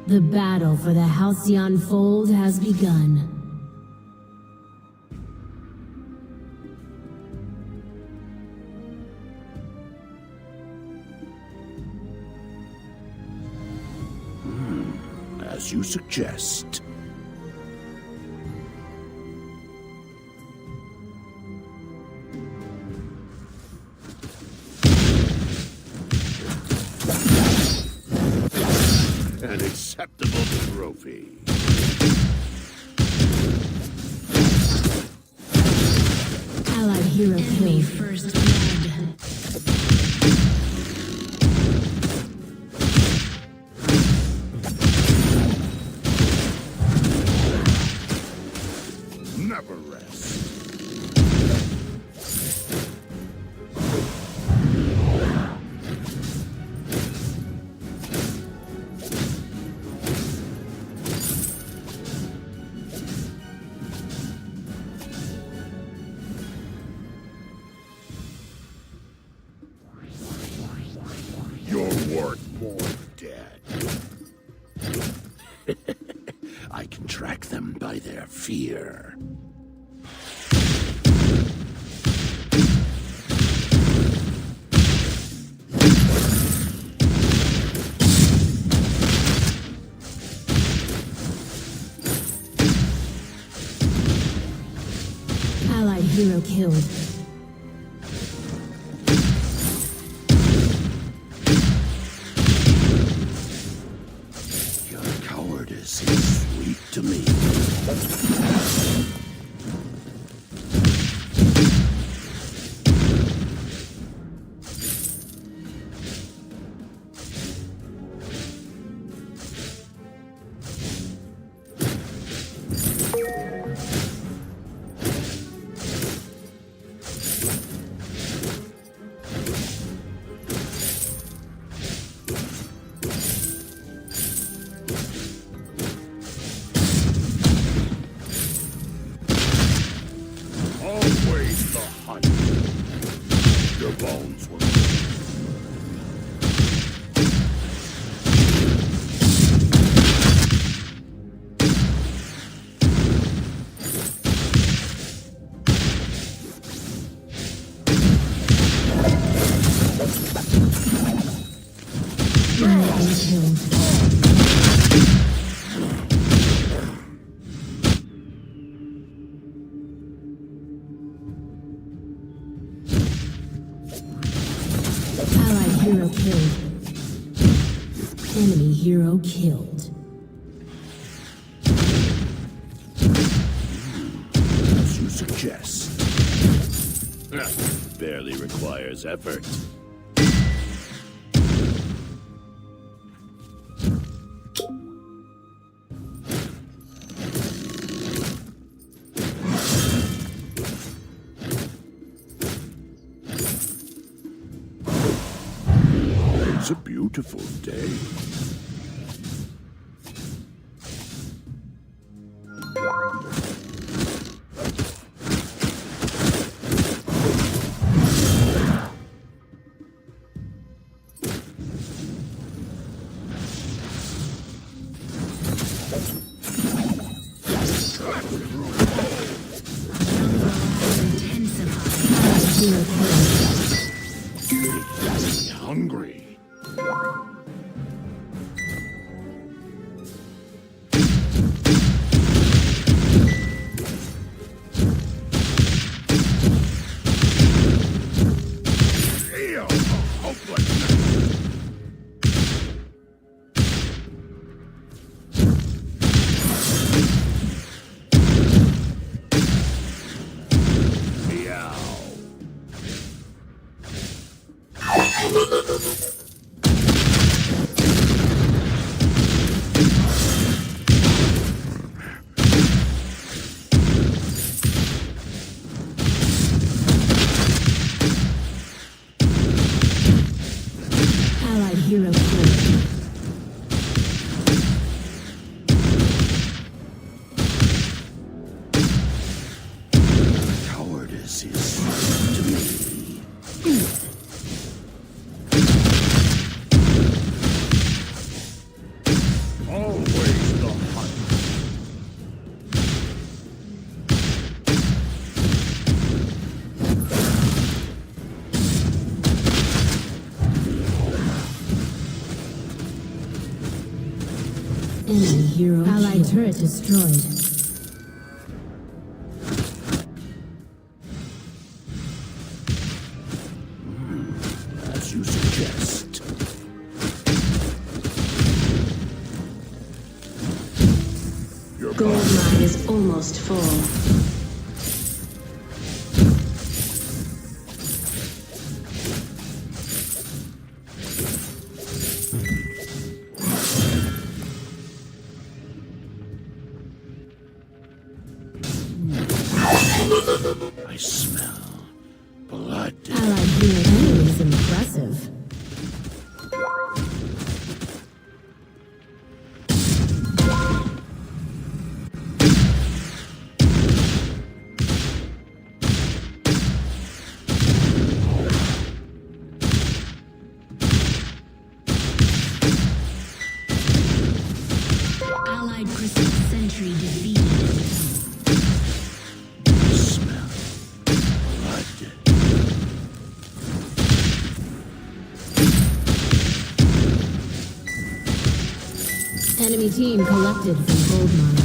The battle for the Halcyon Fold has begun. As you suggest. An acceptable trophy. Allied hero killed. First blood. Never rest. their fear. Allied hero killed. Your cowardice is sweet to me. Always the hunt. Your bones will. Enemy killed. Allied hero killed. Enemy hero killed. As you suggest. Barely requires effort. It's a beautiful day. Allied hero killed. Hungry. Feel the hopelessness. Meow. Allied hero killed. Cowardice is sweet to me. Always the hunt. Enemy hero Allied turret destroyed. As you suggest. Your Gold mine is almost full. I smell blood. Allied hero is impressive. Allied Crystal Sentry defeated. Enemy team collected from gold mine.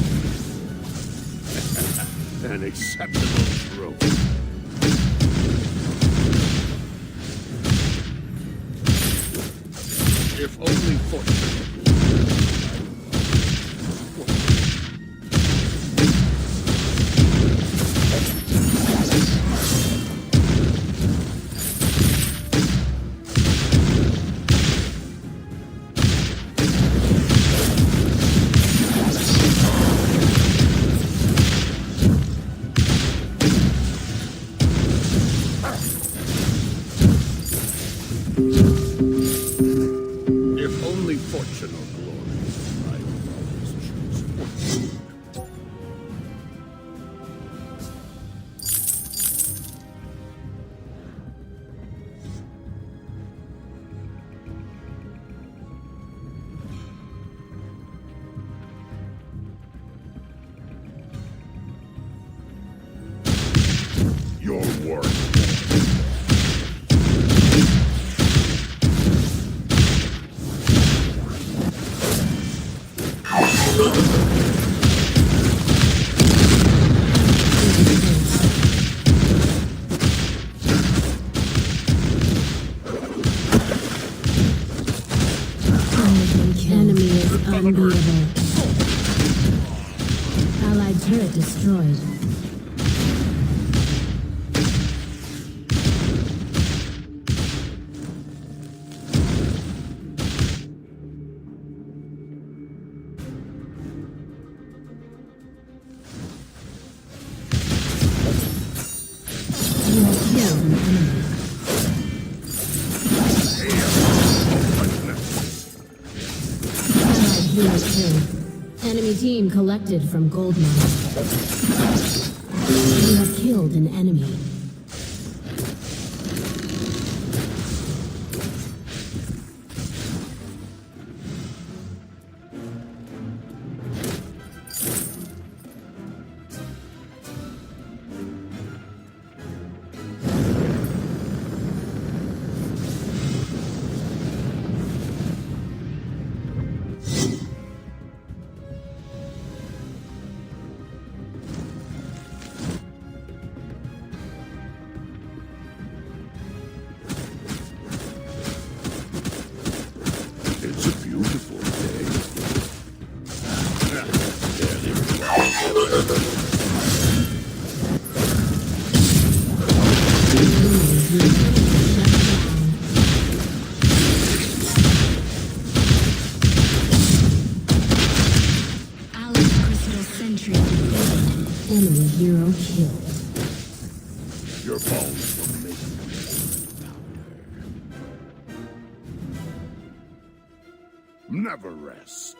An acceptable trophy. If only fortunate. If only fortune or glory, I would always choose fortune. Your work. Enemy is unbeatable. Allied turret destroyed. You have killed an enemy. Allied hero killed. Enemy team collected from gold mine. You have killed an enemy. It's a beautiful day. There they go. Allied crystal sentry defeated. Enemy hero killed. Your bones will make me powder. Never rest.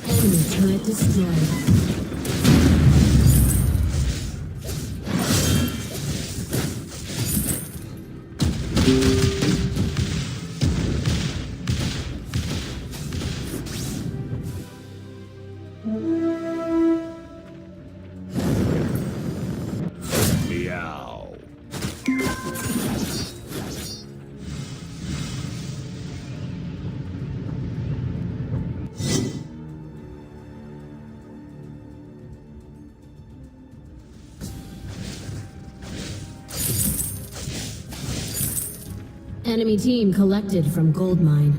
Enemy turret destroyed. Meow. Enemy team collected from gold mine.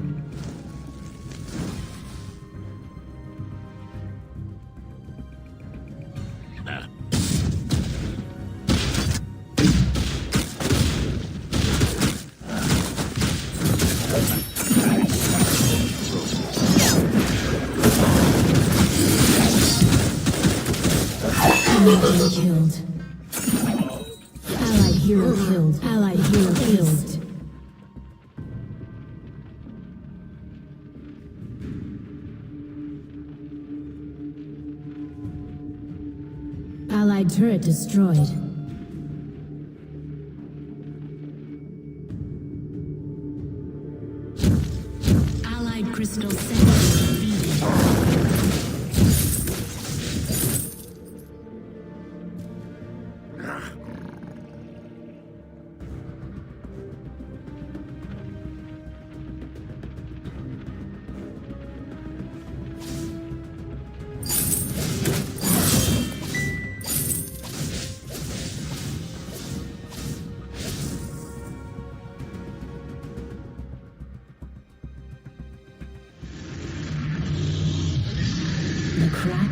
Enemy killed. Allied hero killed. Allied hero killed. Allied turret destroyed. Allied crystal sentry defeated.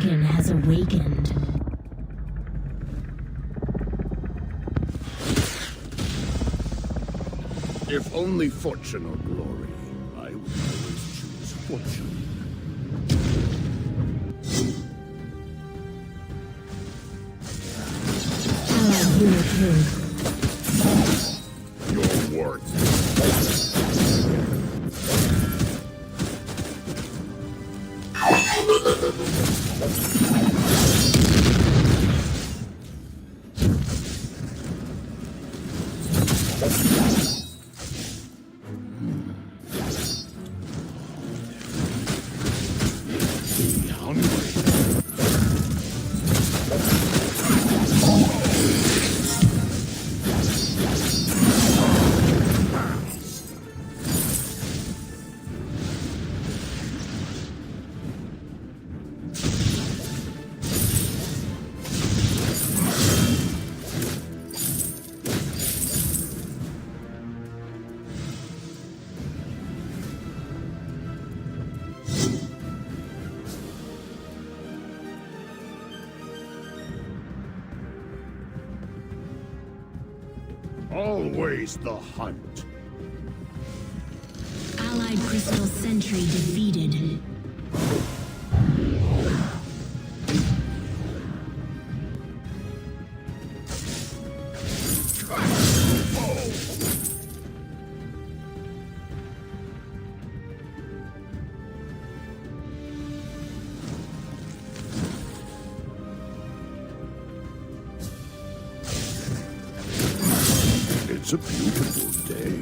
Gaskeun has awakened. If only fortune or glory, I would always choose fortune. Allied hero killed. Your worth. Be hungry. Always the hunt. Allied crystal sentry defeated. It's a beautiful day.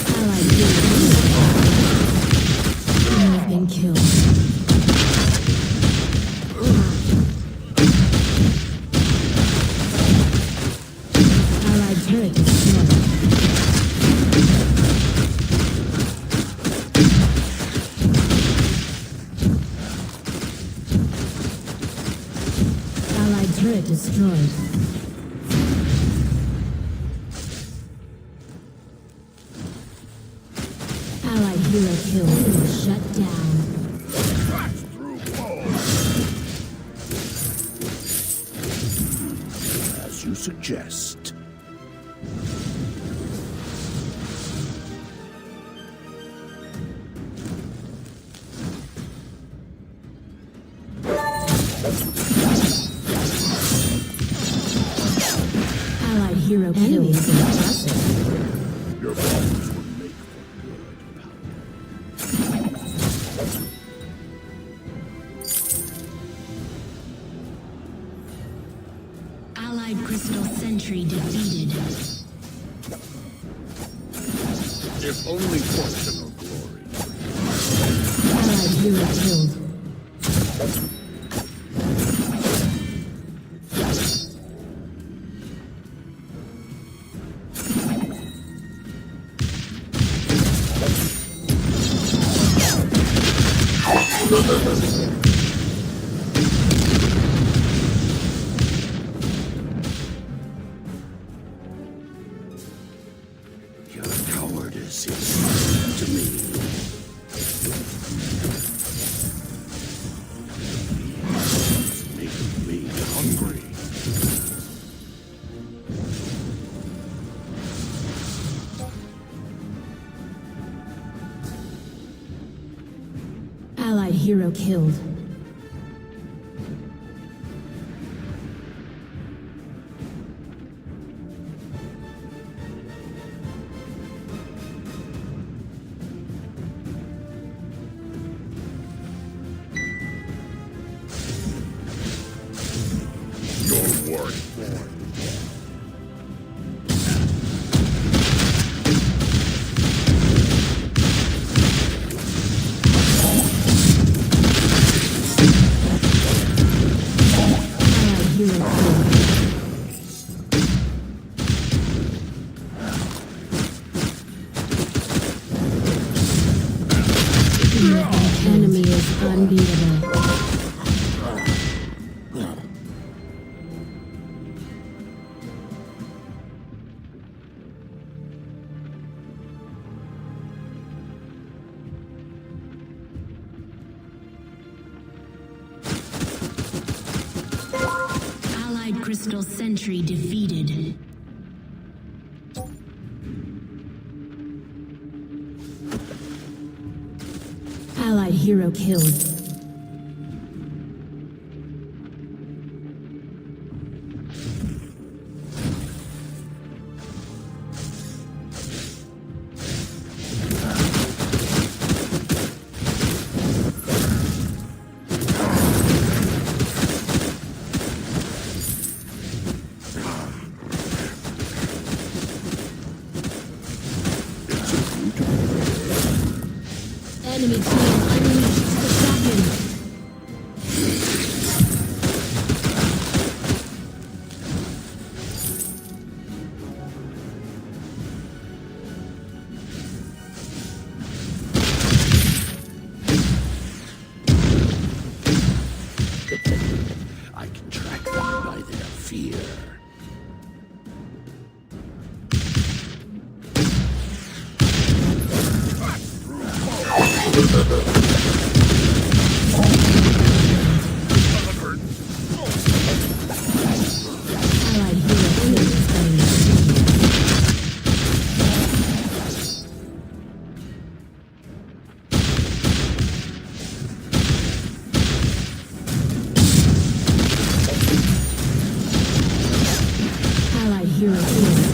Allied hero have been killed. Allied turret destroyed. Allied turret destroyed. Allied hero killed. Shut down. Crash through walls. As you suggest. Allied hero killed. Impressive. Your bones will make for good powder. Allied crystal sentry defeated. If only fortune or glory. Allied hero killed. Your cowardice is to me. It's making me hungry. Allied hero killed. Your word born. Unbeatable. Allied Crystal Sentry defeated. Allied hero killed. Enemy team unleashed the Kraken. I can track them by their fear. Allied hero killed. Allied hero killed.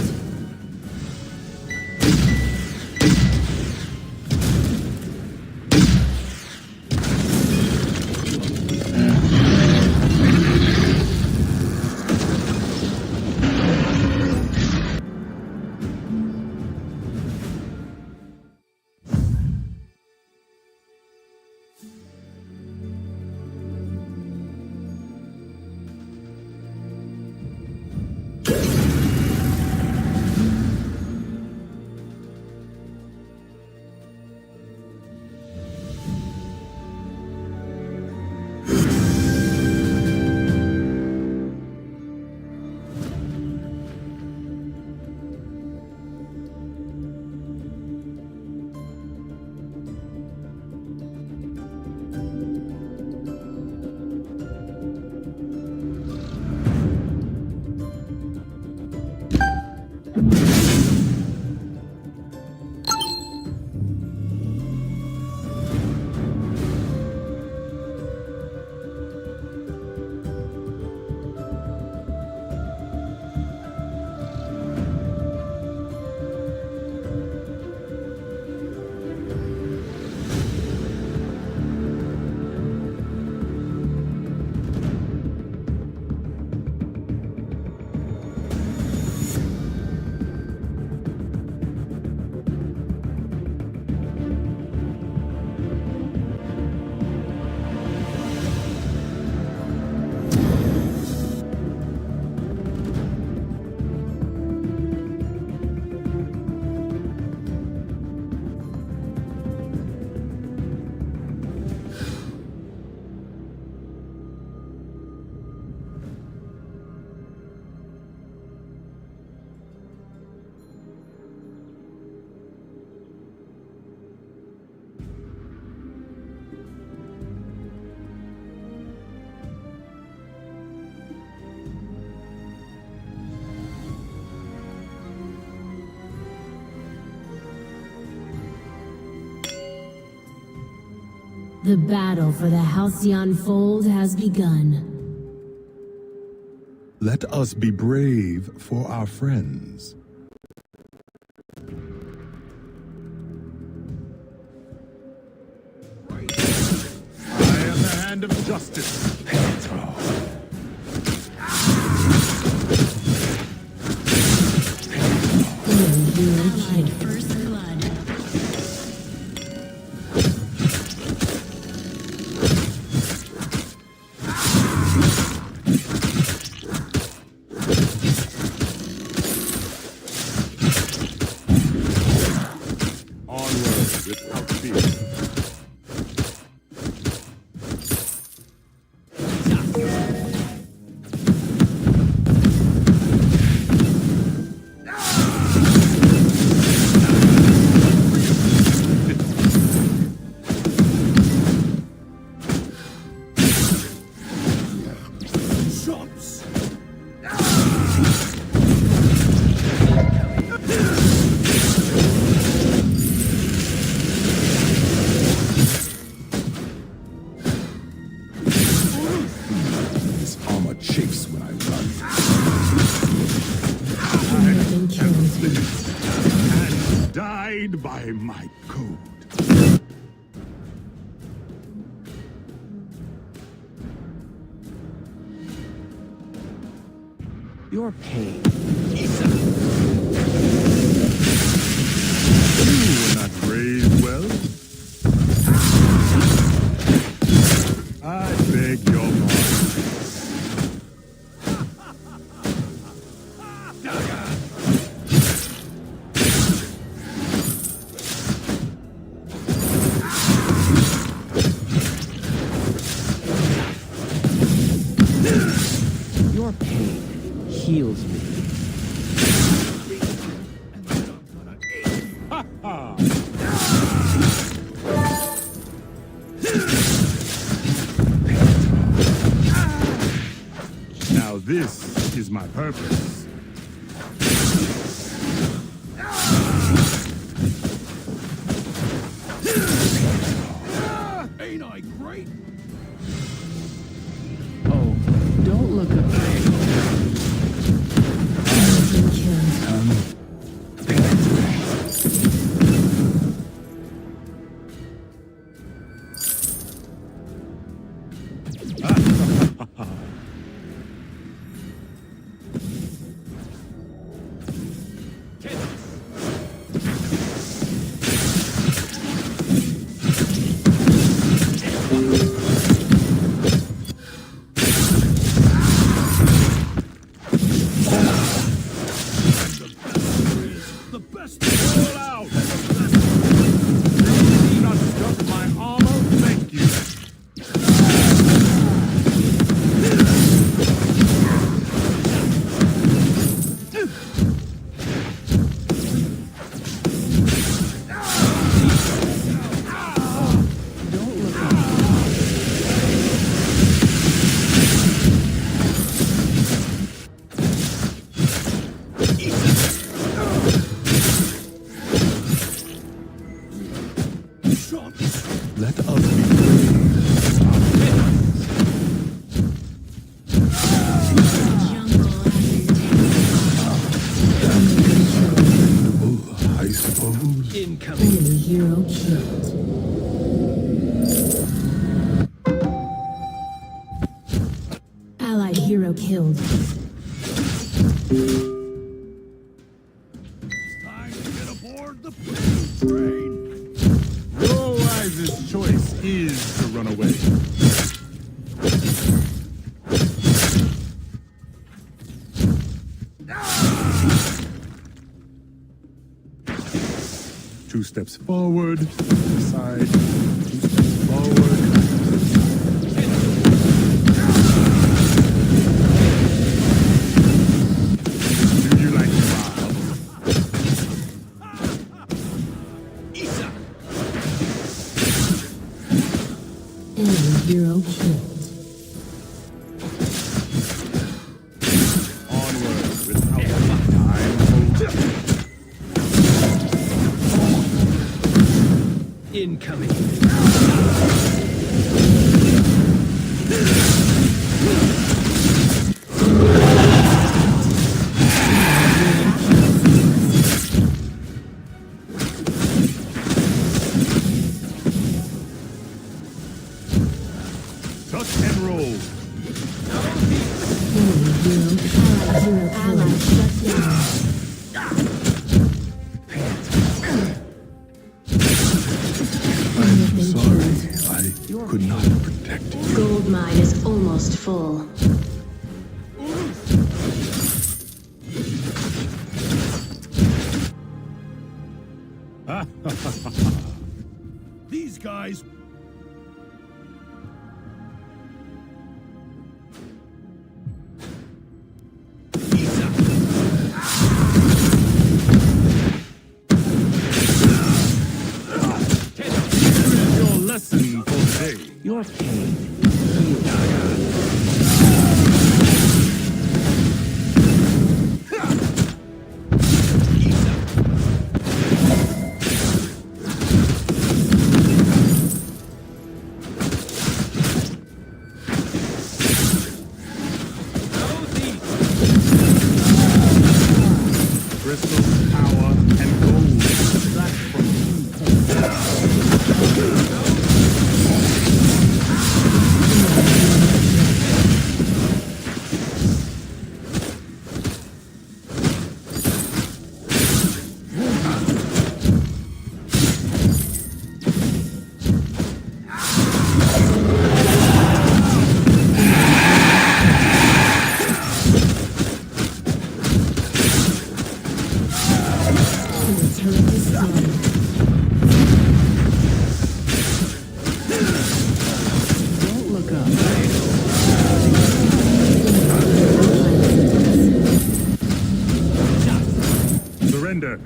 The battle for the Halcyon Fold has begun. Let us be brave for our friends. I am the hand of justice. Allied First Blood. Onward without fear. Abide by my code. Your pain. You were not raised well. I beg your pardon. Your pain heals me. Now this is my purpose. Ain't I great? Oh, don't look up. Been killed. The best. All out! Not stuff my armor, thank you. Don't look up. Let us be brave. Oh, I suppose. Incoming. Enemy hero killed. Allied hero killed. It's time to get aboard the plane train. Your wisest choice is to run away. Two steps forward, side, 2 steps forward. Do you like mild? Enemy hero killed. Onward without time. Incoming. Tuck and roll. Enemy hero. Allied shut down. I'm sorry. I could not protect you. Gold mine is almost full. These guys. Your lesson for today. Your pain. Crystal, power, and gold. turret destroyed. Don't look up. Surrender.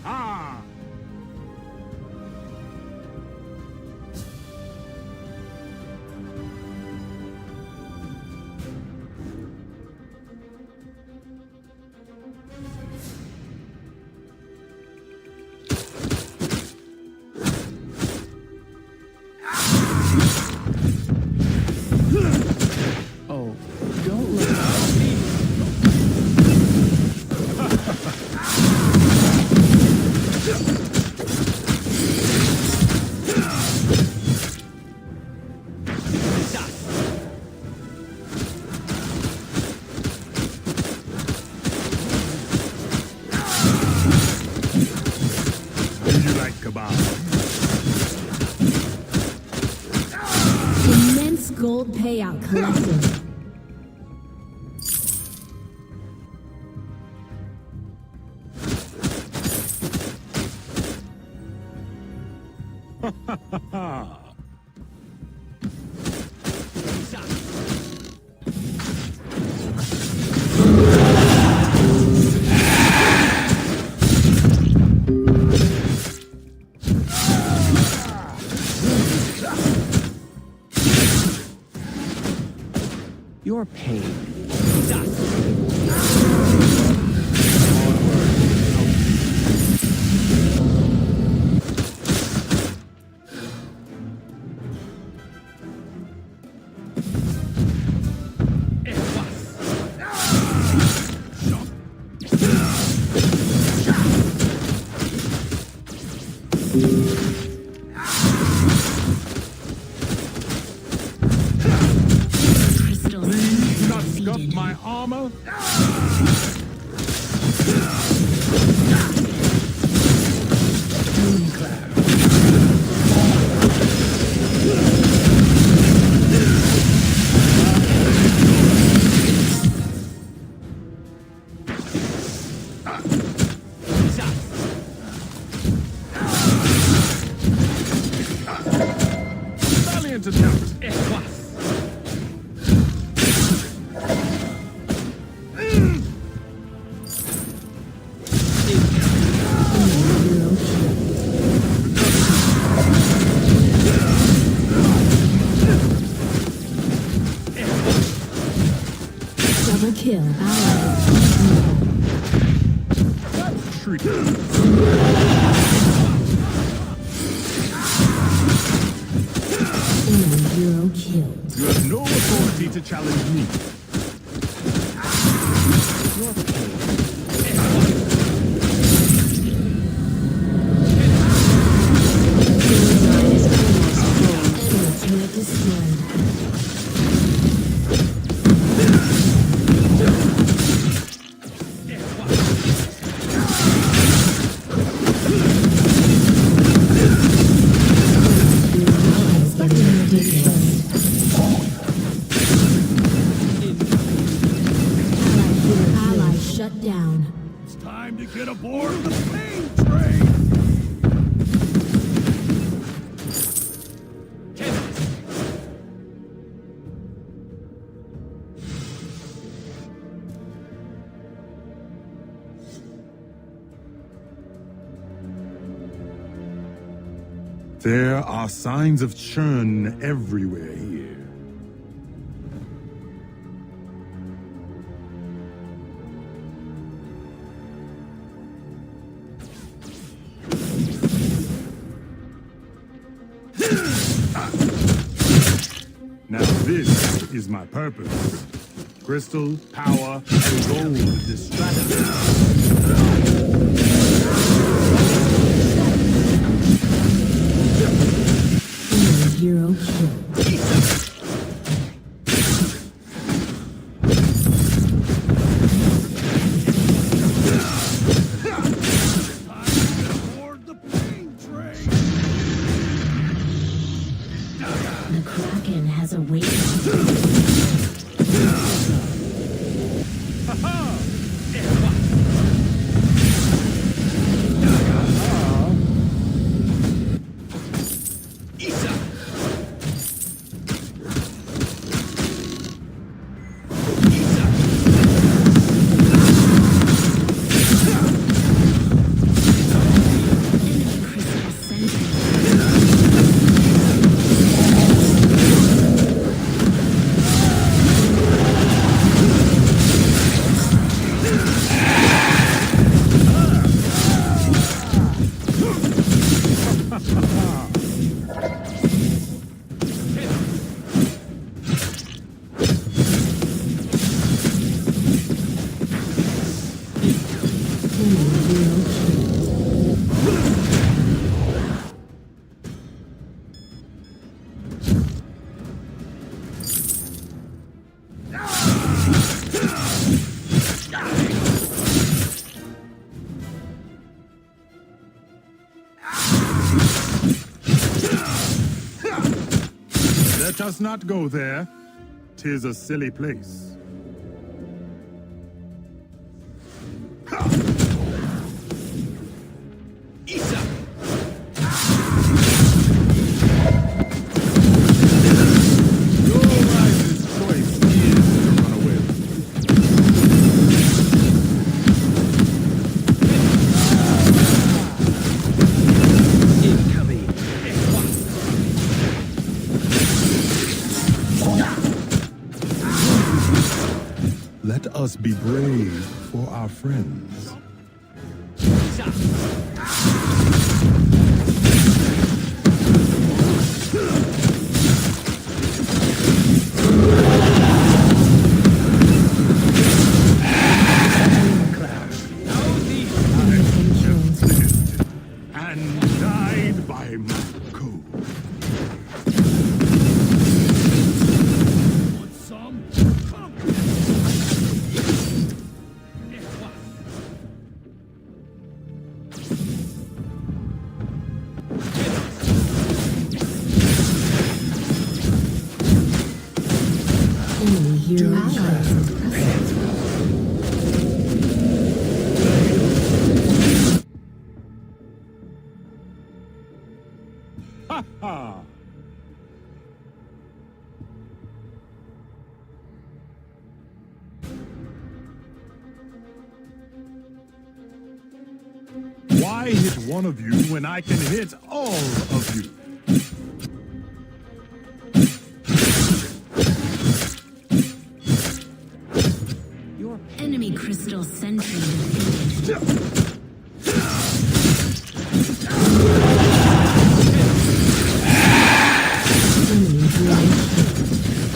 Ha! Oh, don't look up. Do you like kebab? Immense gold payout collected. Your pain. Please not scuff my armor. Valiant attempt. Double kill. Shriek. Enemy hero killed. You have no authority to challenge me. Your pain. Enemy turret destroyed. Ally shut down. It's time to get aboard the pain train! There are signs of churn everywhere here. Now this is my purpose. Crystal, power, and gold distraction. Enemy hero killed. hero killed. Let us not go there. 'Tis a silly place. Your wisest choice is to run away. Let us be brave for our friends. And died by my code. Want some? Come. Enemy hero killed. Ha ha! Why hit one of you when I can hit all of you? Your Enemy crystal sentry. Enemy hero killed.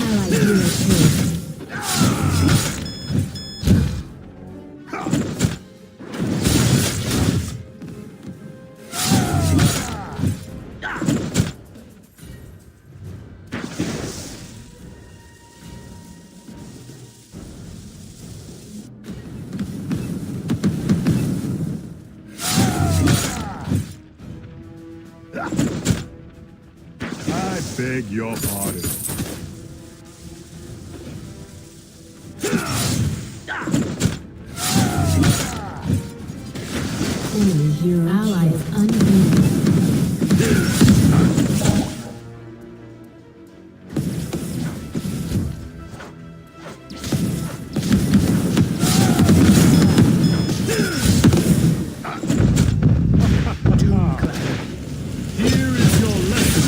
Allied hero killed. I beg your pardon. Enemy hero allied unbeaten. Here is your lesson.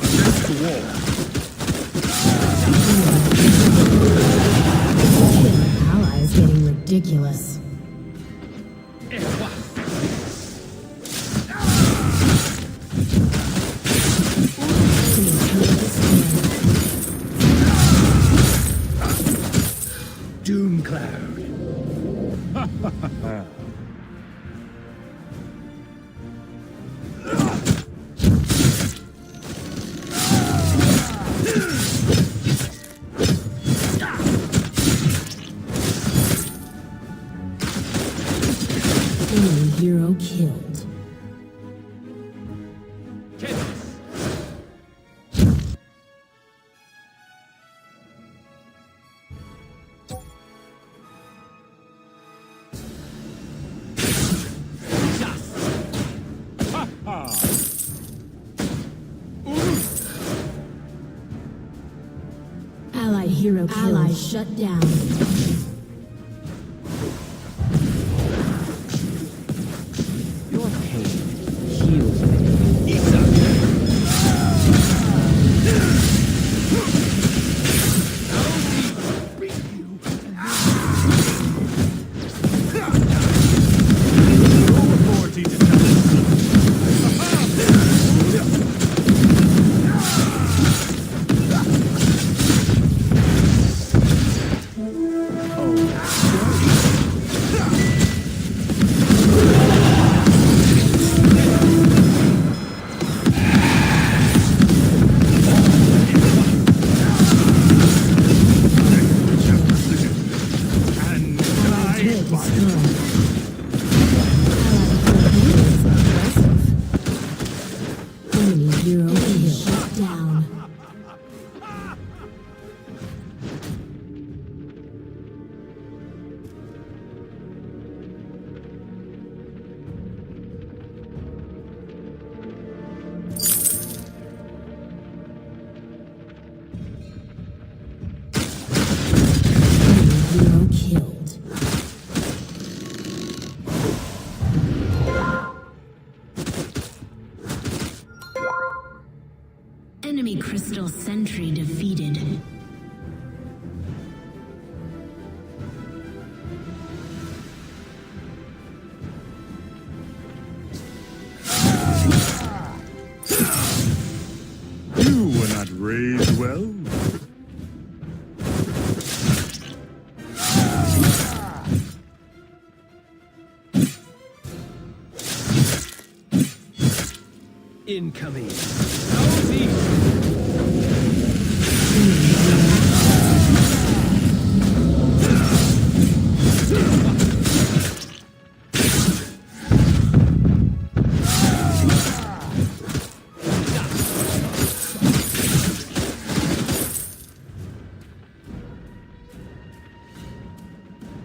Against the wall. Ally is getting ridiculous. Doom cloud. Enemy hero killed. Allied hero killed. Ally shut down. pain heals me. hero shut down. Hero killed. Enemy crystal sentry defeated. You were not raised well. Incoming. Nosy.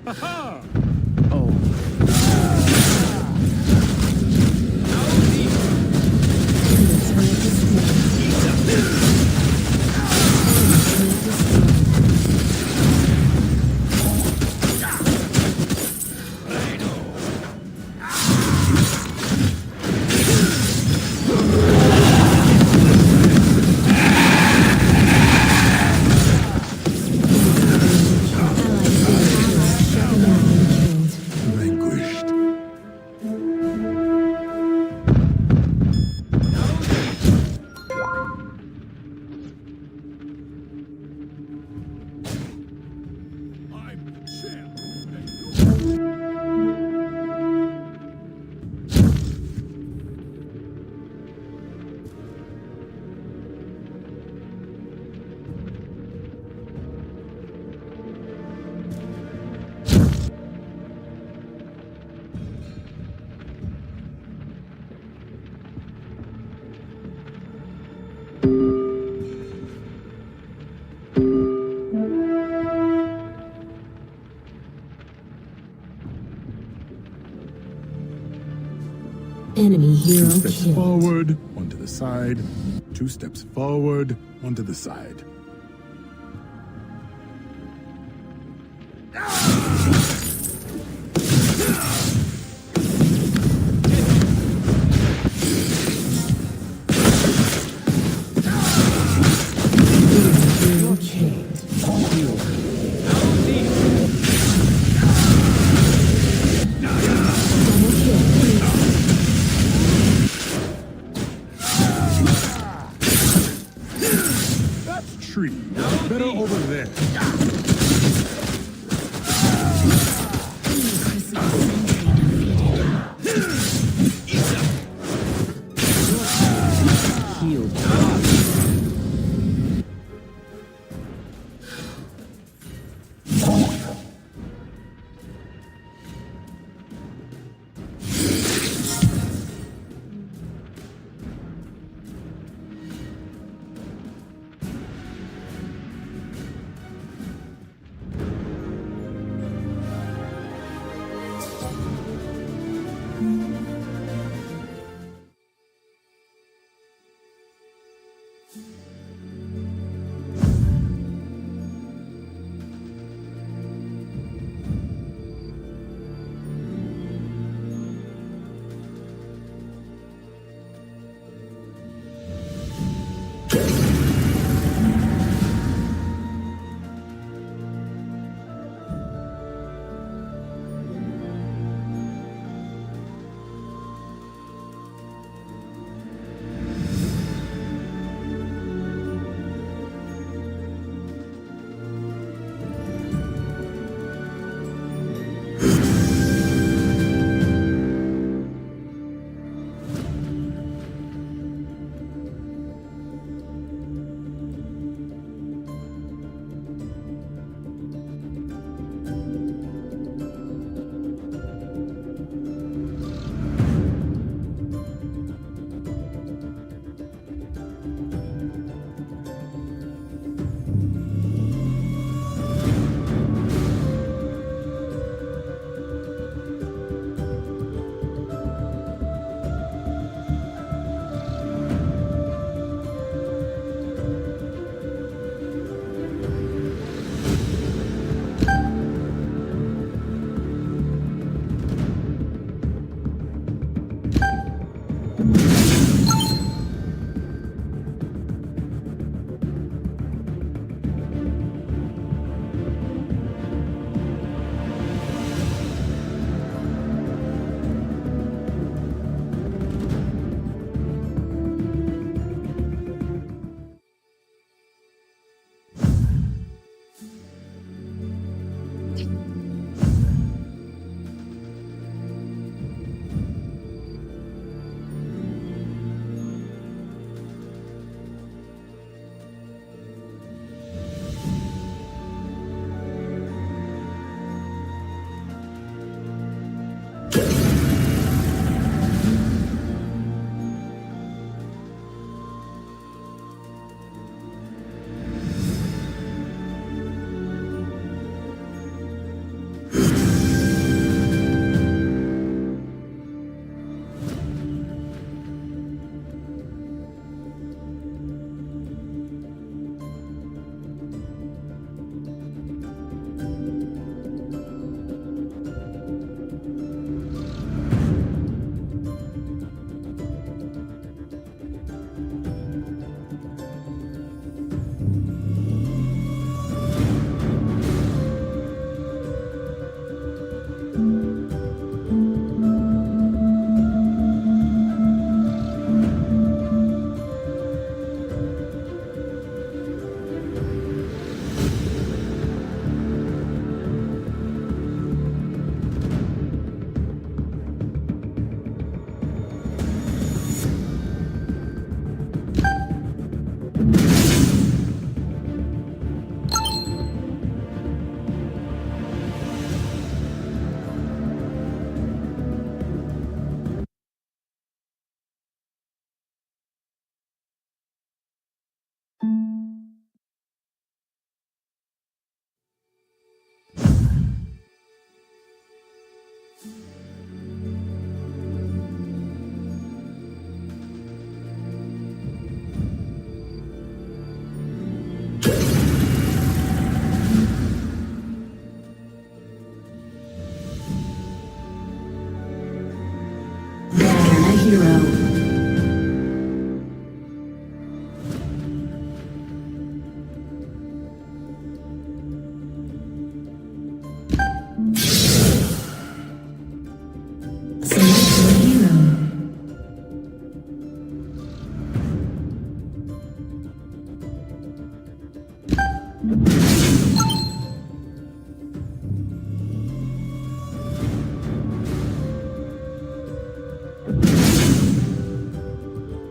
Ha! Oh. Vanquished. I'm the champ. Enemy hero Two steps killed. forward, one to the side. 2 steps forward, one to the side. Hero killed. Double kill. That's tree. Better over there. Enemy crystal sentry defeated. Healed.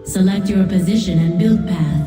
Select your position and build path.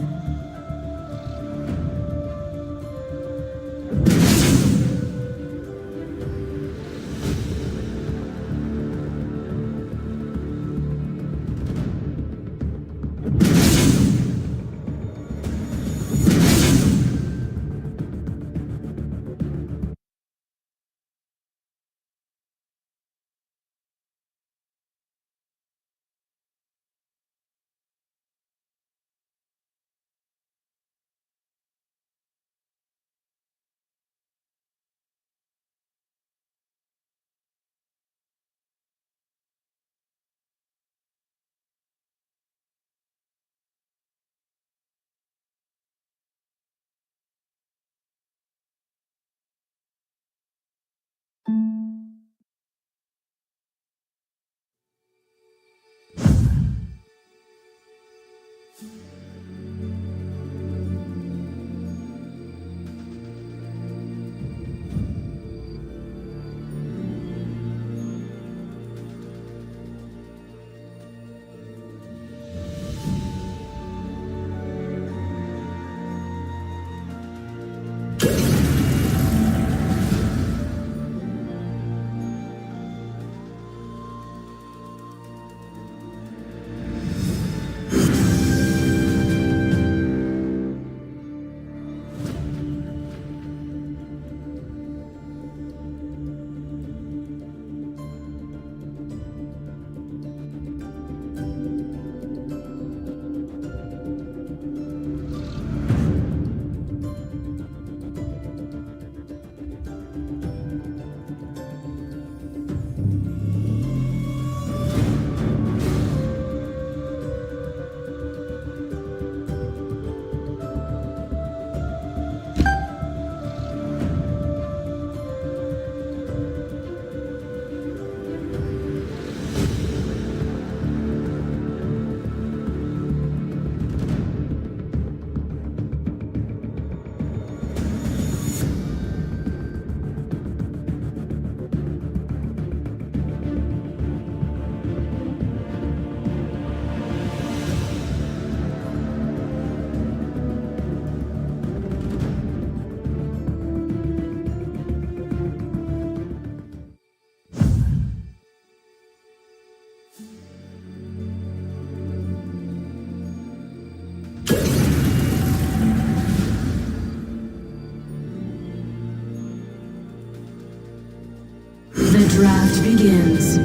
The draft begins.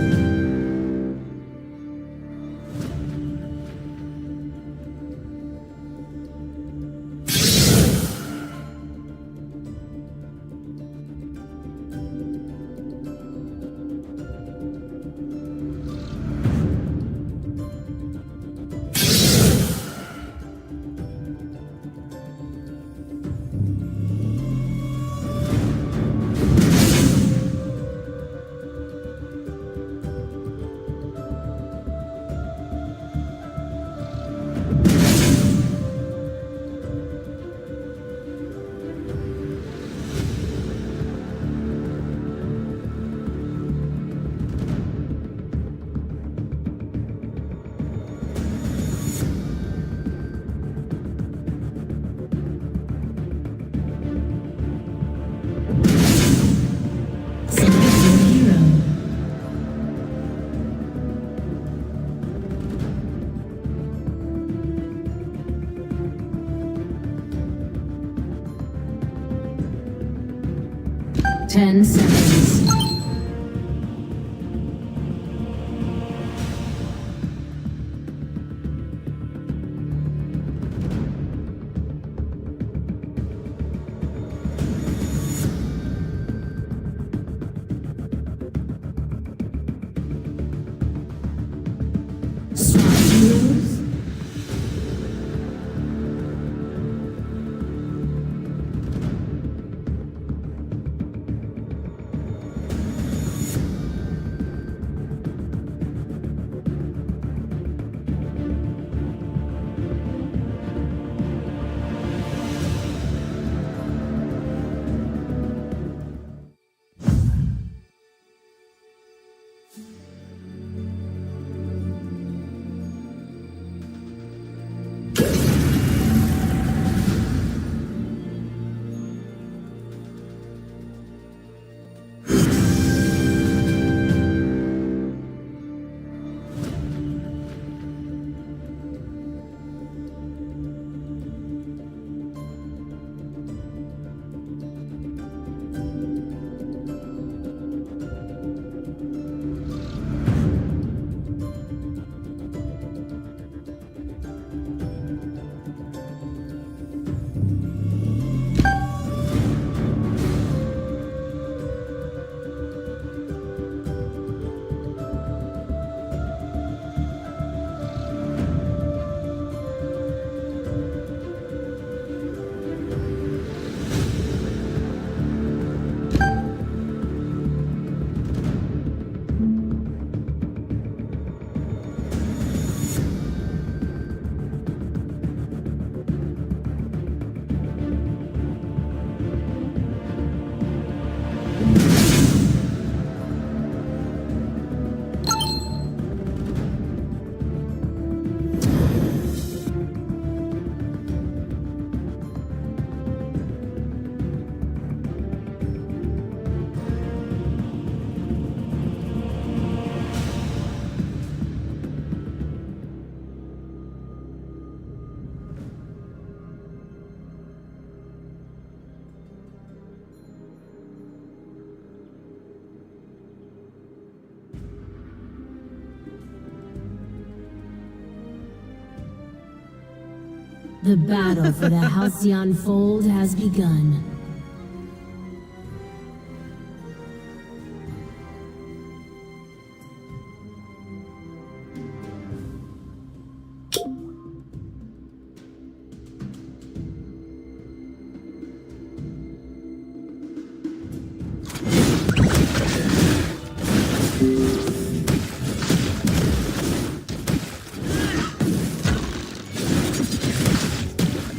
Ten seconds. Swap heroes. The battle for the Halcyon Fold has begun.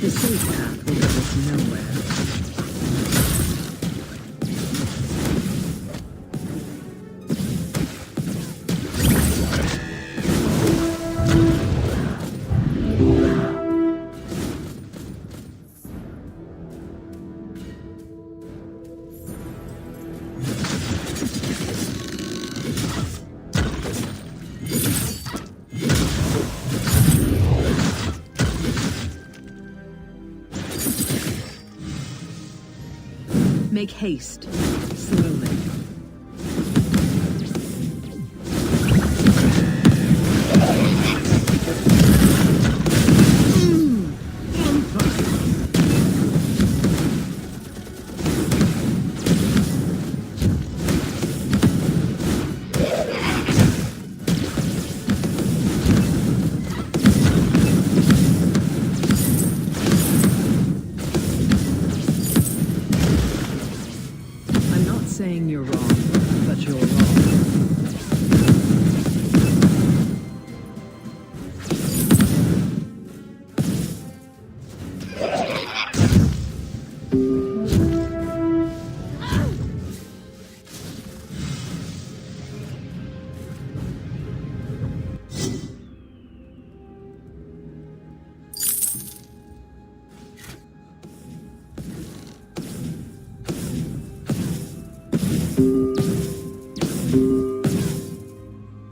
The safe path will get us nowhere. Make haste. Slowly. Saying you're wrong, but you're wrong.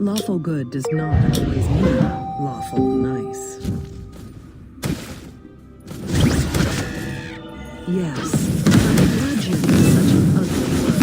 Lawful good does not always mean lawful nice. Yes, I'm glad you use such an ugly word.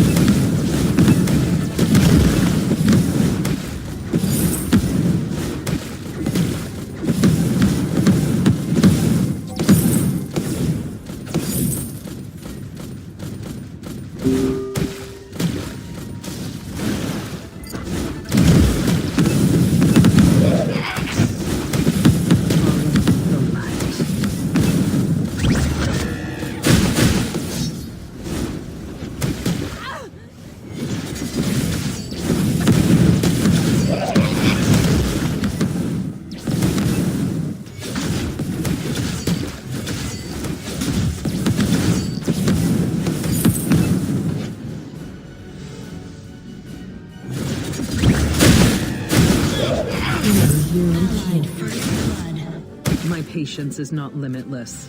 My patience is not limitless.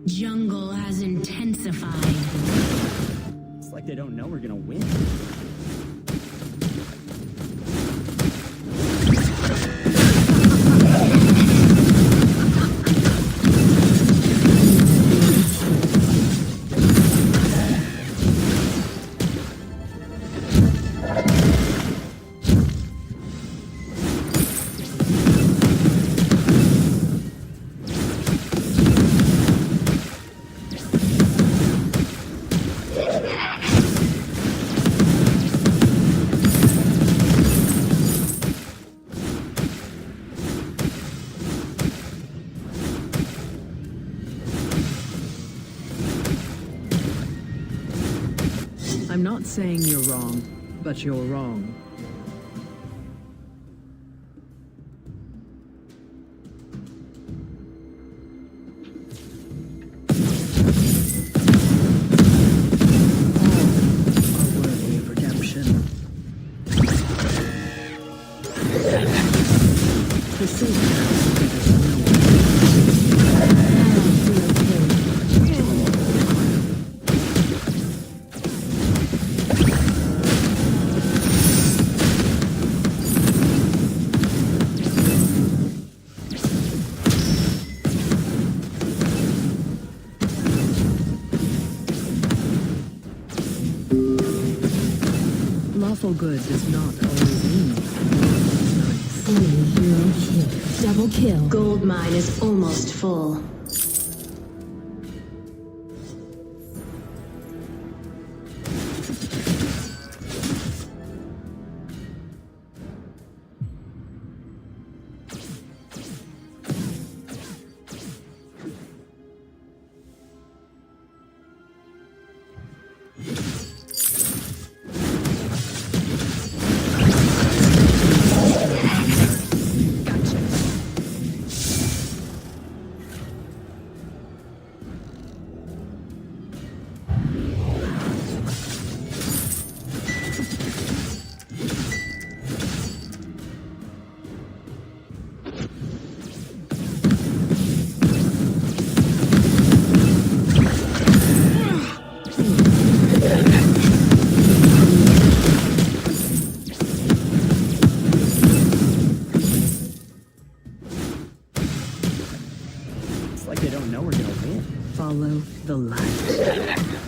Jungle has intensified. It's like they don't know we're gonna win. I'm not saying you're wrong, but you're wrong. All are worthy of redemption. The safe house beggars no one. Lawful good does not always mean nice. Enemy hero kill. Double kill. Gold mine is almost full. It's like they don't know we're gonna win. Follow the light.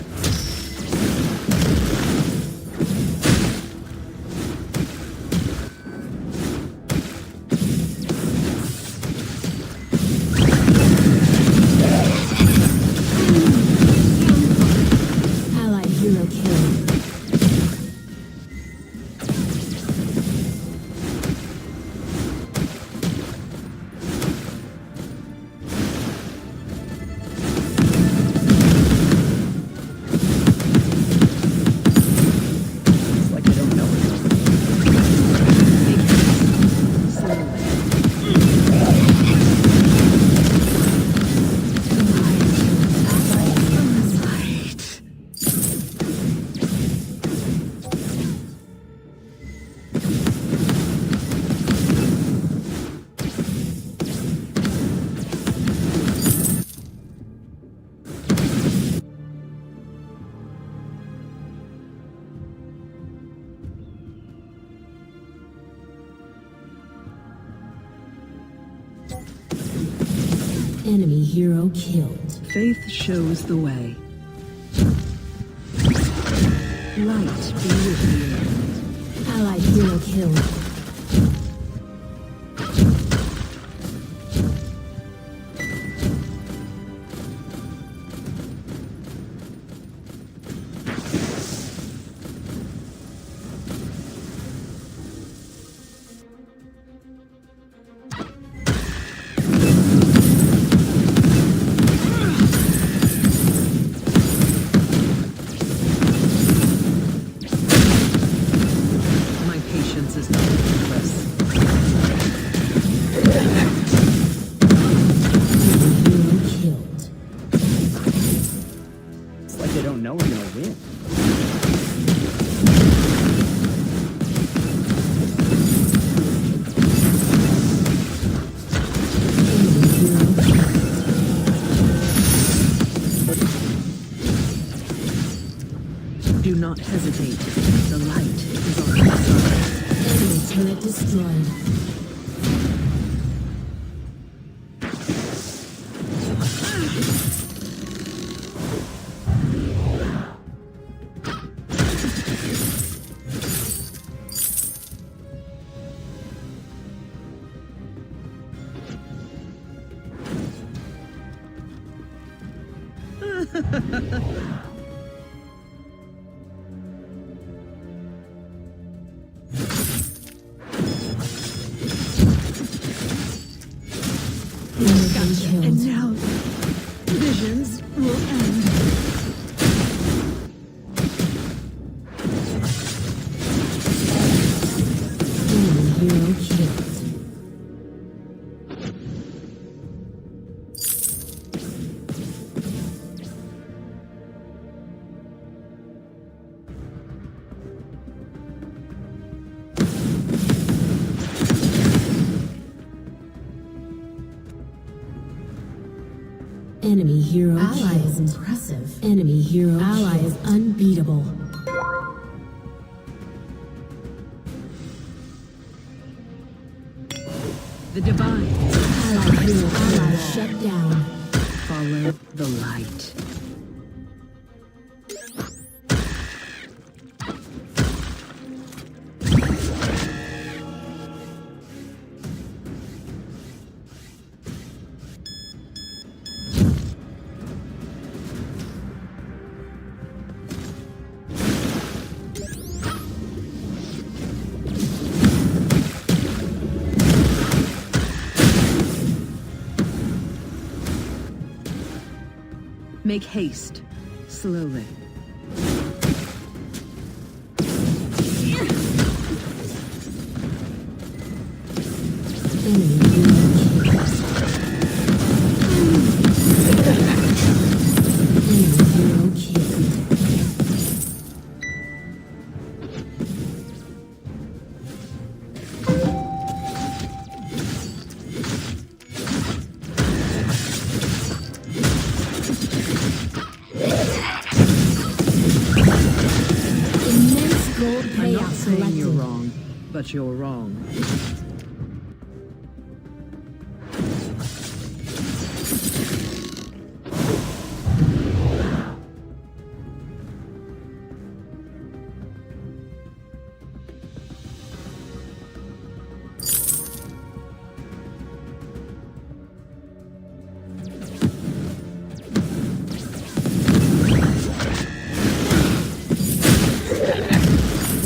Allied hero kill. It's like they don't know we're gonna win. Slowly. Light. Enemy hero killed. Faith shows the way. Light be with you. Allied hero killed. My patience is not limitless. Enemy hero killed. It's like they don't know we're gonna win. Enemy hero killed. Do not hesitate. The light is on your side. Enemy turret destroyed. Enemy And killed. now, visions will end. Enemy hero killed. Enemy hero Ally killed. is impressive. Enemy hero Ally killed. is Unbeatable. The divine. Ally shut down. Follow the light. Make haste. Slowly. Enemy hero killed. Enemy hero killed. Immense gold I'm not payout saying you're collected. wrong, but you're wrong.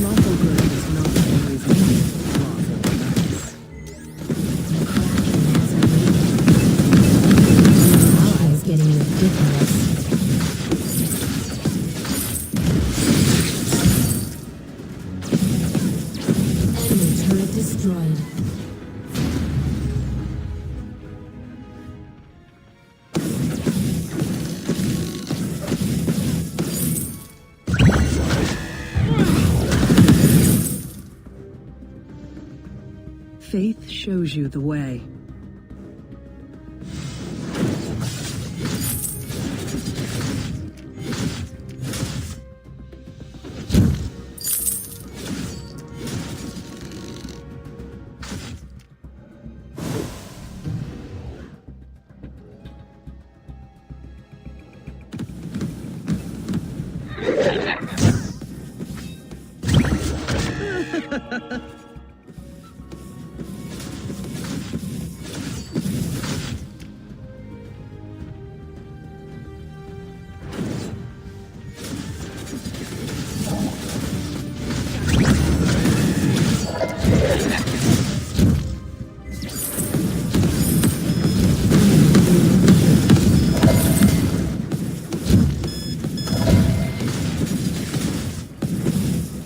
Lawful good is not always lawful nice. Ally is getting ridiculous. Enemy turret destroyed. Faith shows you the way.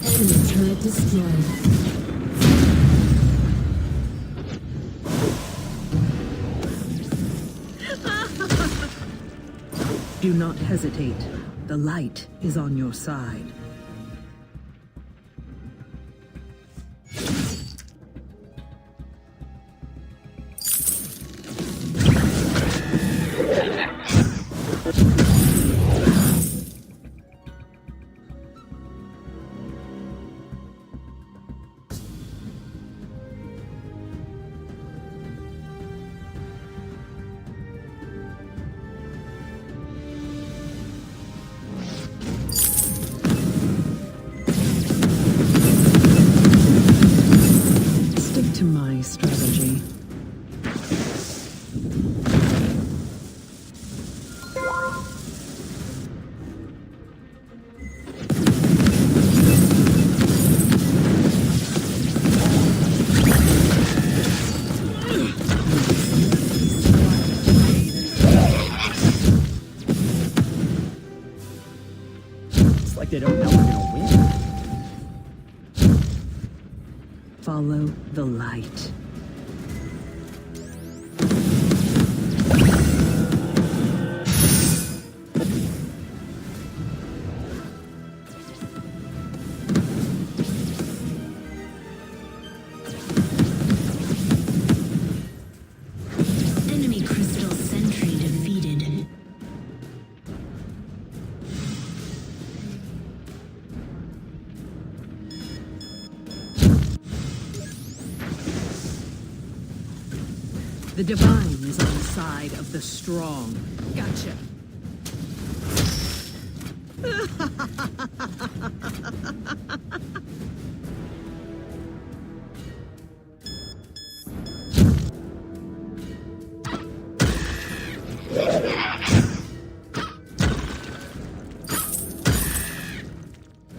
Enemy turret destroyed. Do not hesitate. The light is on your side. Stick to my strategy. It's like they don't know we're gonna win. Follow the light. Enemy crystal sentry defeated. The divine is on the side of the strong. Gotcha.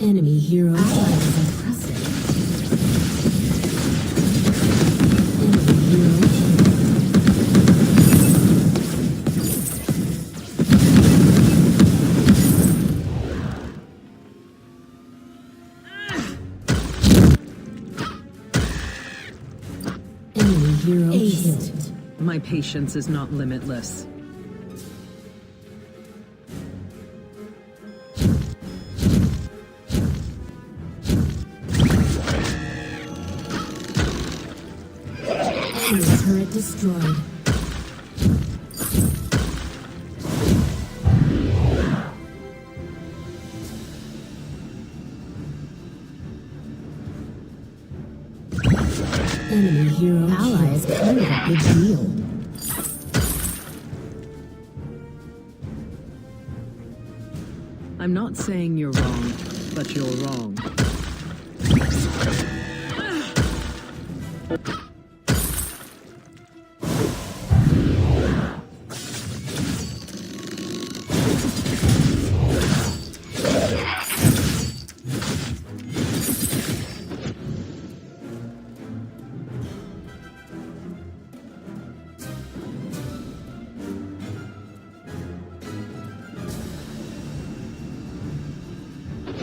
Enemy hero fight is impressive. Enemy hero killed. Enemy hero killed. My patience is not limitless. Enemy turret destroyed. Enemy hero ally is kind of a big deal. I'm not saying you're wrong, but you're wrong.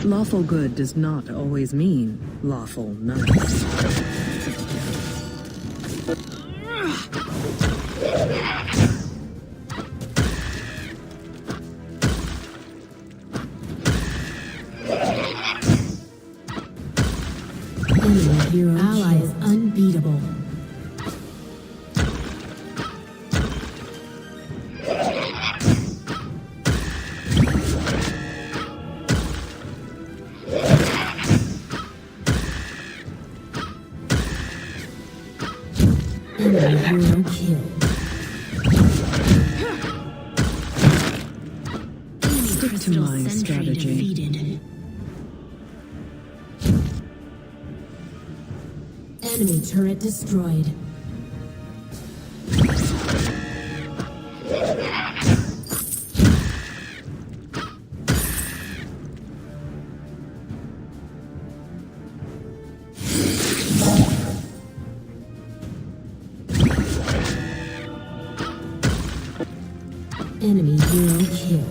Lawful good does not always mean lawful nice. Enemy hero ally is unbeatable. Enemy hero killed. Stick to my strategy. Defeated. Enemy turret destroyed. Enemy hero killed.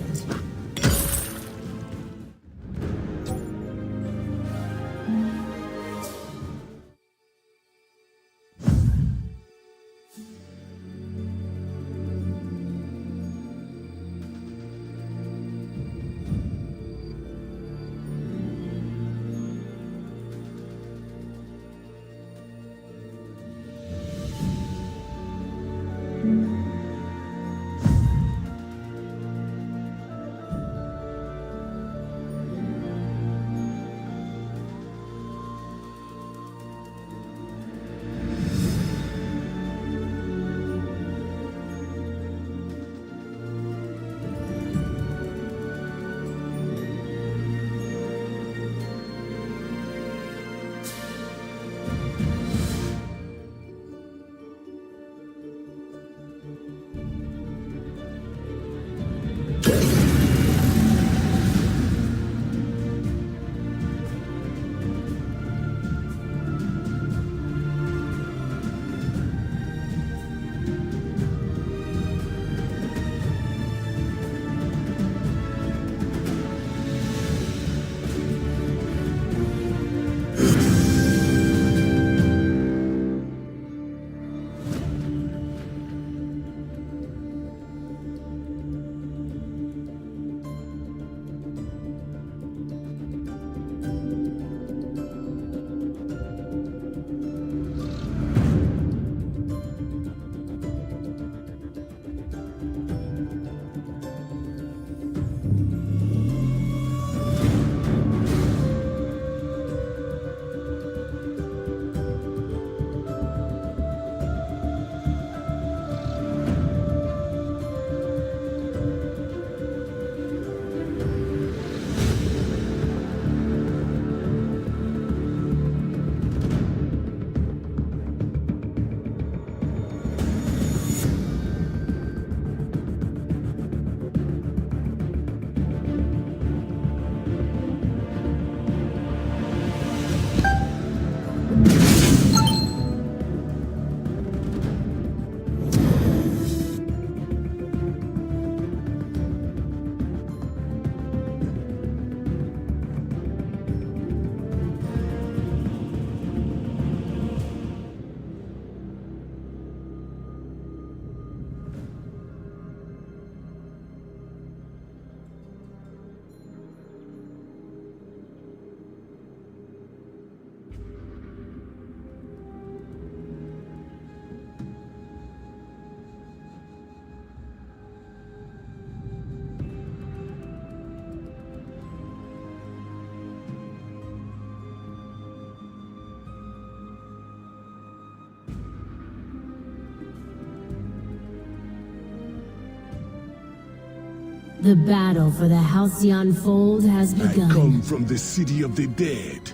The battle for the Halcyon Fold has I begun. come from the city of the dead.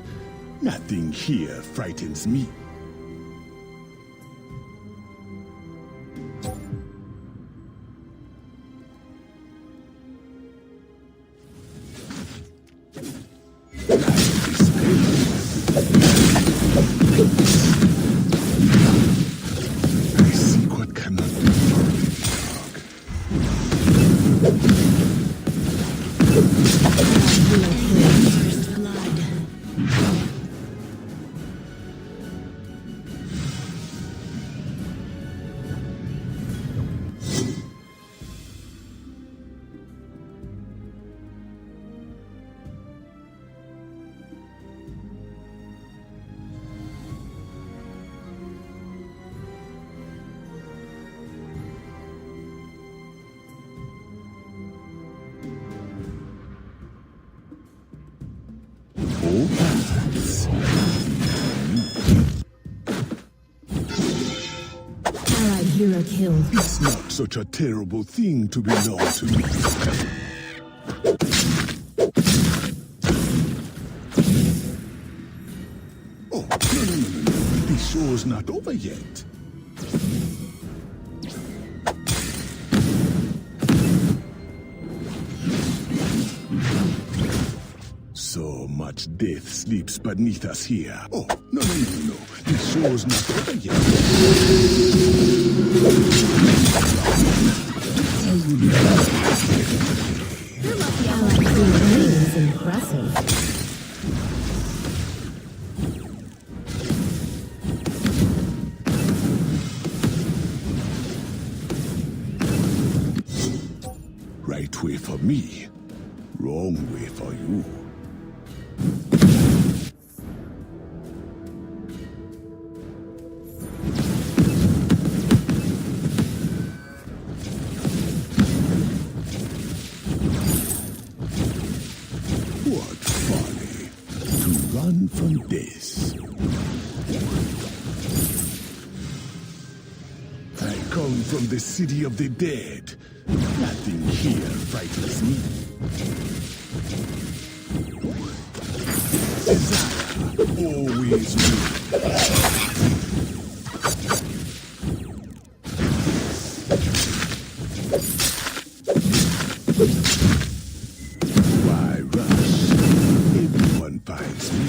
Nothing here frightens me. I seek what cannot be found in First blood. all paths. Allied hero killed. It's not such a terrible thing to belong to me. Oh, no. The show's not over yet. So much death sleeps beneath us here. Oh, no. The show's not over yet. Allied hero is impressive. Right way for me, wrong way for you. What folly to run from this. I come from the city of the dead. Nothing here frightens me. Desire always wins. Why rush? Everyone finds me.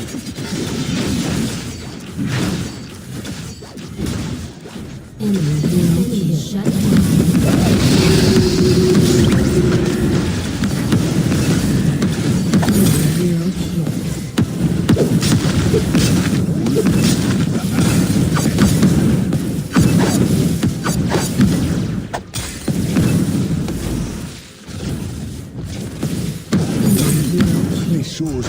Enemy hero is shut down. Enemy hero killed. Enemy hero killed. The shores.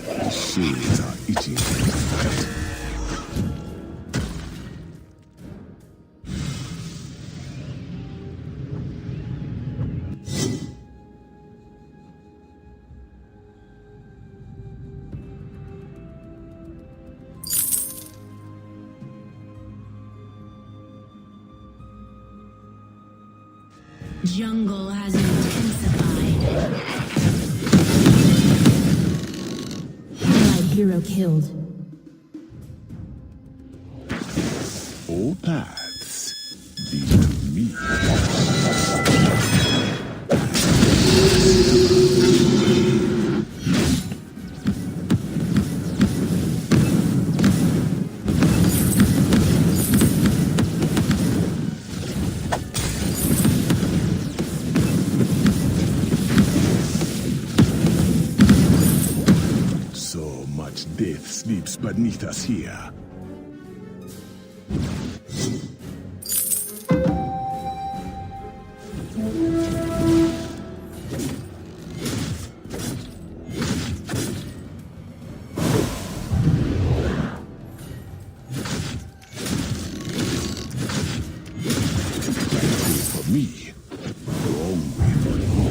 The shades are itching for the fight. Jungle has intensified. Allied hero killed. All paths lead to me. So much death sleeps beneath us here. For me, wrong way for you.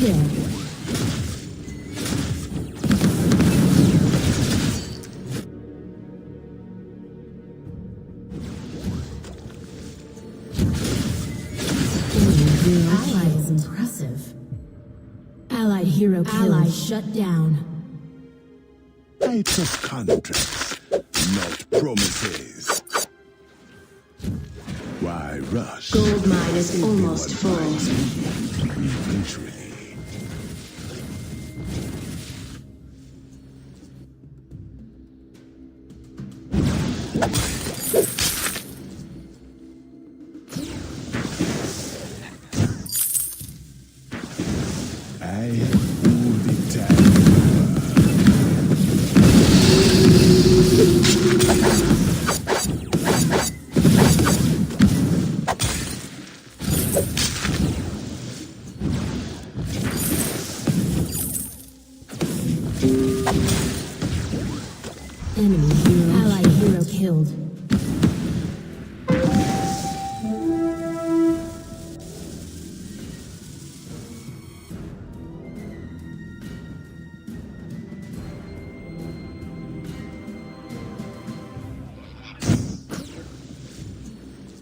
kill. Ally is impressive. Allied hero killed. Ally shut down. Types of contracts, not promises. Why rush? Gold mine is almost full. Eventually. I have all the time. Enemy hero. Allied hero killed.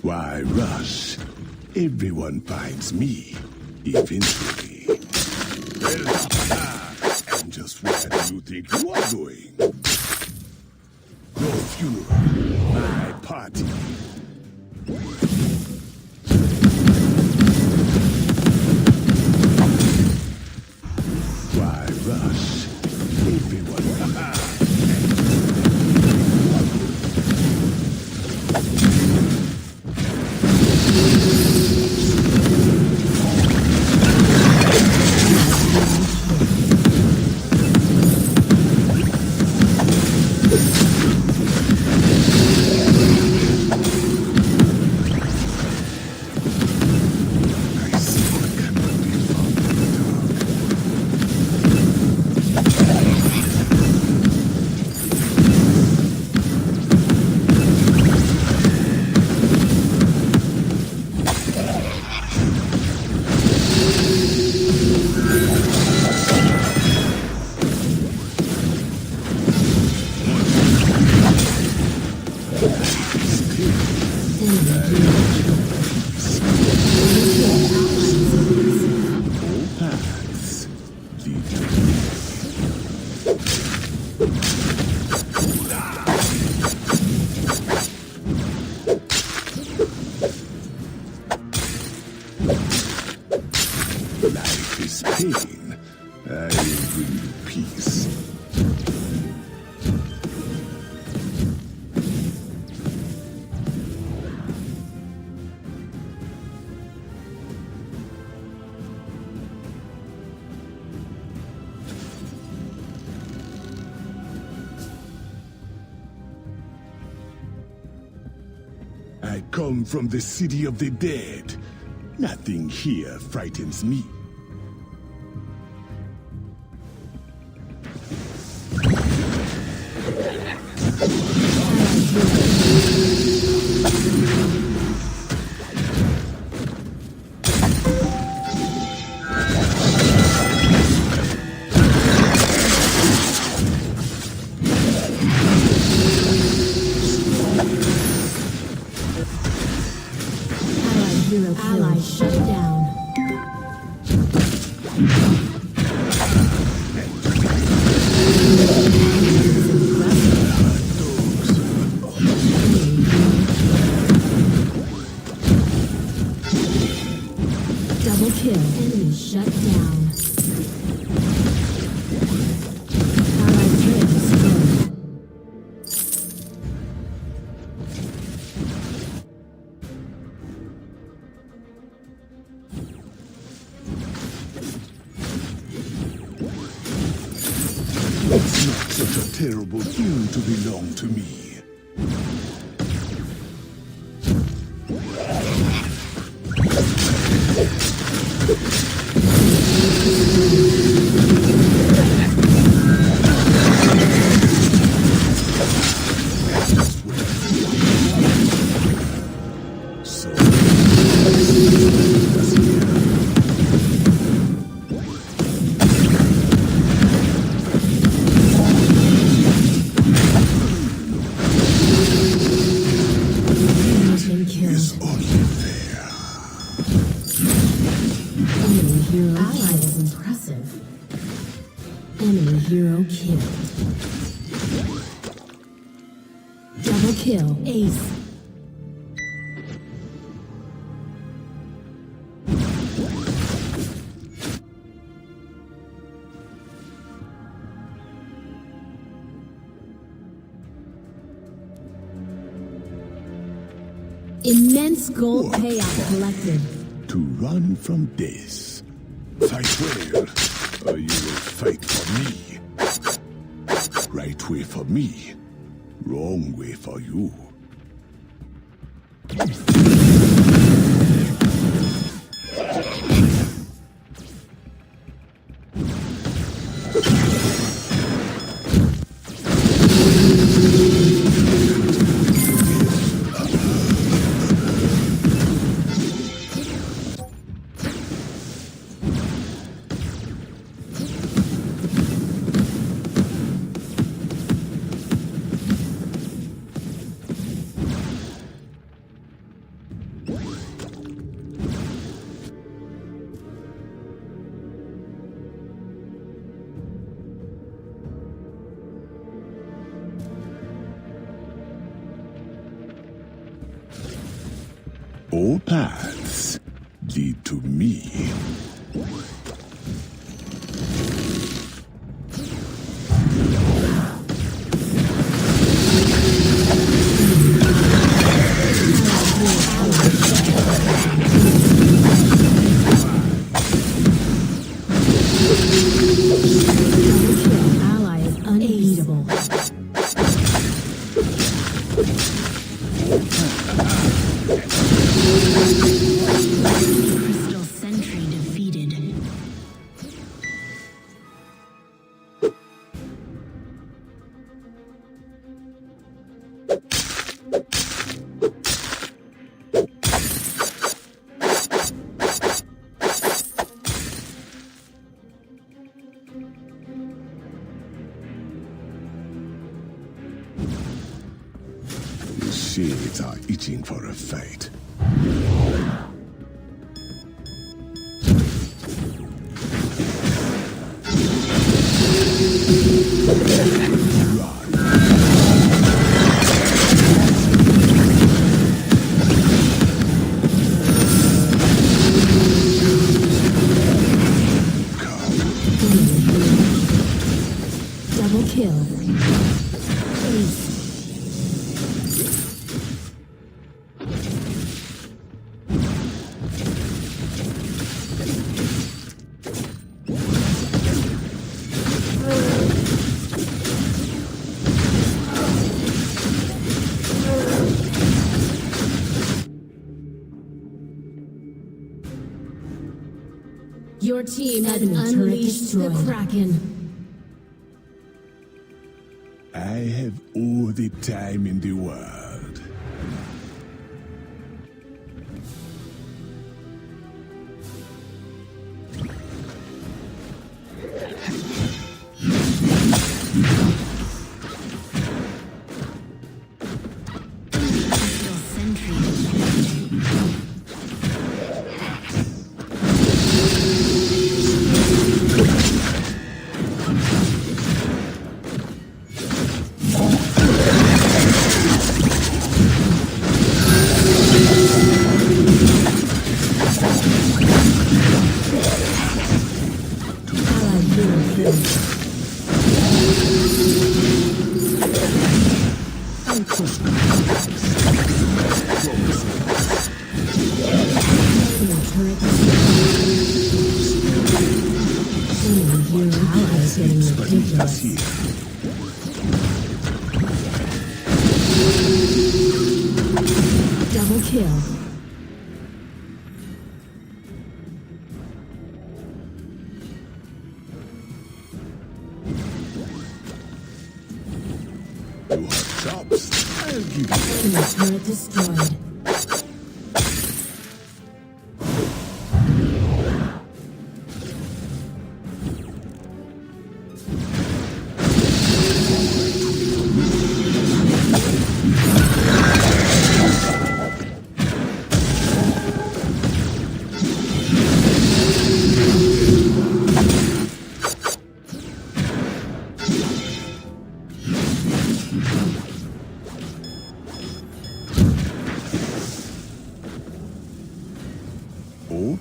Why rush? Everyone finds me, eventually. Well, and just where do you think you are going? Your funeral, my party. Why rush? Everyone, life is pain. I will bring you peace. I come from the city of the dead. Nothing here frightens me. Ally shut down. Double kill. Enemy shut down. Allied turret destroyed. It's not such a terrible thing to belong to me. So, Double kill. Ace. Immense gold payout collected. To run from this. Fight well, or you will fight for me. Right way for me, wrong way for you. All paths lead to me. Ally is unbeatable. Crystal Sentry defeated. The shades are itching for a fight. Double kill. Ace. Your team has unleashed the Kraken. I have all the time in the world. Crystal Sentry defeated. Allied hero killed. Enemy turret destroyed. Your ally is getting ridiculous. Double kill. You have chops. I'll give you. Enemy turret destroyed.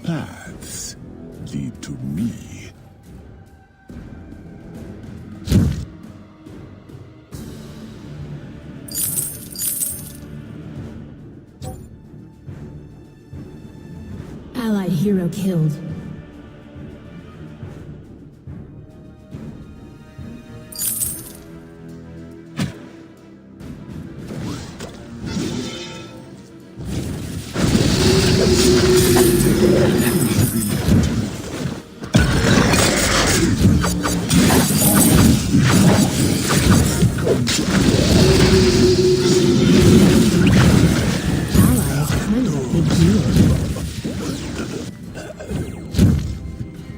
paths lead to me. Allied hero killed.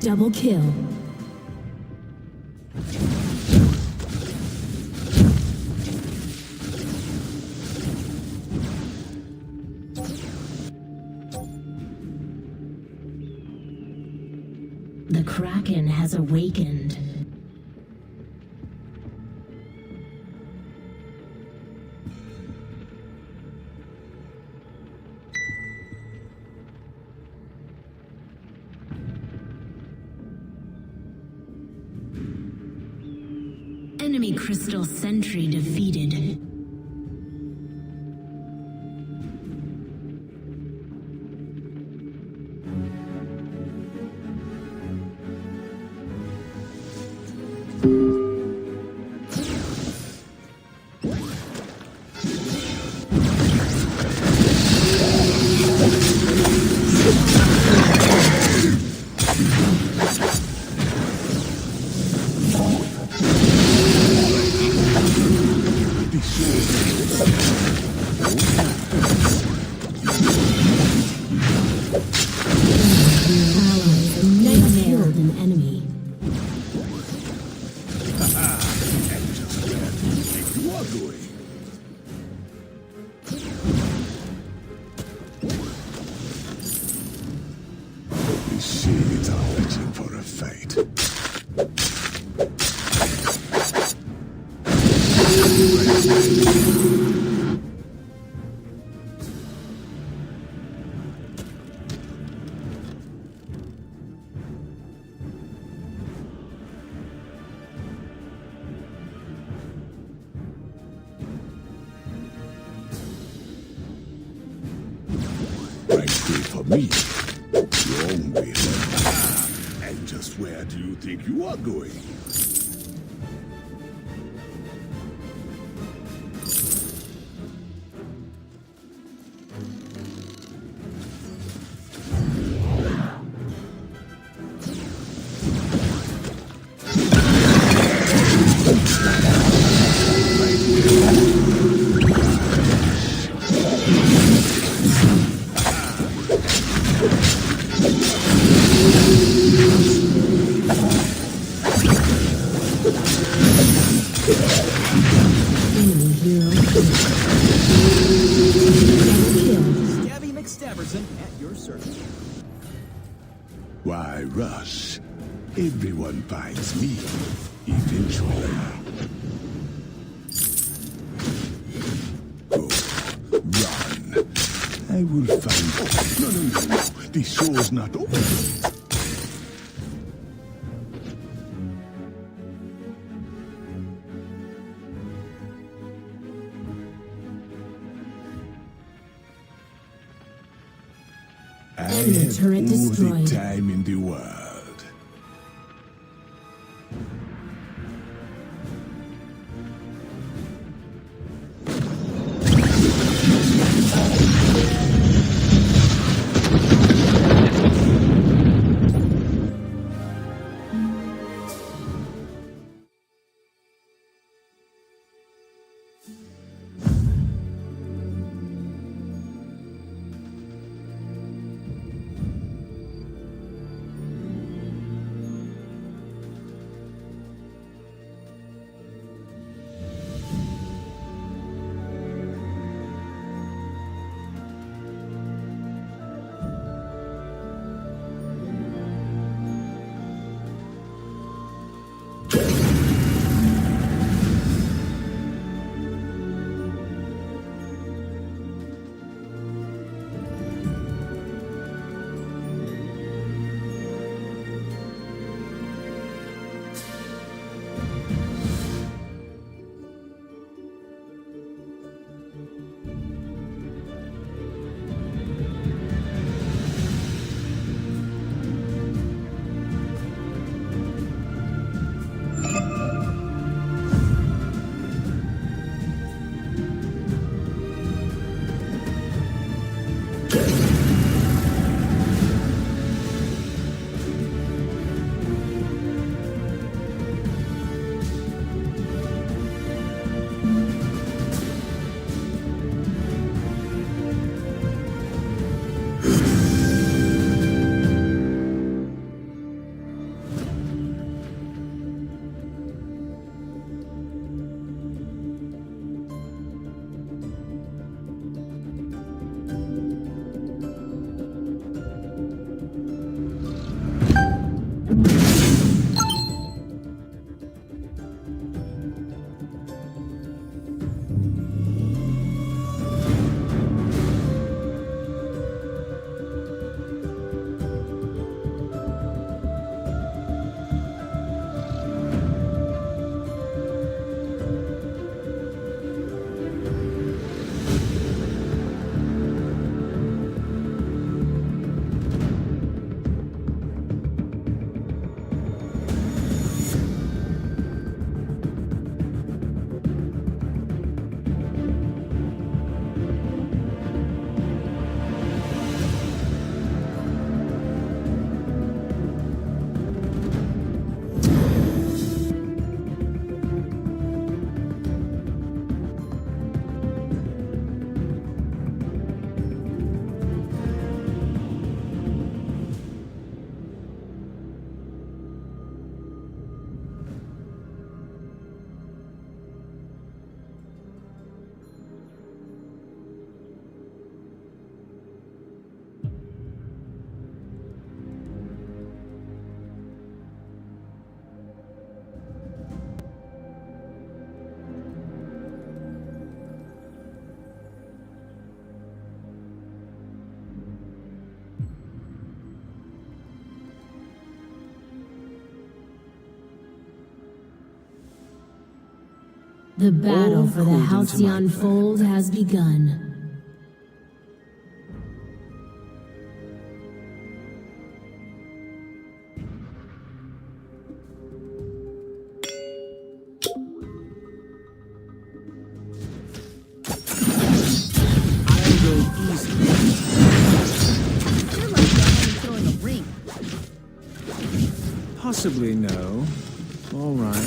Double kill. The Kraken has awakened. Enemy crystal sentry defeated. Shades are waiting for a fight. Right way for me. Wrong way. And just where do you think you are going? Why rush? Everyone finds me, eventually. Go, run. I will find... No. The show's not over. I have turret all destroyed. the time in the world. The battle for the Halcyon Fold has begun. Possibly no. All right.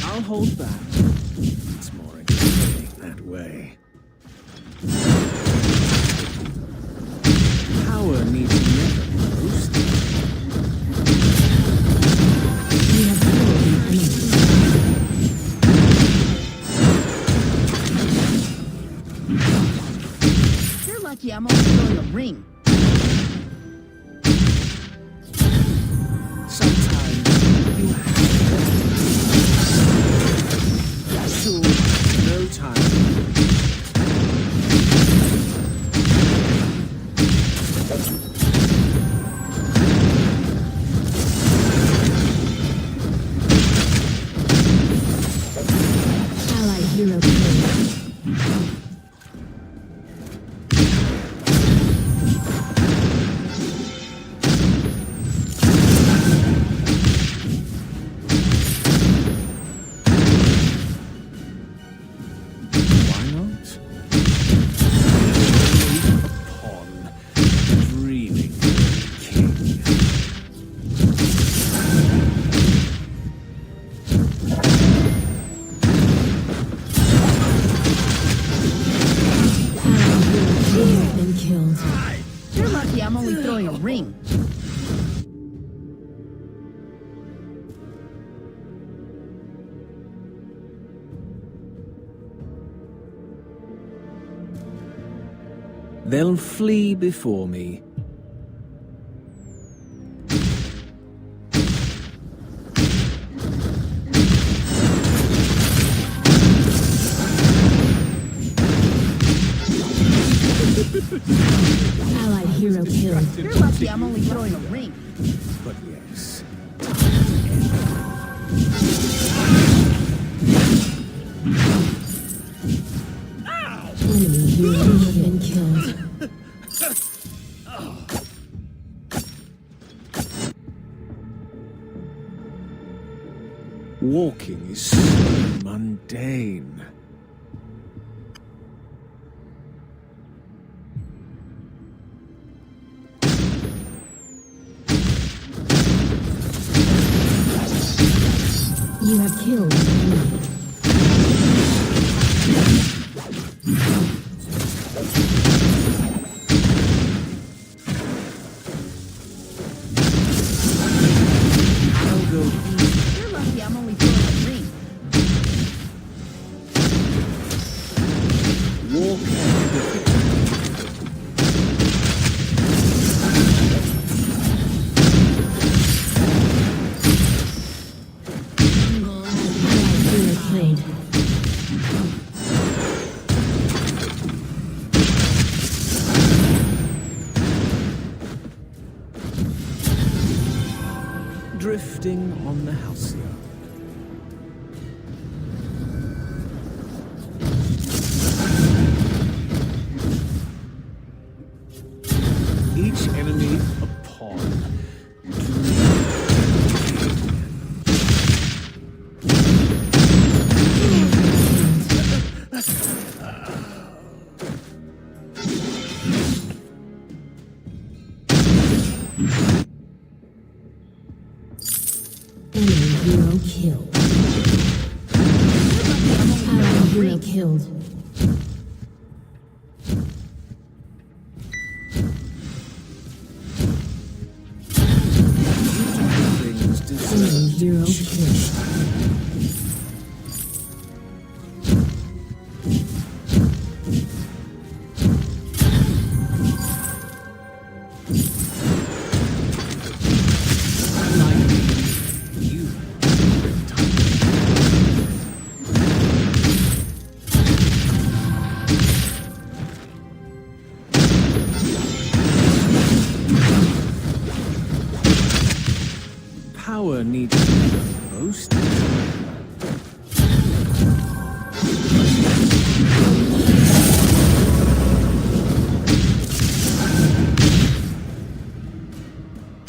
I'll hold back. It's more exciting that way. Power needs never boosted. We have killed an enemy. You're lucky I'm only throwing a ring. Sometimes you have to. No time. Allied hero killed. Why not? A pawn, dreaming king. Allied hero king has been killed. You're lucky I'm only throwing a ring. They'll flee before me. Allied hero killed. You're lucky I'm only throwing a ring. But yes. Enemy hero has been killed. Walking is so mundane. You have killed an enemy. I'll go You're lucky I'm only throwing a ring. walk ahead of me. Allied hero killed. Drifting on the halcyon. Each enemy a pawn. Enemy hero killed. Allied hero killed. Things Enemy deserve hero killed. you. Power needs to be boasted.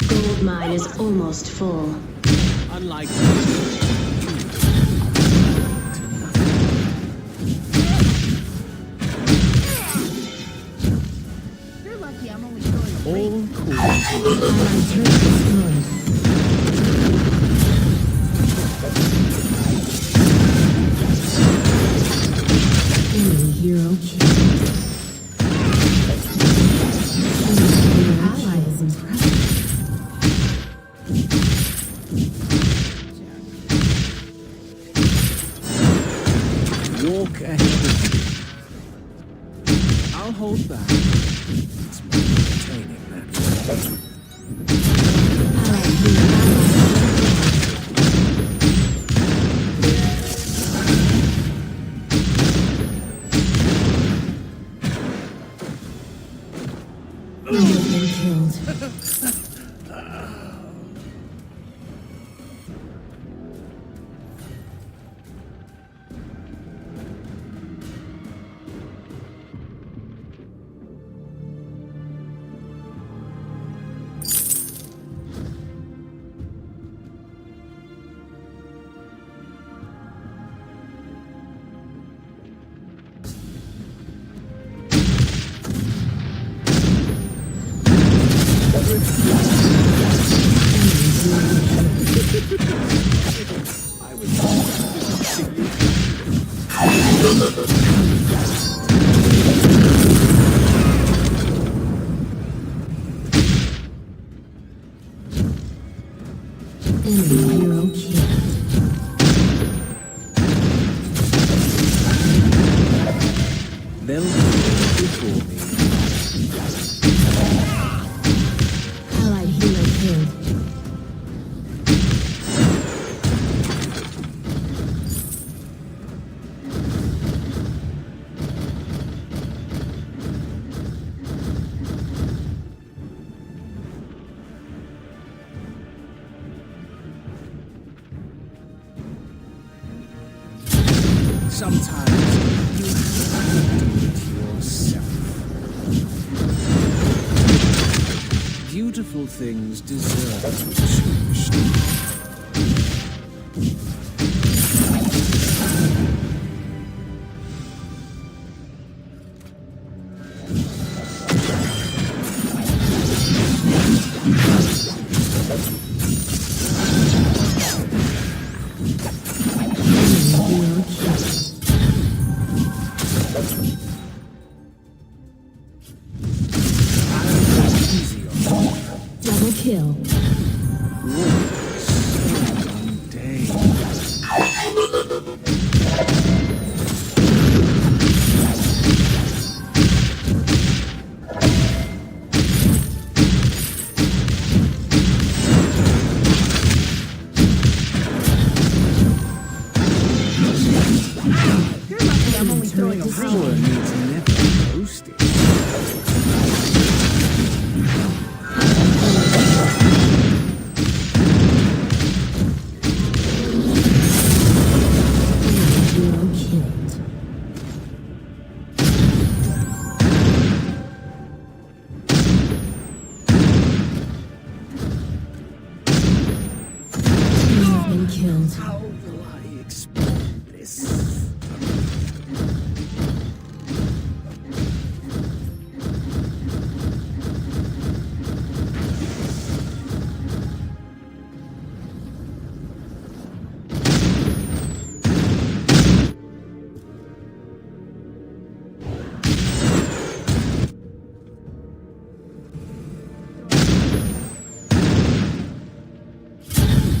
Gold mine is almost full. Unlike you. You're lucky I'm only throwing a ring. All cool. Allied turret destroyed. Enemy hero killed. Enemy ally is impressive. Walk ahead of me. I'll hold back. It's more entertaining that way. Allied hero has been killed. Enemy hero killed. They'll fall before me. Allied hero killed. Sometimes you have to do it yourself. Beautiful things deserve to be cherished. Double kill. You're lucky I'm only throwing a Power ring. needs never boosted. Hero killed. You've been killed. How will I explain this?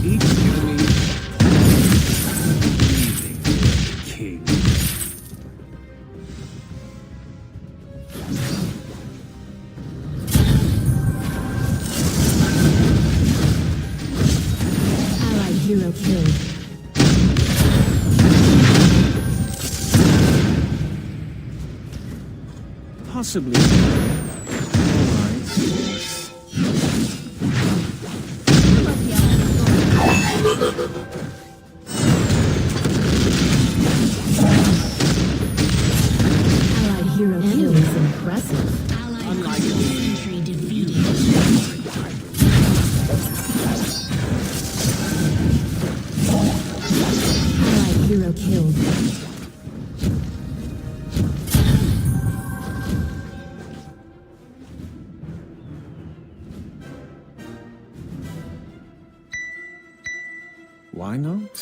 Each enemy breathing the king. Allied hero killed. Possibly. Alright. You're lucky I'm only throwing a ring. Allied hero kill is impressive. Allied sentry defeated. Allied hero killed. Why not?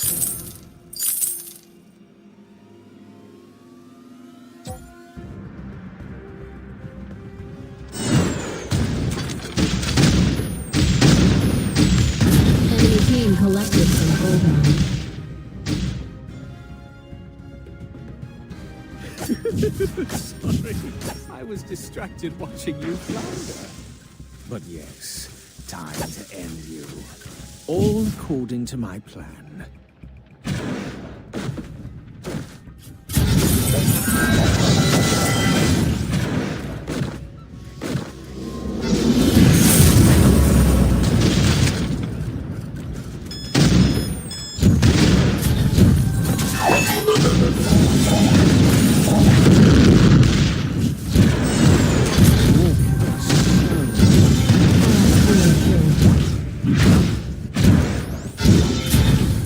Enemy team collected some gold mine. Sorry, I was distracted watching you flounder. But yes, time to end you. All according to my plan.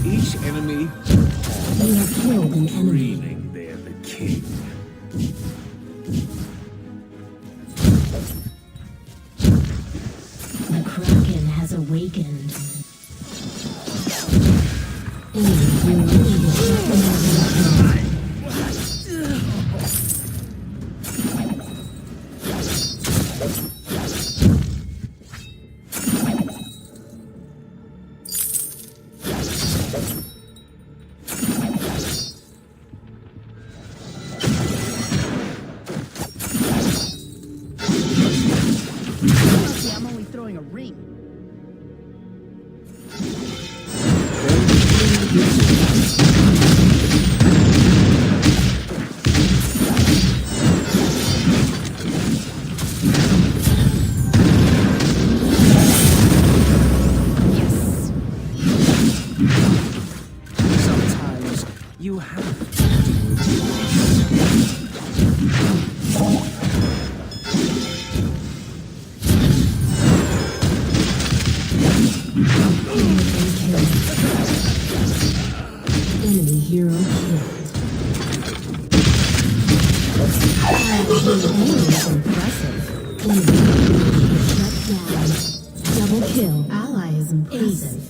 Each enemy You have killed an enemy. screaming they're the king. The Kraken has awakened. Enemy hero killed. You're lucky I'm only throwing a ring. Sometimes you have to do it Enemy hero killed. Impressive. Enemy shut down. Double kill. Ally is impressive.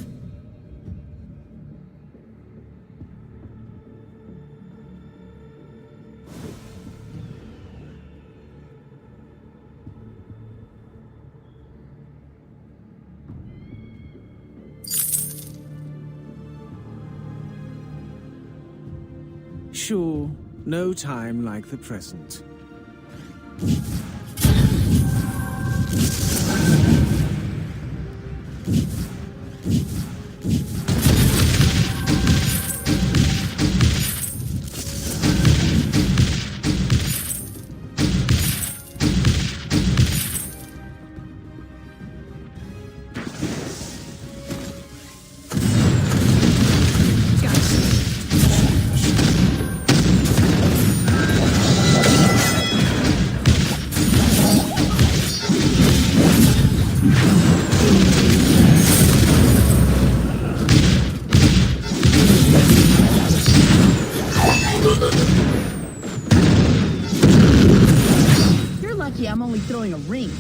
Sure, no time like the present. You're lucky I'm only throwing a ring.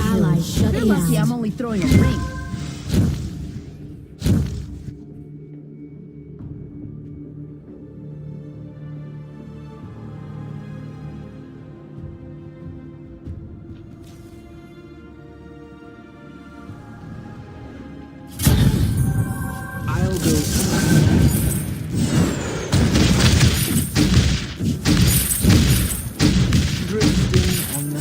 Ally shut You're down. lucky I'm only throwing a ring. I'll go. Drifting on the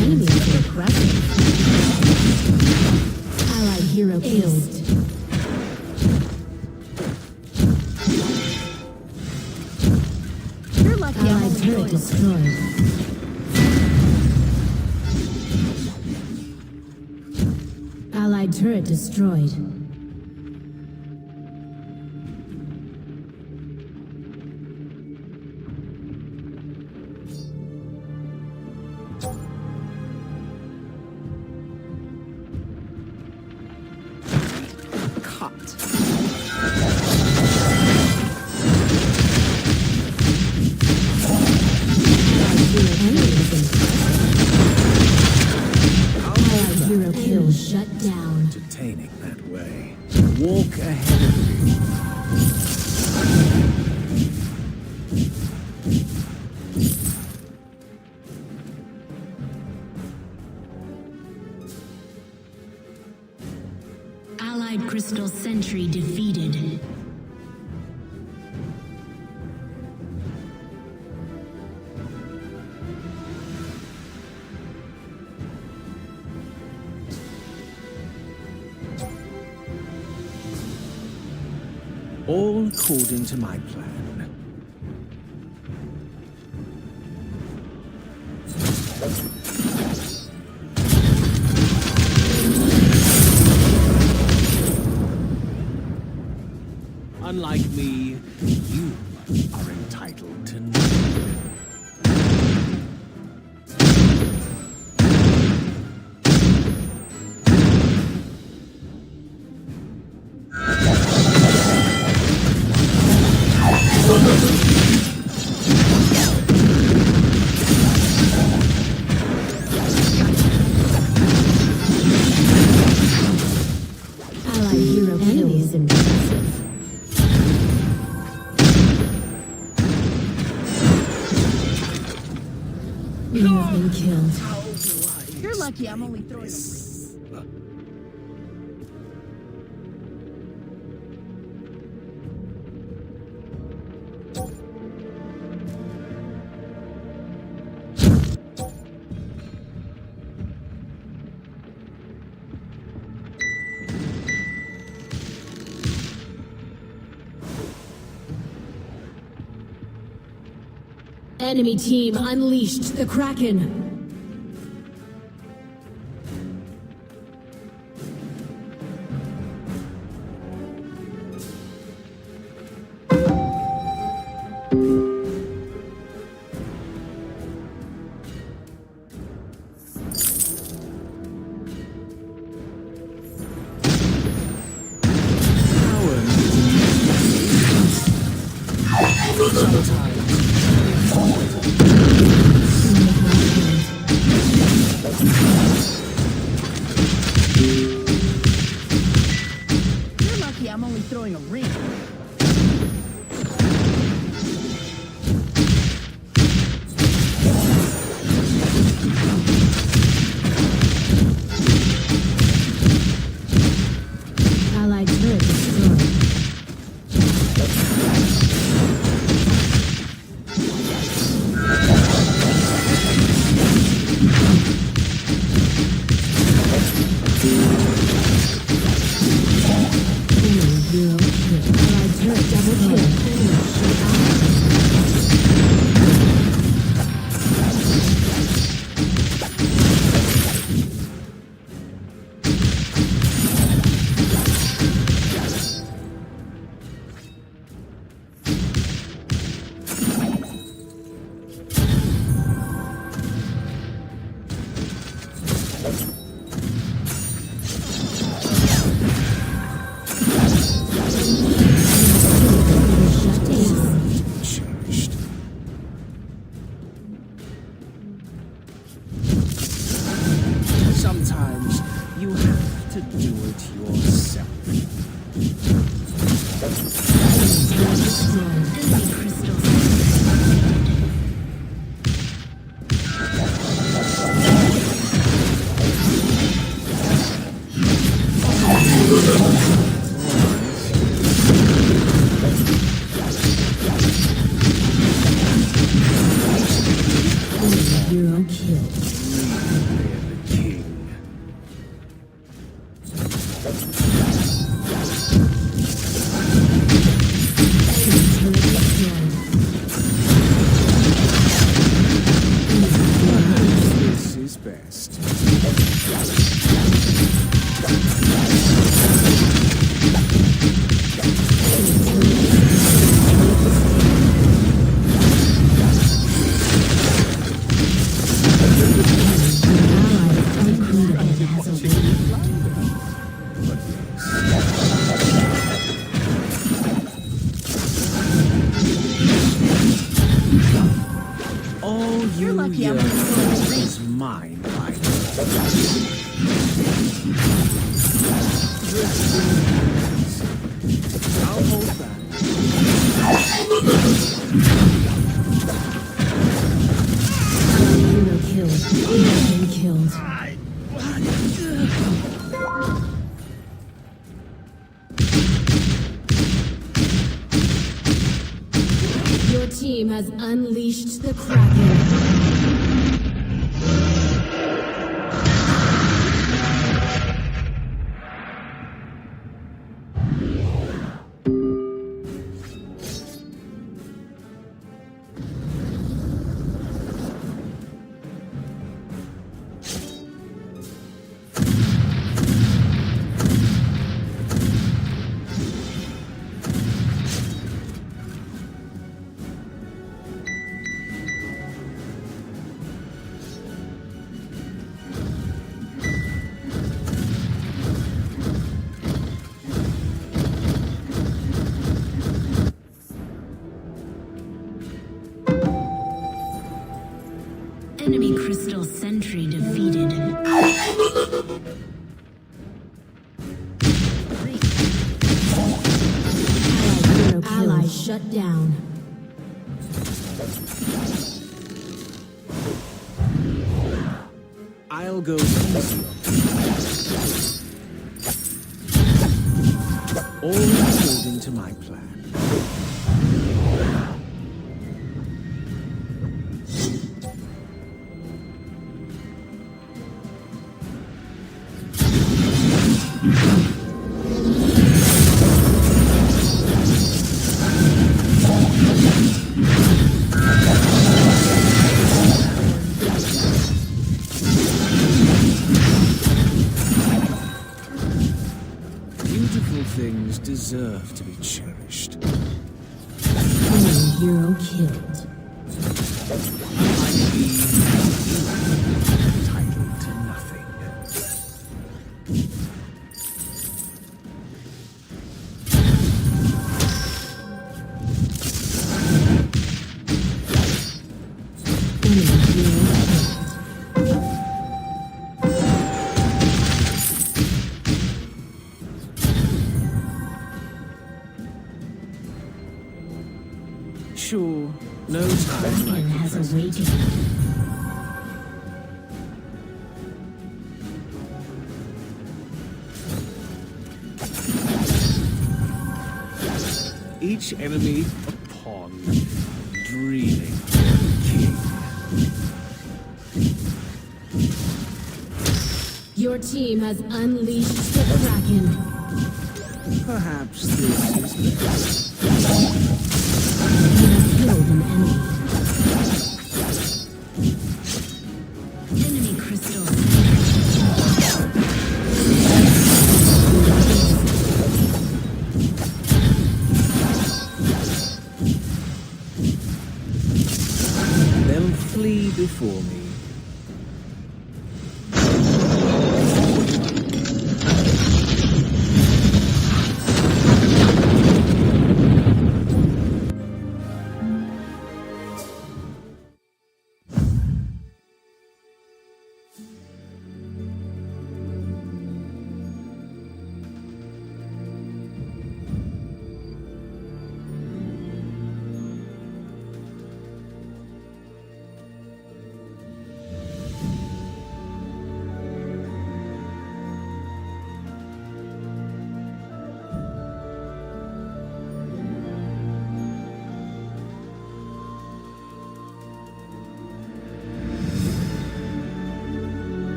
Enemy is impressive. Allied hero killed. You're lucky I'm Allied only turret throwing a destroyed. Allied turret destroyed. Allied hero kill shut down. entertaining that way. Walk ahead of me. Allied Crystal Sentry defeated. All according to my plan. Unlike me, you are entitled to nothing. Allied hero kill is impressive. You have been killed. You're lucky I'm only throwing a ring. Enemy team unleashed the Kraken. You're lucky I'm only throwing a ring. Allied turret destroyed. Zero kill. Allied turret double kill. Cherished. Sometimes you have to do it yourself. Zero kill. The king. Turret destroyed. This is best. All you lucky I'm yearn only throwing a for ring. is mine, right? I'll hold back. Hero killed. Been killed. Your team has unleashed the Kraken. Enemy crystal sentry defeated. Ally shut down. I'll go easy. All according to my plan. things deserve to be cherished. Enemy hero killed. Entitled to nothing. Enemy hero killed. Sure, no time like Gaskeun the has present. awakened. Each enemy a pawn, dreaming king. Your team has unleashed the Kraken. Perhaps this is best. You have killed an enemy. Enemy crystal. They'll flee before me.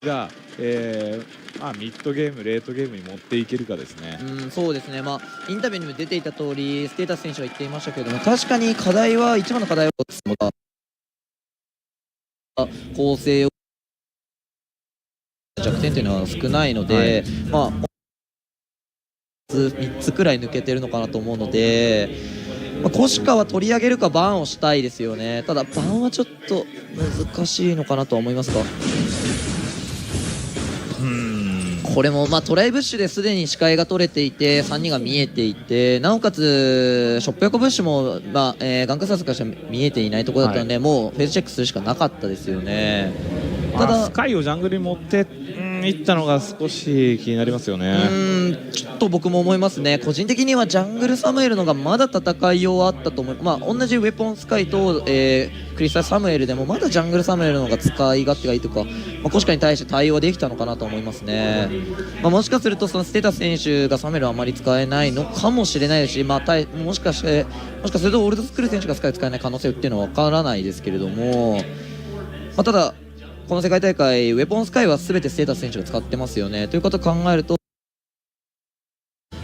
が、ミッドゲーム、レートゲームに持っていけるかですね。そうですね、インタビューにも出ていた通り、ステータス選手が言っていましたけれども、確かに課題は、一番の課題は構成を弱点というのは少ないので、まあ3つくらい抜けてるのかなと思うので、コシカは取り上げるかバンをしたいですよね。ただバンはちょっと難しいのかなとは思いますが、これもトライブッシュですでに視界が取れていて3人が見えていて、なおかつショップ横ブッシュも、ガンクサスからしては見えていないところだったので、もうフェーズチェックするしかなかったですよね。ただスカイをジャングルに持っていったのが少し気になりますよね。ちょっと僕も思いますね。個人的にはジャングルサムエルのがまだ戦いようはあったと思う。同じウェポンスカイと、クリスタルサムエルでもまだジャングルサムエルのが使い勝手がいいとか、コシカに対して対応できたのかなと思いますね。もしかするとそのステータス選手がサムエルはあまり使えないのかもしれないですし、もしかするとオールドスクール選手がスカイ使えない可能性っていうのは分からないですけれども、ただこの世界大会ウェポンスカイは全てステータス選手が使ってますよね。ということを考えると、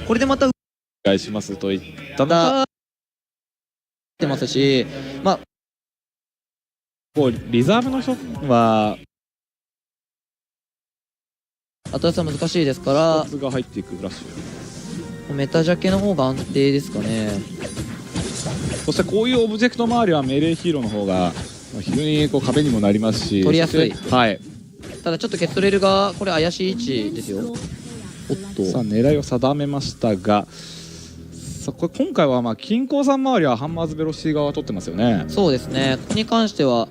これでまたお願いしますと言ったのがってますし、リザーブの人は新しさ難しいですからが入っていくフラッシュ、メタジャケの方が安定ですかね。そしてこういうオブジェクト周りはメレーヒーローの方が非常に壁にもなりますし、取りやすい。はい。ただちょっとケストレルがこれ怪しい位置ですよ。おっと、さあ狙いを定めましたが、これ今回は金鉱山周りはハンマーズベロシティ側取ってますよね。そうですね。ここに関しては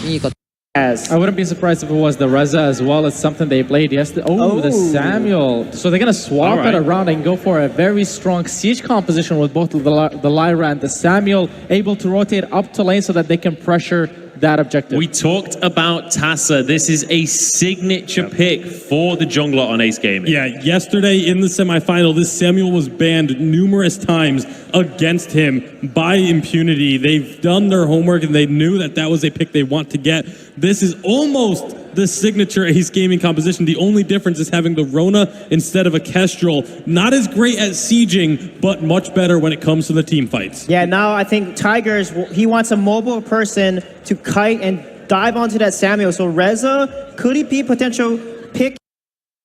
いいか。I wouldn't be surprised if it was the Reza as well as something they played yesterday. Oh, the Samuel. So they're going to swap it around and go for a very strong siege composition with both the Lyra and the Samuel, able to rotate up to lane so that they can pressure that objective. We talked about Tassa. This is a signature pick for the jungler on Ace Gaming. Yeah, yesterday in the semifinal, this Samuel was banned numerous times against him by Impunity. They've done their homework and they knew that that was a pick they want to get. This is almost the signature Ace Gaming composition. The only difference is having the Rona instead of a Kestrel. Not as great at sieging, but much better when it comes to the team fights. Yeah, now I think Tigers, he wants a mobile person to kite and dive onto that Samuel. So Reza, could he be potential pick?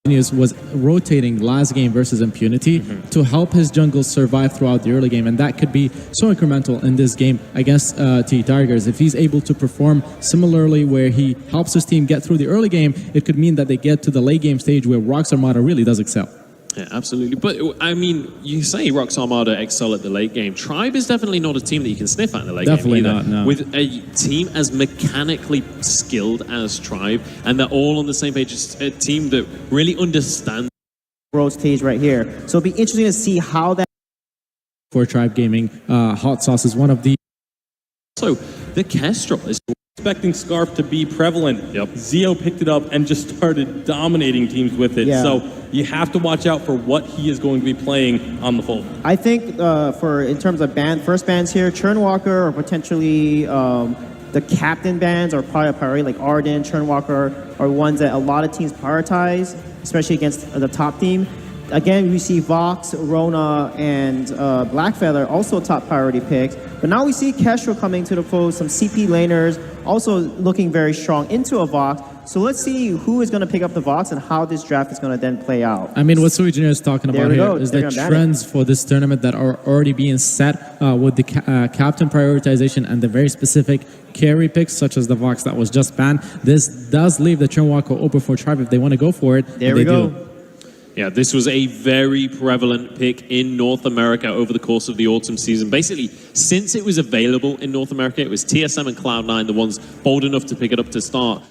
Was rotating last game versus Impunity to help his jungle survive throughout the early game, and that could be so incremental in this game against T-Tigers. If he's able to perform similarly where he helps his team get through the early game, it could mean that they get to the late game stage where Rox Armada really does excel. Yeah, absolutely. But, I mean, you say Rox Armada excel at the late game. Tribe is definitely not a team that you can sniff at in the late definitely game. Definitely not, no. With a team as mechanically skilled as Tribe, and they're all on the same page. It's a team that really understands. Road stage right here. So it'll be interesting to see how that. For Tribe Gaming, Hot Sauce is one of the. So, the Kestrel is expecting Scarf to be prevalent. Zeo picked it up and just started dominating teams with it. Yeah. So you have to watch out for what he is going to be playing on the fold. I think in terms of first bans here, Churnwalker or potentially the captain bans are probably a priority, like Arden, Churnwalker are ones that a lot of teams prioritize, especially against the top team. Again, we see Vox, Rona, and Blackfeather also top priority picks. But now we see Kestrel coming to the fold, some CP laners also looking very strong into a Vox. So let's see who is going to pick up the Vox and how this draft is going to then play out. I mean, what Sui Junior is talking about here is the trends for this tournament that are already being set with the captain prioritization and the very specific carry picks, such as the Vox that was just banned. This does leave the Churnwalker open for Tribe if they want to go for it. There we go. Yeah, this was a very prevalent pick in North America over the course of the autumn season. Basically, since it was available in North America, it was TSM and Cloud9 the ones bold enough to pick it up to start.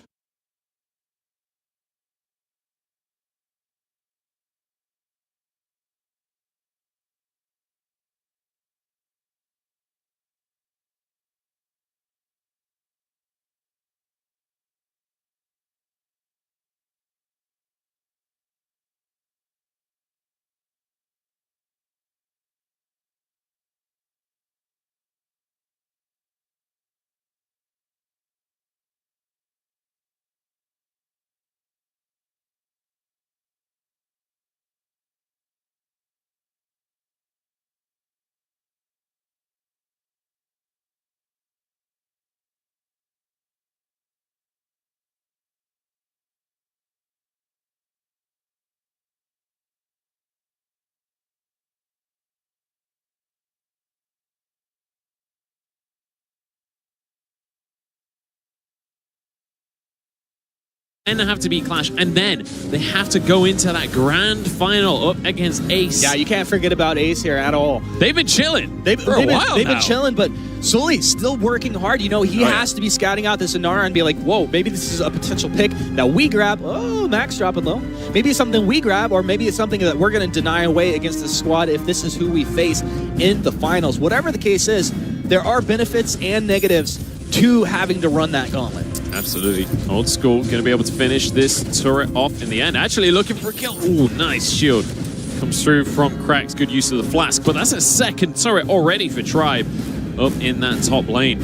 then have to beat Clash, and then they have to go into that grand final up against Ace. Yeah, you can't forget about Ace here at all. They've been chilling. They've been chilling, but Sully's still working hard. You know, he has to be scouting out this Inara and be like, whoa, maybe this is a potential pick that we grab. Oh, Max dropping low. Maybe it's something we grab, or maybe it's something that we're going to deny away against the squad if this is who we face in the finals. Whatever the case is, there are benefits and negatives to having to run that gauntlet. Absolutely. Old School going to be able to finish this turret off in the end. Actually looking for a kill. Ooh, nice shield. Comes through from Cracks. Good use of the flask. But that's a second turret already for Tribe up in that top lane.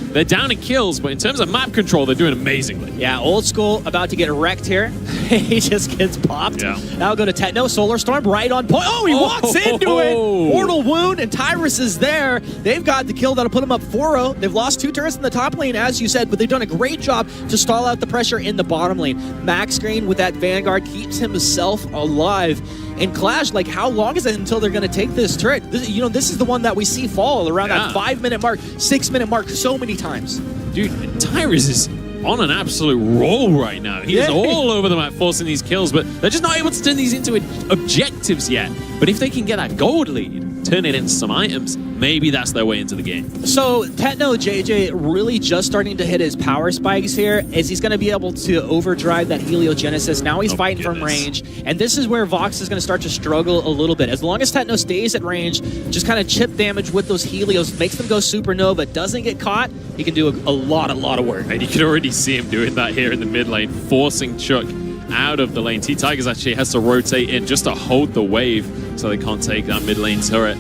They're down in kills, but in terms of map control, they're doing amazingly. Yeah, Old School about to get wrecked here. He just gets popped. Yeah. Now go to Techno. Solar Storm right on point. Oh, he walks into it. Mortal Wound, and Tyrus is there. They've got the kill that'll put them up 4-0. They've lost 2 turrets in the top lane, as you said, but they've done a great job to stall out the pressure in the bottom lane. Max Green with that Vanguard keeps himself alive. And Clash, like, how long is it until they're going to take this turret? This is the one that we see fall around that 5-minute mark, 6-minute mark so many times. Dude, Tyrus is on an absolute roll right now. He is all over the map forcing these kills, but they're just not able to turn these into objectives yet. But if they can get that gold lead, turn it into some items, maybe that's their way into the game. So Techno JJ really just starting to hit his power spikes here as he's going to be able to overdrive that Heliogenesis. Now he's fighting from range, and this is where Vox is going to start to struggle a little bit. As long as Techno stays at range, just kind of chip damage with those Helios, makes them go supernova, doesn't get caught, he can do a lot of work. And you can already see him doing that here in the mid lane, forcing Chuck out of the lane. T-Tigers actually has to rotate in just to hold the wave so they can't take that mid lane turret.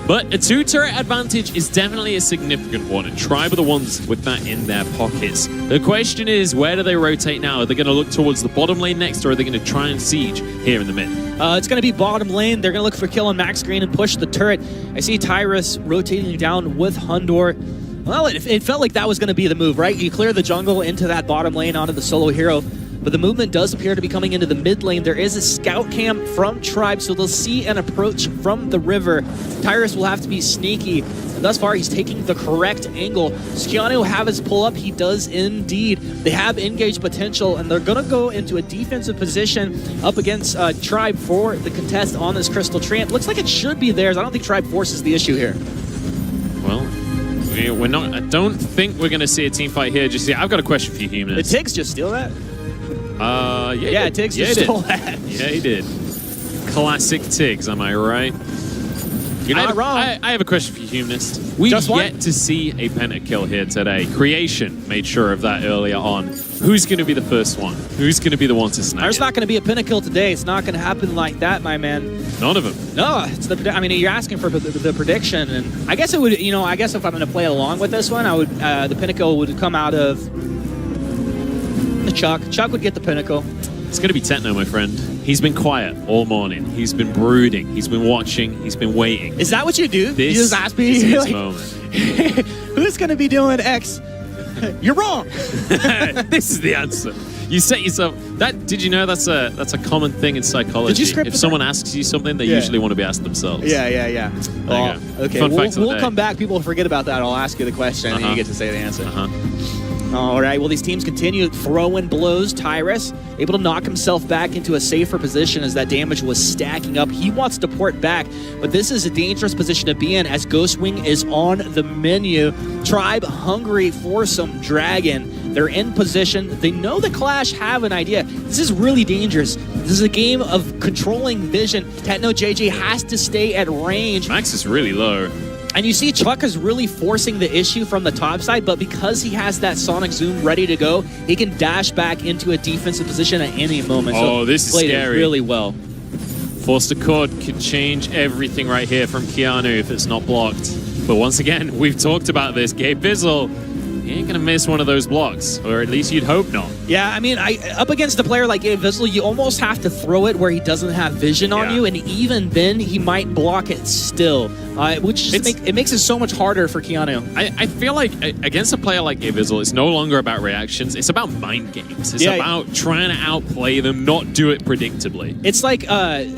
But a 2-turret advantage is definitely a significant one, and Tribe are the ones with that in their pockets. The question is, where do they rotate now? Are they going to look towards the bottom lane next, or are they going to try and siege here in the mid? It's going to be bottom lane. They're going to look for kill on Max Green and push the turret. I see Tyrus rotating down with Hundor. Well, it felt like that was going to be the move, right? You clear the jungle into that bottom lane onto the solo hero. But the movement does appear to be coming into the mid lane. There is a scout camp from Tribe, so they'll see an approach from the river. Tyrus will have to be sneaky. And thus far, he's taking the correct angle. Keanu will have his pull up. He does indeed. They have engaged potential, and they're going to go into a defensive position up against Tribe for the contest on this Crystal Tree. It looks like it should be theirs. I don't think Tribe forces the issue here. Well, we're not. I don't think we're going to see a team fight here just yet. I've got a question for you, Humans. Did Tiggs just steal that? Yeah, Tiggs just stole that. Yeah, he did. Classic Tiggs, am I right? You're not wrong. I have a question for you, Humanist. We've yet to see a pentakill here today. Creation made sure of that earlier on. Who's going to be the first one? Who's going to be the one to snag There's not going to be a pentakill today. It's not going to happen like that, my man. None of them. No, it's I mean, you're asking for the prediction, and I guess it would. I guess if I'm going to play along with this one, I would. The pentakill would come out of Chuck. Chuck would get the pinnacle. It's going to be Techno, my friend. He's been quiet all morning. He's been brooding. He's been watching. He's been waiting. Is that what you do? This you just ask me, is his like, moment. Who's going to be doing X? You're wrong. This is the answer. You set yourself. Did you know that's a common thing in psychology? Did you script if someone asks you something, they usually want to be asked themselves. Yeah. There you go. Okay, Fun fact of the we'll day. come back. People will forget about that. I'll ask you the question, and you get to say the answer. All right, well, these teams continue throwing blows. Tyrus able to knock himself back into a safer position as that damage was stacking up. He wants to port back, but this is a dangerous position to be in as Ghostwing is on the menu. Tribe hungry for some dragon. They're in position. They know the Clash have an idea. This is really dangerous. This is a game of controlling vision. Techno JJ has to stay at range. Max is really low. And you see Chuck is really forcing the issue from the top side, but because he has that Sonic Zoom ready to go, he can dash back into a defensive position at any moment. Oh, this is played scary. It really well. Forced Accord could change everything right here from Keanu if it's not blocked. But once again, we've talked about this. Gabe Bizzle, he ain't going to miss one of those blocks, or at least you'd hope not. Yeah, I mean, up against a player like Gabe Bizzle, you almost have to throw it where he doesn't have vision on you, and even then, he might block it still. Which it makes it so much harder for Keanu. I feel like against a player like Gabe Bizzle, it's no longer about reactions. It's about mind games. It's about trying to outplay them, not do it predictably. It's like,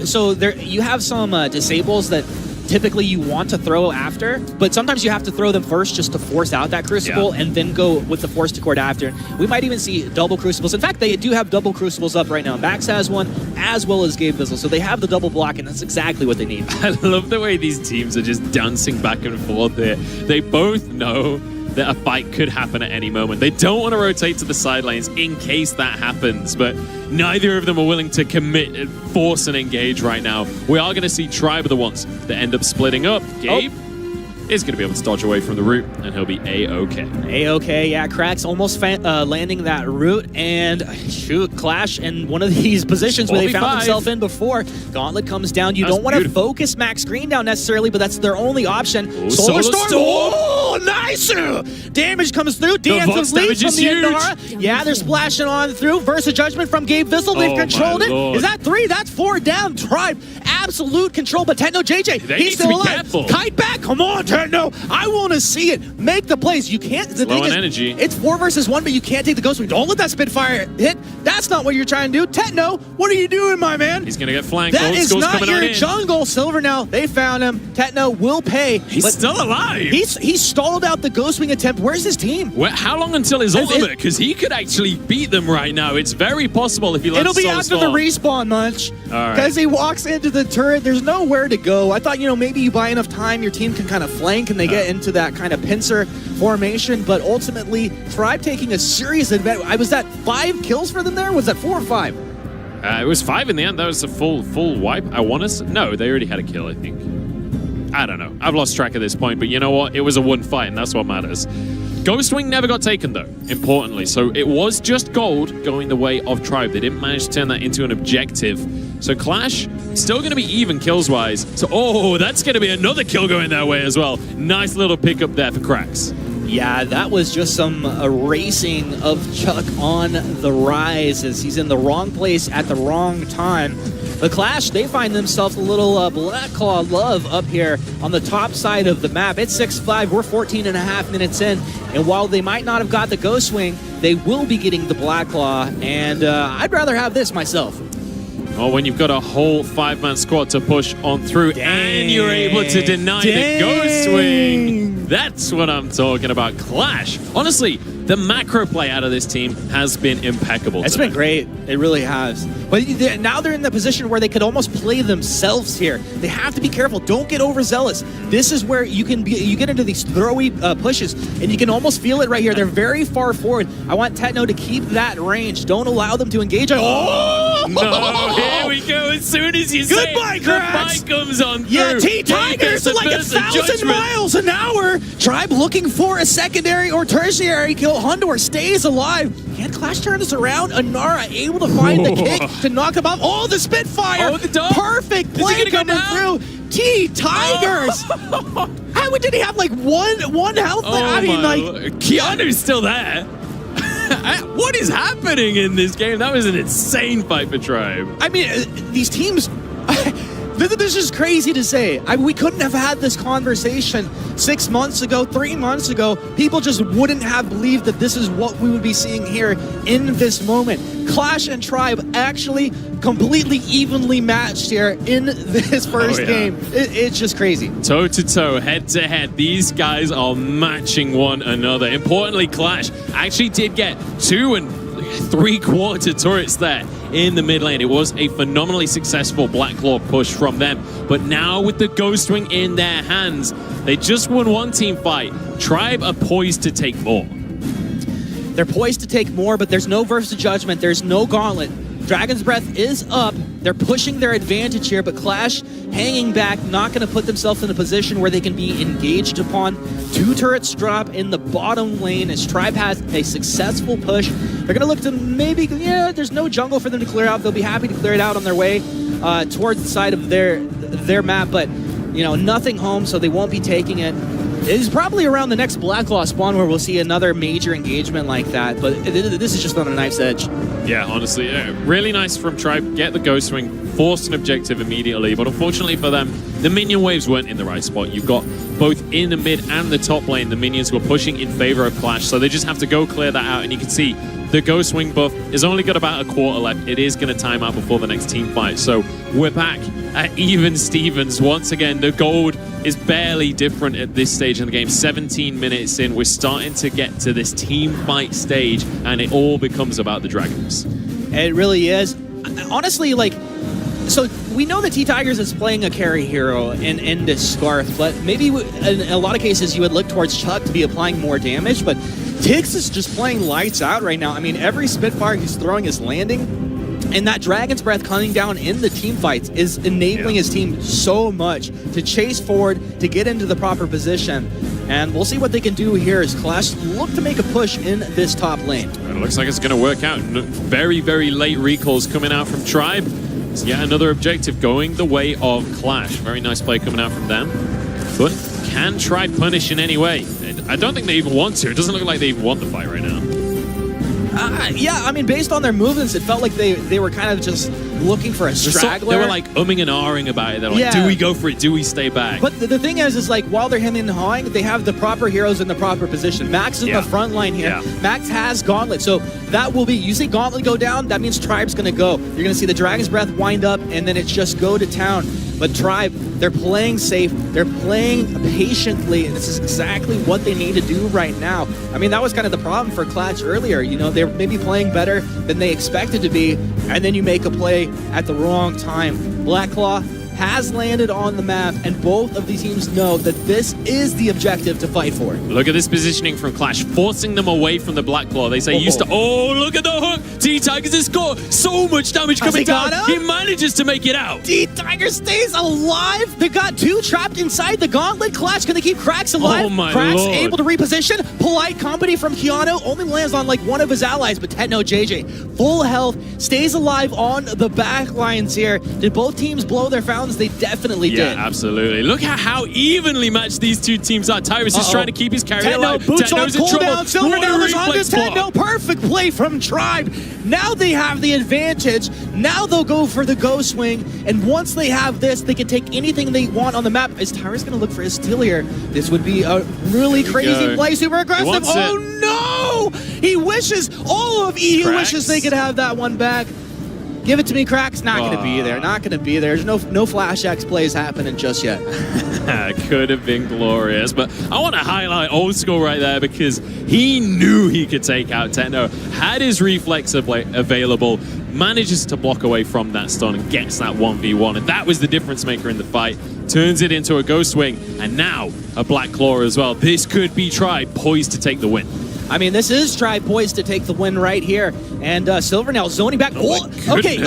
so there you have some disables that typically you want to throw after, but sometimes you have to throw them first just to force out that Crucible and then go with the Force to Cord after. We might even see double Crucibles. In fact, they do have double Crucibles up right now. Max has one, as well as Gabe Bizzle, so they have the double block, and that's exactly what they need. I love the way these teams are just dancing back and forth here. They both know that a fight could happen at any moment. They don't want to rotate to the side lanes in case that happens, but neither of them are willing to commit and force and engage right now. We are going to see Tribe are the ones that end up splitting up. Gabe is going to be able to dodge away from the root, and he'll be A-okay. A-okay, yeah. Cracks almost landing that root, and shoot, Clash in one of these positions where they found themselves in before. Gauntlet comes down. You don't want to focus Max Green down necessarily, but that's their only option. Solar Storm! Oh, nice! Damage comes through. Dance of leads from the Andara. Yeah, they're splashing on through. Versa Judgment from Gabe Vissel. They've controlled it. Is that 3? That's 4 down. Tribe, absolute control, but Techno JJ, he's still alive. Kite back, come on, Techno. I want to see it. Make the plays. You can't. The thing is, energy. It's 4 versus 1, but you can't take the Ghost Wing. Don't let that Spitfire hit. That's not what you're trying to do. Techno, what are you doing, my man? He's going to get flanked. That is not your jungle. Silver now. They found him. Techno will pay. He's still alive. He's stalled out the Ghost Wing attempt. Where's his team? How long until his ultimate? Because he could actually beat them right now. It's very possible if he lets It'll be after the respawn, Munch. Because he walks into the turret. There's nowhere to go. I thought, maybe you buy enough time, your team can kind of flank and they get into that kind of pincer formation. But ultimately, Tribe taking a serious advantage. Was that 5 kills for them there? Was that 4 or 5? It was 5 in the end. That was a full wipe. I want to. No, they already had a kill, I think. I don't know. I've lost track at this point, but you know what? It was a 1 fight, and that's what matters. Ghost Wing never got taken, though, importantly. So it was just gold going the way of Tribe. They didn't manage to turn that into an objective. So Clash, still going to be even kills-wise. So, that's going to be another kill going their way as well. Nice little pickup there for Cracks. Yeah, that was just some racing of Chuck on the rise as he's in the wrong place at the wrong time. The Clash, they find themselves a little Black Claw love up here on the top side of the map. It's 6-5. We're 14 and a half minutes in. And while they might not have got the Ghost Wing, they will be getting the Black Claw. And I'd rather have this myself. Well, when you've got a whole 5-man squad to push on through and you're able to deny the Ghost Wing, that's what I'm talking about. Clash. Honestly, the macro play out of this team has been impeccable. It's been great. It really has. But now they're in the position where they could almost play themselves here. They have to be careful. Don't get overzealous. This is where you get into these throwy pushes, and you can almost feel it right here. They're very far forward. I want Techno to keep that range. Don't allow them to engage. Oh! No, here we go. As soon as you say Goodbye, the bike comes on through. Yeah, T-Tigers are like 1,000 miles an hour. Tribe looking for a secondary or tertiary kill. Hundor stays alive. Can Clash turn this around? Anara able to find the kick to knock him off. Oh, the Spitfire! The dog. Perfect play coming through. T-Tigers! How did he have like one health? I mean, like Keanu's still there. What is happening in this game? That was an insane fight for Tribe. I mean, these teams. This is crazy to say. We couldn't have had this conversation 6 months ago, 3 months ago. People just wouldn't have believed that this is what we would be seeing here in this moment. Clash and Tribe actually completely evenly matched here in this first game. It's just crazy. Toe to toe, head to head, these guys are matching one another. Importantly, Clash actually did get 2 3/4 turrets there in the mid lane. It was a phenomenally successful Black Claw push from them. But now with the Ghost Wing in their hands, they just won one team fight. Tribe are poised to take more. They're poised to take more, but there's no Versa Judgment. There's no Gauntlet. Dragon's Breath is up. They're pushing their advantage here, but Clash hanging back, not going to put themselves in a position where they can be engaged upon. 2 turrets drop in the bottom lane as Tribe has a successful push. They're going to look to maybe, there's no jungle for them to clear out. They'll be happy to clear it out on their way towards the side of their map, but nothing home, so they won't be taking it. It's probably around the next Black Claw spawn where we'll see another major engagement like that, but this is just on a knife's edge. Yeah, honestly, really nice from Tribe. Get the Ghost Wing, forced an objective immediately, but unfortunately for them, the minion waves weren't in the right spot. You've got both in the mid and the top lane, the minions were pushing in favor of Clash, so they just have to go clear that out, and you can see The Ghost Wing buff is only got about a quarter left. It is going to time out before the next team fight. So we're back at even Stevens. Once again, the gold is barely different at this stage in the game. 17 minutes in, we're starting to get to this team fight stage, and it all becomes about the dragons. It really is. Honestly, like, so we know that T-Tigers is playing a carry hero in this Scarf, but maybe in a lot of cases you would look towards Chuck to be applying more damage, but Tiggs is just playing lights out right now. I mean, every Spitfire he's throwing is landing, and that Dragon's Breath coming down in the team fights is enabling his team so much to chase forward, to get into the proper position. And we'll see what they can do here as Clash look to make a push in this top lane. It looks like it's going to work out. Very, very late recalls coming out from Tribe. It's yet another objective going the way of Clash. Very nice play coming out from them. But can Tribe punish in any way? I don't think they even want to. It doesn't look like they even want the fight right now. Yeah, I mean, based on their movements, it felt like they were kind of just looking for a straggler. They were like umming and ahhing about it. They're like, do we go for it? Do we stay back? But the thing is like, while they're hemming and hawing, they have the proper heroes in the proper position. Max is in the front line here. Max has Gauntlet, so that will be, you see Gauntlet go down, that means Tribe's going to go. You're going to see the Dragon's Breath wind up, and then it's just go to town. But Tribe, they're playing safe, they're playing patiently, and this is exactly what they need to do right now. I mean, that was kind of the problem for Clash earlier. You know, they're maybe playing better than they expected to be, and then you make a play at the wrong time. Blackclaw has landed on the map, and both of these teams know that this is the objective to fight for. Look at this positioning from Clash, forcing them away from the Blackclaw. They say look at the hook! T-Tigers has got so much damage coming down. He manages to make it out. T-Tiger stays alive. They got two trapped inside the Gauntlet. Clash gonna keep Krax alive. Oh my Krax lord. able to reposition. Polite company from Keanu only lands on like one of his allies, but Techno JJ, full health, stays alive on the back lines here. Did both teams blow their fountains? They definitely did. Yeah, absolutely. Look at how evenly matched these two teams are. Tyrus is trying to keep his carry alive. Boots Techno's on in trouble. cooldown. Silver down is on this Reflex Techno. Perfect play from Tribe. Now they have the advantage. Now they'll go for the Ghost Wing. And once they have this, they can take anything they want on the map. Is Tyrus going to look for his steal here? This would be a really crazy play. Super aggressive. Oh, no! He wishes, all of EU wishes they could have that one back. Give it to me, Krax. Not going to be there. Not going to be there. There's no Flash X plays happening just yet. Could have been glorious, but I want to highlight Old School right there because he knew he could take out Techno, had his reflex available, manages to block away from that stun and gets that 1v1, and that was the difference maker in the fight. Turns it into a Ghost Wing, and now a Black Claw as well. This could be Tribe poised to take the win. I mean, this is Tribe poised to take the win right here. And Silver now zoning back. Okay,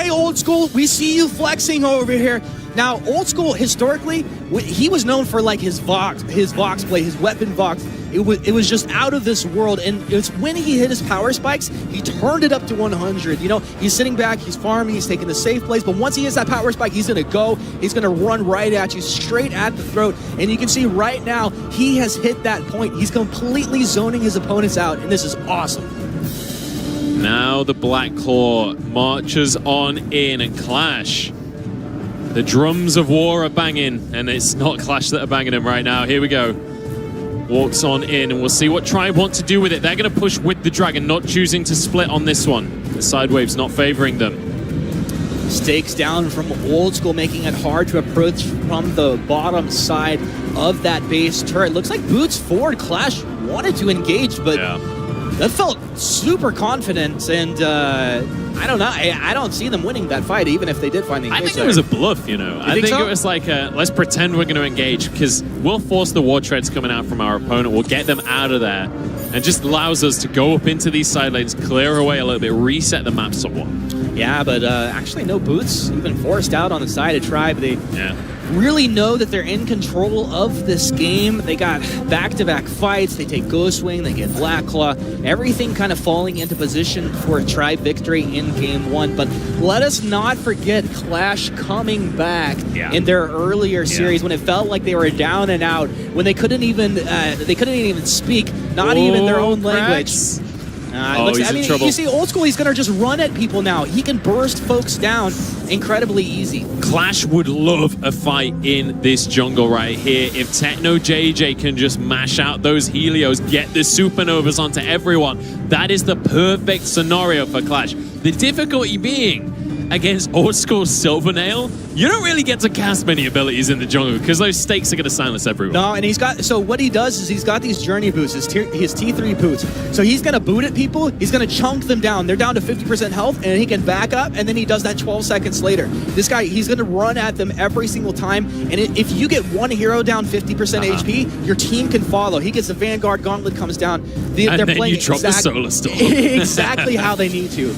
Old School. We see you flexing over here. Now, Old School, historically, he was known for like his Vox play, his weapon Vox. It was just out of this world, and it's when he hit his power spikes, he turned it up to 100. You know, he's sitting back, he's farming, he's taking the safe plays, but once he hits that power spike, he's gonna go, he's gonna run right at you, straight at the throat, and you can see right now, he has hit that point. He's completely zoning his opponents out, and this is awesome. Now the Black Claw marches on in, and Clash. The drums of war are banging, and it's not Clash that are banging them right now. Here we go. Walks on in, and we'll see what Tribe want to do with it. They're going to push with the Dragon, not choosing to split on this one. The side wave's not favoring them. Stakes down from Old School, making it hard to approach from the bottom side of that base turret. Looks like Boots forward. Clash wanted to engage, but that felt super confident, and I don't know. I don't see them winning that fight, even if they did find the engage. I think it was a bluff, you know. I think it was like, let's pretend we're going to engage, because we'll force the war treads coming out from our opponent. We'll get them out of there, and just allows us to go up into these side lanes, clear away a little bit, reset the map somewhat. Yeah, but actually no Boots even forced out on the side of Tribe. They really know that they're in control of this game. They got back-to-back fights. They take Ghost Wing, they get Black Claw. Everything kind of falling into position for a Tribe victory in Game 1. But let us not forget Clash coming back in their earlier series when it felt like they were down and out, when they couldn't even speak, not even their own language. He's in trouble. You see, Old School, he's going to just run at people now. He can burst folks down incredibly easy. Clash would love a fight in this jungle right here. If Techno JJ can just mash out those Helios, get the supernovas onto everyone, that is the perfect scenario for Clash. The difficulty being, against Old School Silvernail, you don't really get to cast many abilities in the jungle because those stakes are going to silence everyone. No, and so what he does is he's got these journey boots, his T3 boots. So he's going to boot at people, he's going to chunk them down. They're down to 50% health, and he can back up, and then he does that 12 seconds later. This guy, he's going to run at them every single time, and if you get one hero down 50% HP, your team can follow. He gets the Vanguard Gauntlet comes down. They're then playing you drop the Solar Storm. exactly how they need to.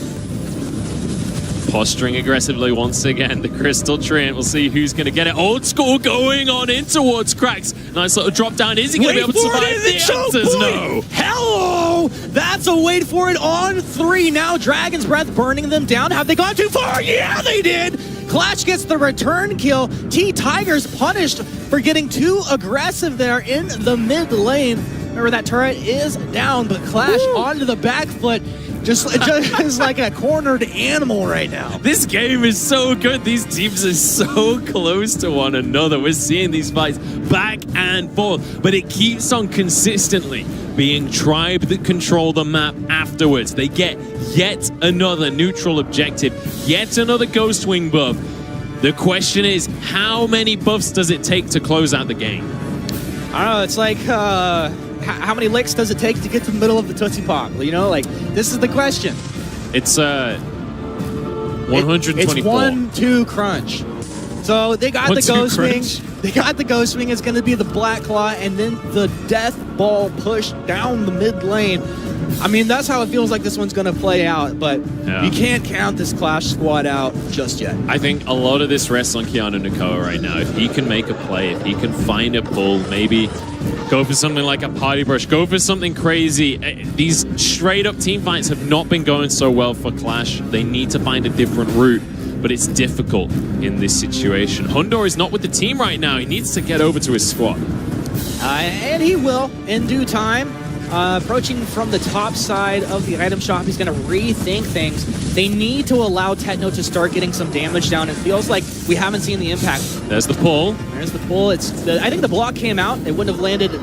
Posturing aggressively once again. The Crystal Treant. We'll see who's going to get it. Old School going on in towards Cracks. Nice little drop down. Is he going to be able to survive? The answer's no. Hello! That's a wait for it on 3. Now Dragon's Breath burning them down. Have they gone too far? Yeah, they did! Clash gets the return kill. T-Tigers punished for getting too aggressive there in the mid lane. Remember, that turret is down, but Clash onto the back foot. Just like a cornered animal right now. This game is so good. These teams are so close to one another. We're seeing these fights back and forth, but it keeps on consistently being Tribe that control the map afterwards. They get yet another neutral objective, yet another Ghostwing buff. The question is, how many buffs does it take to close out the game? I don't know. It's like, how many licks does it take to get to the middle of the Tootsie Pop? You know, like, this is the question. It's 124. It's 1-2 crunch. So they got the Ghostwing. They got the Ghostwing. It's going to be the Black Claw, and then the Death Ball push down the mid lane. I mean, that's how it feels like this one's going to play out, but you can't count this Clash squad out just yet. I think a lot of this rests on Keanu Nakoa right now. If he can make a play, if he can find a pull, maybe go for something like a party brush, go for something crazy. These straight-up team fights have not been going so well for Clash. They need to find a different route, but it's difficult in this situation. Hundor is not with the team right now. He needs to get over to his squad. And he will in due time. Approaching from the top side of the item shop, he's going to rethink things. They need to allow Techno to start getting some damage down. It feels like we haven't seen the impact. There's the pull. There's the pull. I think the block came out. It wouldn't have landed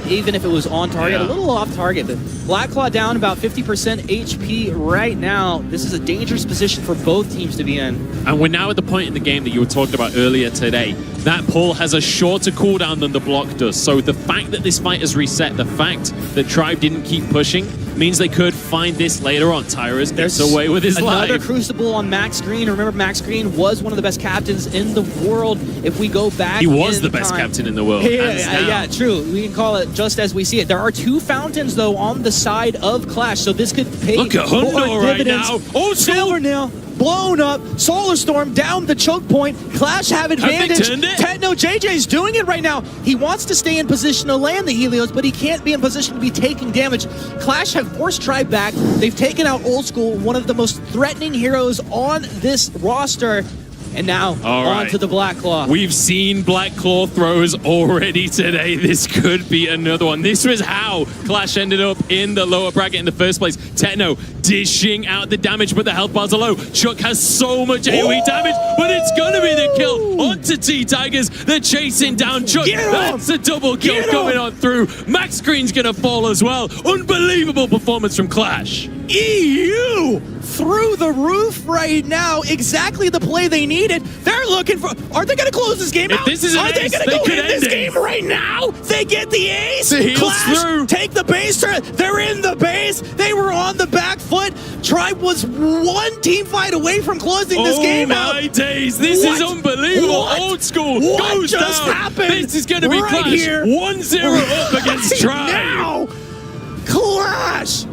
even if it was on target. A little off target, but Black Claw down about 50% HP right now. This is a dangerous position for both teams to be in. And we're now at the point in the game that you were talking about earlier today. That pull has a shorter cooldown than the block does. So the fact that this fight has reset, the fact that Tribe didn't keep pushing, means they could find this later on. Tyrus gets away with his life. Another Crucible on Max Green. Remember, Max Green was one of the best captains in the world. If we go back, he was the best captain in the world. Yeah, true. We can call it just as we see it. There are 2 fountains, though, on the side of Clash, so this could pay Look at Hundor right now. Oh, Silvernail blown up. Solar Storm down the choke point. Clash have advantage. Techno JJ's doing it right now. He wants to stay in position to land the Helios, but he can't be in position to be taking damage. Clash have forced Tribe back. They've taken out Old School, one of the most threatening heroes on this roster. And now, on to the Black Claw. We've seen Black Claw throws already today. This could be another one. This was how Clash ended up in the lower bracket in the first place. Techno dishing out the damage, but the health bars are low. Chuck has so much AoE damage, but it's going to be the kill onto T-Tigers. They're chasing down Chuck. That's a double kill going on through. Max Green's going to fall as well. Unbelievable performance from Clash. EU through the roof right now. Exactly the play they needed. They're looking for. Are they going to close this game out? This is Are they going to go in this game right now? They get the ace. Clash through. Take the base turret. They're in the base. They were on the back foot. Tribe was one team fight away from closing this game out. Oh my days! This is unbelievable. Old School goes just down. Happened This is going to be right Clash. Here. 1-0 up against Tribe. Now, Clash.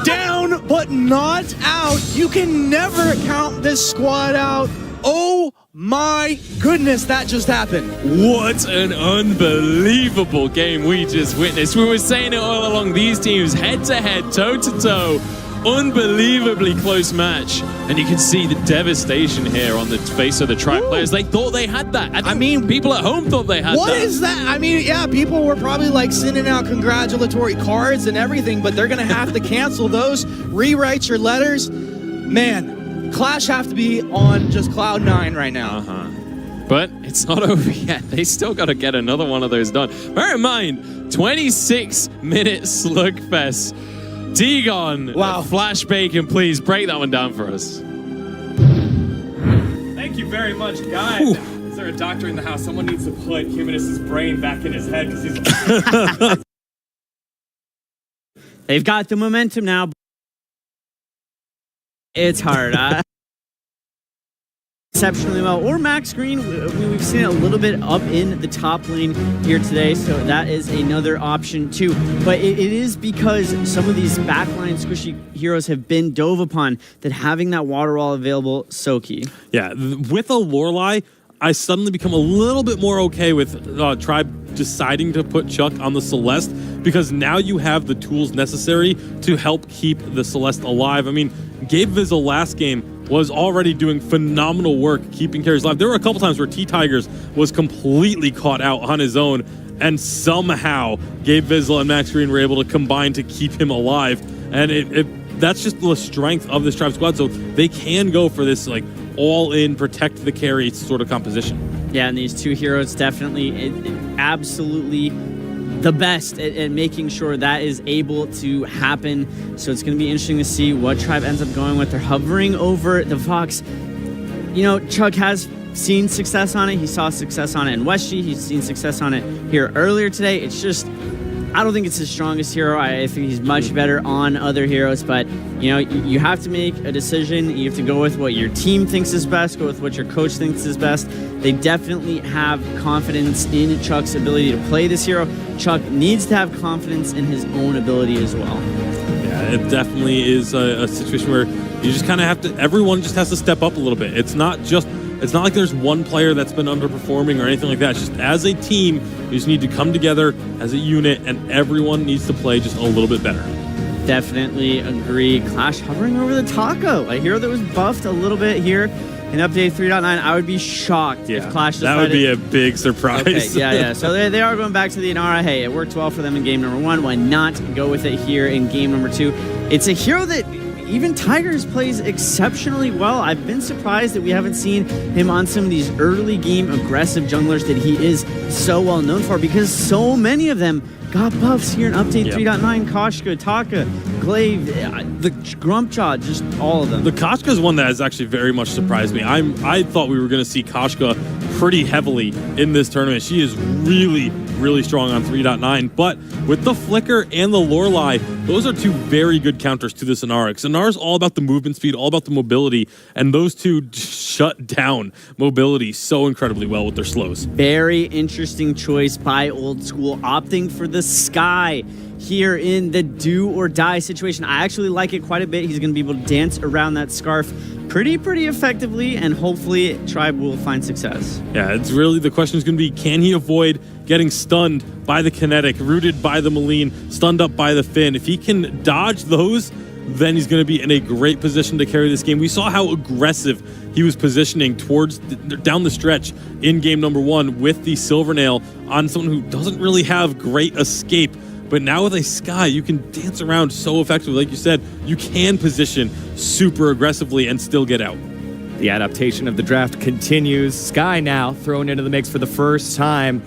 Down, but not out. You can never count this squad out. Oh my goodness, that just happened. What an unbelievable game we just witnessed. We were saying it all along. These teams head to head, toe to toe. unbelievably close match. And you can see the devastation here on the face of the Tribe players. They thought they had that. I mean, people at home thought they had that. What is that? I mean, yeah, people were probably like sending out congratulatory cards and everything, but they're going to have to cancel those, rewrite your letters. Man, Clash have to be on just cloud 9 right now. But it's not over yet. They still got to get another one of those done. Bear in mind, 26-minute slugfest. Dagon, wow. Flash Bacon, please break that one down for us. Thank you very much, guys. Is there a doctor in the house? Someone needs to put Humanist's brain back in his head because he's... They've got the momentum now. It's hard. Exceptionally well. Or Max Green, we've seen it a little bit up in the top lane here today, so that is another option too. But it is because some of these backline squishy heroes have been dove upon that having that water wall available so key. Yeah, with a Lorelei, I suddenly become a little bit more okay with Tribe deciding to put Chuck on the Celeste, because now you have the tools necessary to help keep the Celeste alive. I mean, Gabe Vizzle last game was already doing phenomenal work keeping carries alive. There were a couple times where T-Tigers was completely caught out on his own, and somehow Gabe Vizzle and Max Green were able to combine to keep him alive. And that's just the strength of this Tribe squad. So they can go for this like all-in, protect the carry sort of composition. Yeah, and these two heroes definitely, absolutely the best at making sure that is able to happen. So it's going to be interesting to see what Tribe ends up going with. They're hovering over the Fox. You know, Chuck has seen success on it. He saw success on it in Westie. He's seen success on it here earlier today. It's just, I don't think it's his strongest hero. I think he's much better on other heroes, but you know, you have to make a decision. You have to go with what your team thinks is best, go with what your coach thinks is best. They definitely have confidence in Chuck's ability to play this hero. Chuck needs to have confidence in his own ability as well. Yeah, it definitely is a situation where you just kind of have to, everyone just has to step up a little bit. It's not like there's one player that's been underperforming or anything like that. It's just as a team, you just need to come together as a unit, and everyone needs to play just a little bit better. Definitely agree. Clash hovering over the Taco, a hero that was buffed a little bit here in update 3.9. I would be shocked if Clash decided... That would be a big surprise. Okay, yeah. So they are going back to the Inara. Hey, it worked well for them in game number 1. Why not go with it here in game number 2? It's a hero that even Tigers plays exceptionally well. I've been surprised that we haven't seen him on some of these early game aggressive junglers that he is so well known for, because so many of them got buffs here in update 3.9. Koshka, Taka, Glaive, the Grumpjaw, just all of them. The Koshka is one that has actually very much surprised me. I thought we were going to see Koshka pretty heavily in this tournament. She is really, really strong on 3.9, but with the Flicker and the Lorelei, those are two very good counters to the Sonara. Sonara's all about the movement speed, all about the mobility, and those two shut down mobility so incredibly well with their slows. Very interesting choice by Old School, opting for the Sky here in the do or die situation. I actually like it quite a bit. He's going to be able to dance around that scarf pretty effectively, and hopefully Tribe will find success. Yeah, it's really, the question is going to be, can he avoid getting stunned by the Kinetic, rooted by the Malign, stunned up by the Finn? If he can dodge those, then he's going to be in a great position to carry this game. We saw how aggressive he was positioning towards down the stretch in game number 1 with the Silvernail on someone who doesn't really have great escape. But now with a Sky, you can dance around so effectively. Like you said, you can position super aggressively and still get out. The adaptation of the draft continues. Sky now thrown into the mix for the first time.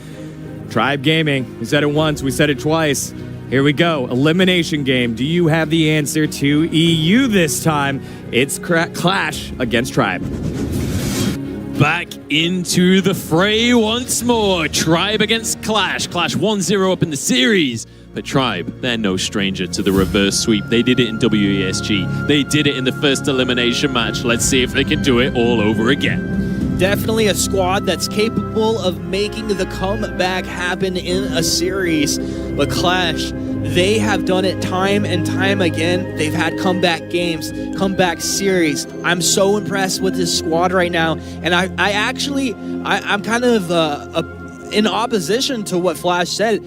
Tribe Gaming, we said it once, we said it twice. Here we go, elimination game. Do you have the answer to EU this time? It's Clash against Tribe. Back into the fray once more. Tribe against Clash. Clash 1-0 up in the series. But Tribe, they're no stranger to the reverse sweep. They did it in WESG. They did it in the first elimination match. Let's see if they can do it all over again. Definitely a squad that's capable of making the comeback happen in a series. But Clash, they have done it time and time again. They've had comeback games, comeback series. I'm so impressed with this squad right now. And I'm kind of in opposition to what Flash said.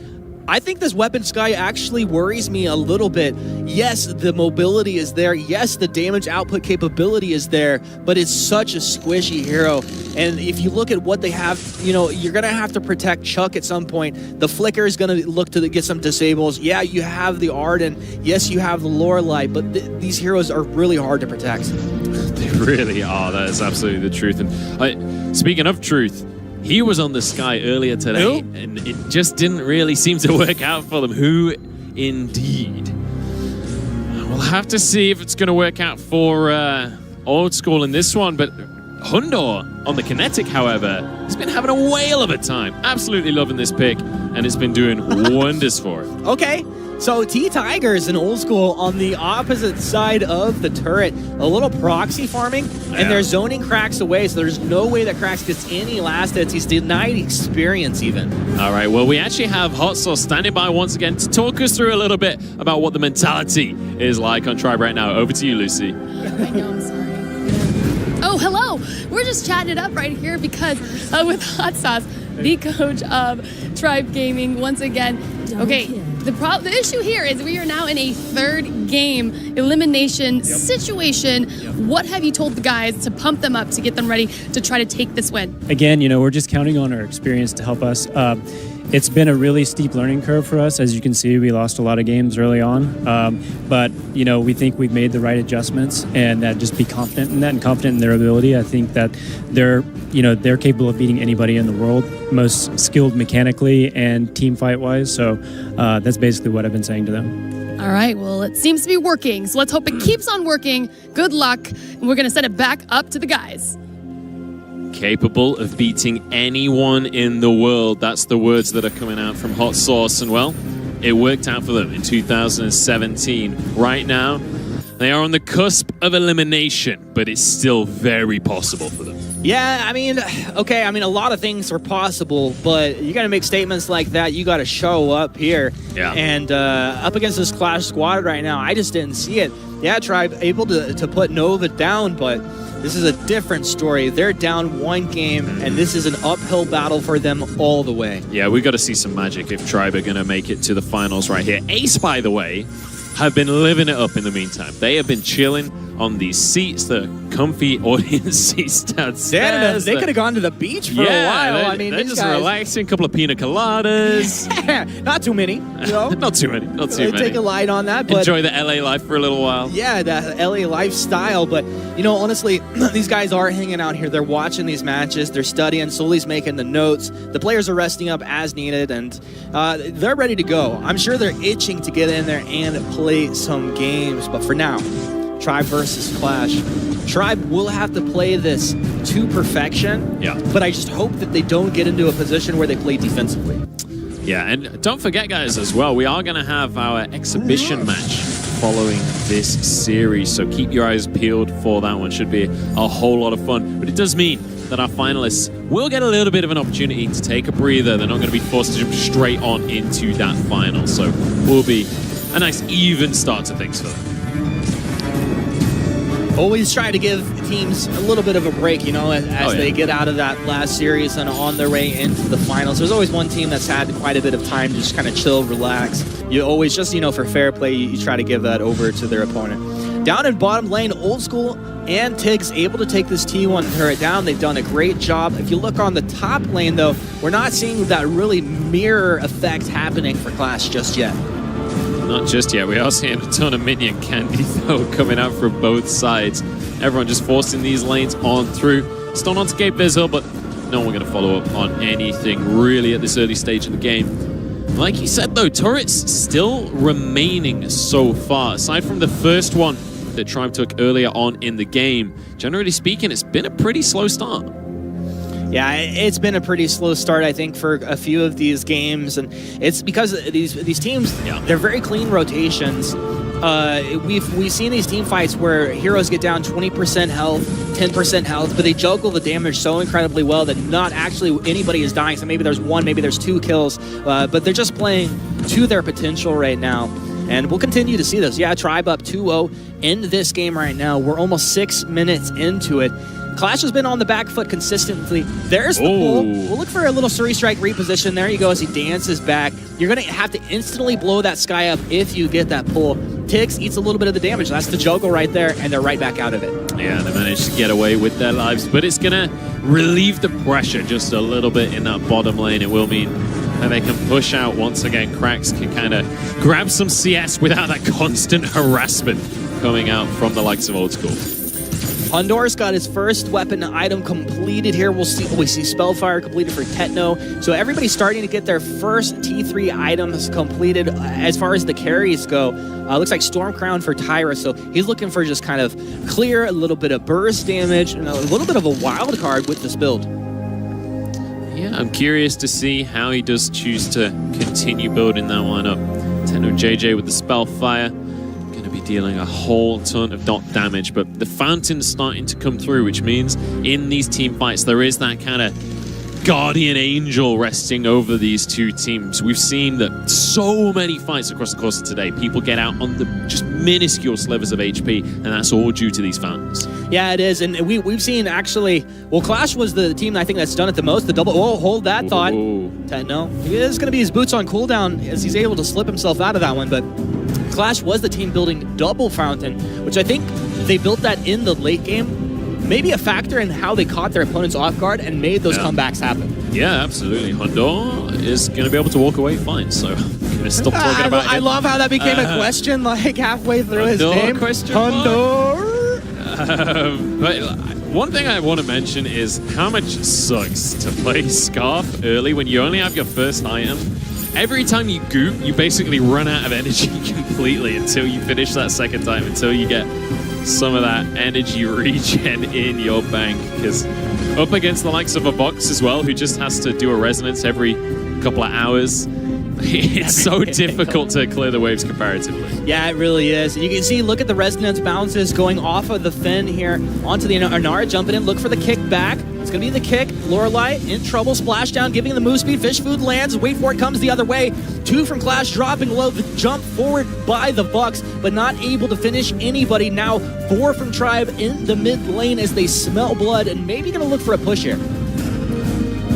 I think this weapon Sky actually worries me a little bit. Yes, the mobility is there. Yes, the damage output capability is there, but it's such a squishy hero. And if you look at what they have, you know, you're going to have to protect Chuck at some point. The Flicker is going to look to get some disables. Yeah, you have the Arden. Yes, you have the Lorelei, but these heroes are really hard to protect. They really are. That is absolutely the truth. And speaking of truth, he was on the Sky earlier today, and it just didn't really seem to work out for them. Who indeed? We'll have to see if it's going to work out for Old School in this one, but Hundor on the Kinetic, however, has been having a whale of a time. Absolutely loving this pick, and it's been doing wonders for him. Okay, so T-Tigers and Old School on the opposite side of the turret. A little proxy farming, and they're zoning Cracks away, so there's no way that Cracks gets any last hits. He's denied experience even. All right, well, we actually have Hot Sauce standing by once again to talk us through a little bit about what the mentality is like on Tribe right now. Over to you, Lucy. I know, I'm sorry. Oh, hello. We're just chatting it up right here because with Hot Sauce, the coach of Tribe Gaming, once again. Okay, the issue here is we are now in a third game elimination situation. What have you told the guys to pump them up to get them ready to try to take this win? Again, you know, we're just counting on our experience to help us. It's been a really steep learning curve for us. As you can see, we lost a lot of games early on. But, you know, we think we've made the right adjustments, and that just be confident in that and confident in their ability. I think that they're capable of beating anybody in the world, most skilled mechanically and team fight wise. So that's basically what I've been saying to them. All right, well, it seems to be working. So let's hope it keeps on working. Good luck. And we're going to send it back up to the guys. Capable of beating anyone in the world. That's the words that are coming out from Hot Sauce. And, well, it worked out for them in 2017. Right now, they are on the cusp of elimination, but it's still very possible for them. Yeah, I mean, okay, I mean, a lot of things are possible, but you got to make statements like that. You got to show up here. Yeah. And up against this Clash squad right now, I just didn't see it. Yeah, Tribe able to put Nova down, but this is a different story. They're down one game, and this is an uphill battle for them all the way. Yeah, we got to see some magic if Tribe are going to make it to the finals right here. Ace, by the way, have been living it up in the meantime. They have been chilling on these seats, the comfy audience seats downstairs. They could have gone to the beach for a while. They're just relaxing, a couple of pina coladas. Not too many, you know? Not too many. Take a light on that. But enjoy the LA life for a little while. Yeah, that LA lifestyle. But, you know, honestly, these guys are hanging out here. They're watching these matches. They're studying. Sully's making the notes. The players are resting up as needed, and they're ready to go. I'm sure they're itching to get in there and play some games. But for now, Tribe versus Clash. Tribe will have to play this to perfection. Yeah. But I just hope that they don't get into a position where they play defensively. Yeah, and don't forget, guys, as well, we are going to have our exhibition match following this series, so keep your eyes peeled for that one. Should be a whole lot of fun. But it does mean that our finalists will get a little bit of an opportunity to take a breather. They're not going to be forced to jump straight on into that final, so will be a nice even start to things for them. Always try to give teams a little bit of a break, you know, as they get out of that last series and on their way into the finals. There's always one team that's had quite a bit of time to just kind of chill, relax. You always just, you know, for fair play, you try to give that over to their opponent. Down in bottom lane, Old School and Tiggs able to take this T1 turret down. They've done a great job. If you look on the top lane, though, we're not seeing that really mirror effect happening for Clash just yet. Not just yet. We are seeing a ton of minion candy, though, coming out from both sides. Everyone just forcing these lanes on through. Still not to Cape Vizsla, but no one going to follow up on anything really at this early stage of the game. Like you said, though, turrets still remaining so far. Aside from the first one that Tribe took earlier on in the game, generally speaking, it's been a pretty slow start. Yeah, it's been a pretty slow start, I think, for a few of these games, and it's because these teams, they're very clean rotations. We've seen these team fights where heroes get down 20% health, 10% health, but they juggle the damage so incredibly well that not actually anybody is dying. So maybe there's one, maybe there's two kills, but they're just playing to their potential right now. And we'll continue to see this. Yeah, Tribe up 2-0 in this game right now. We're almost 6 minutes into it. Clash has been on the back foot consistently. There's the pull. We'll look for a little Surrey Strike reposition. There you go as he dances back. You're going to have to instantly blow that Sky up if you get that pull. Tiggs eats a little bit of the damage. That's the juggle right there, and they're right back out of it. Yeah, they managed to get away with their lives, but it's going to relieve the pressure just a little bit in that bottom lane. It will mean that they can push out once again. Cracks can kind of grab some CS without that constant harassment coming out from the likes of Old School. Hondor's got his first weapon item completed here. We see Spellfire completed for Tetno. So everybody's starting to get their first T3 items completed. As far as the carries go, looks like Storm Crown for Tyra. So he's looking for just kind of clear, a little bit of burst damage, and a little bit of a wild card with this build. Yeah, I'm curious to see how he does choose to continue building that one up. Tetno JJ with the Spellfire. Be dealing a whole ton of dot damage, but the fountain's starting to come through, which means in these team fights there is that kind of guardian angel resting over these two teams. We've seen that so many fights across the course of today, people get out on the just minuscule slivers of HP, and that's all due to these fountains. Yeah, it is, and we've seen actually, well, Clash was the team I think that's done it the most. The double, hold that thought. Tetno, it is going to be his boots on cooldown as he's able to slip himself out of that one, but Clash was the team building double fountain, which I think they built that in the late game. Maybe a factor in how they caught their opponents off guard and made those comebacks happen. Yeah, absolutely. Hondor is going to be able to walk away fine, so I'm going to stop talking about it. I love how that became a question like halfway through his name. Hondor. But one thing I want to mention is how much it sucks to play Scarf early when you only have your first item. Every time you goop, you basically run out of energy completely until you finish that second time, until you get some of that energy regen in your bank. Because up against the likes of a Box as well, who just has to do a resonance every couple of hours, it's so difficult to clear the waves comparatively. Yeah, it really is. And you can see, look at the resonance bounces going off of the Finn here onto the Arnara, jumping in, look for the kick back. It's going to be the kick. Lorelei in trouble. Splashdown, giving the move speed. Fish food lands. Wait for it, comes the other way. 2 from Clash, dropping low. The jump forward by the Bucks, but not able to finish anybody. Now 4 from Tribe in the mid lane as they smell blood and maybe going to look for a push here.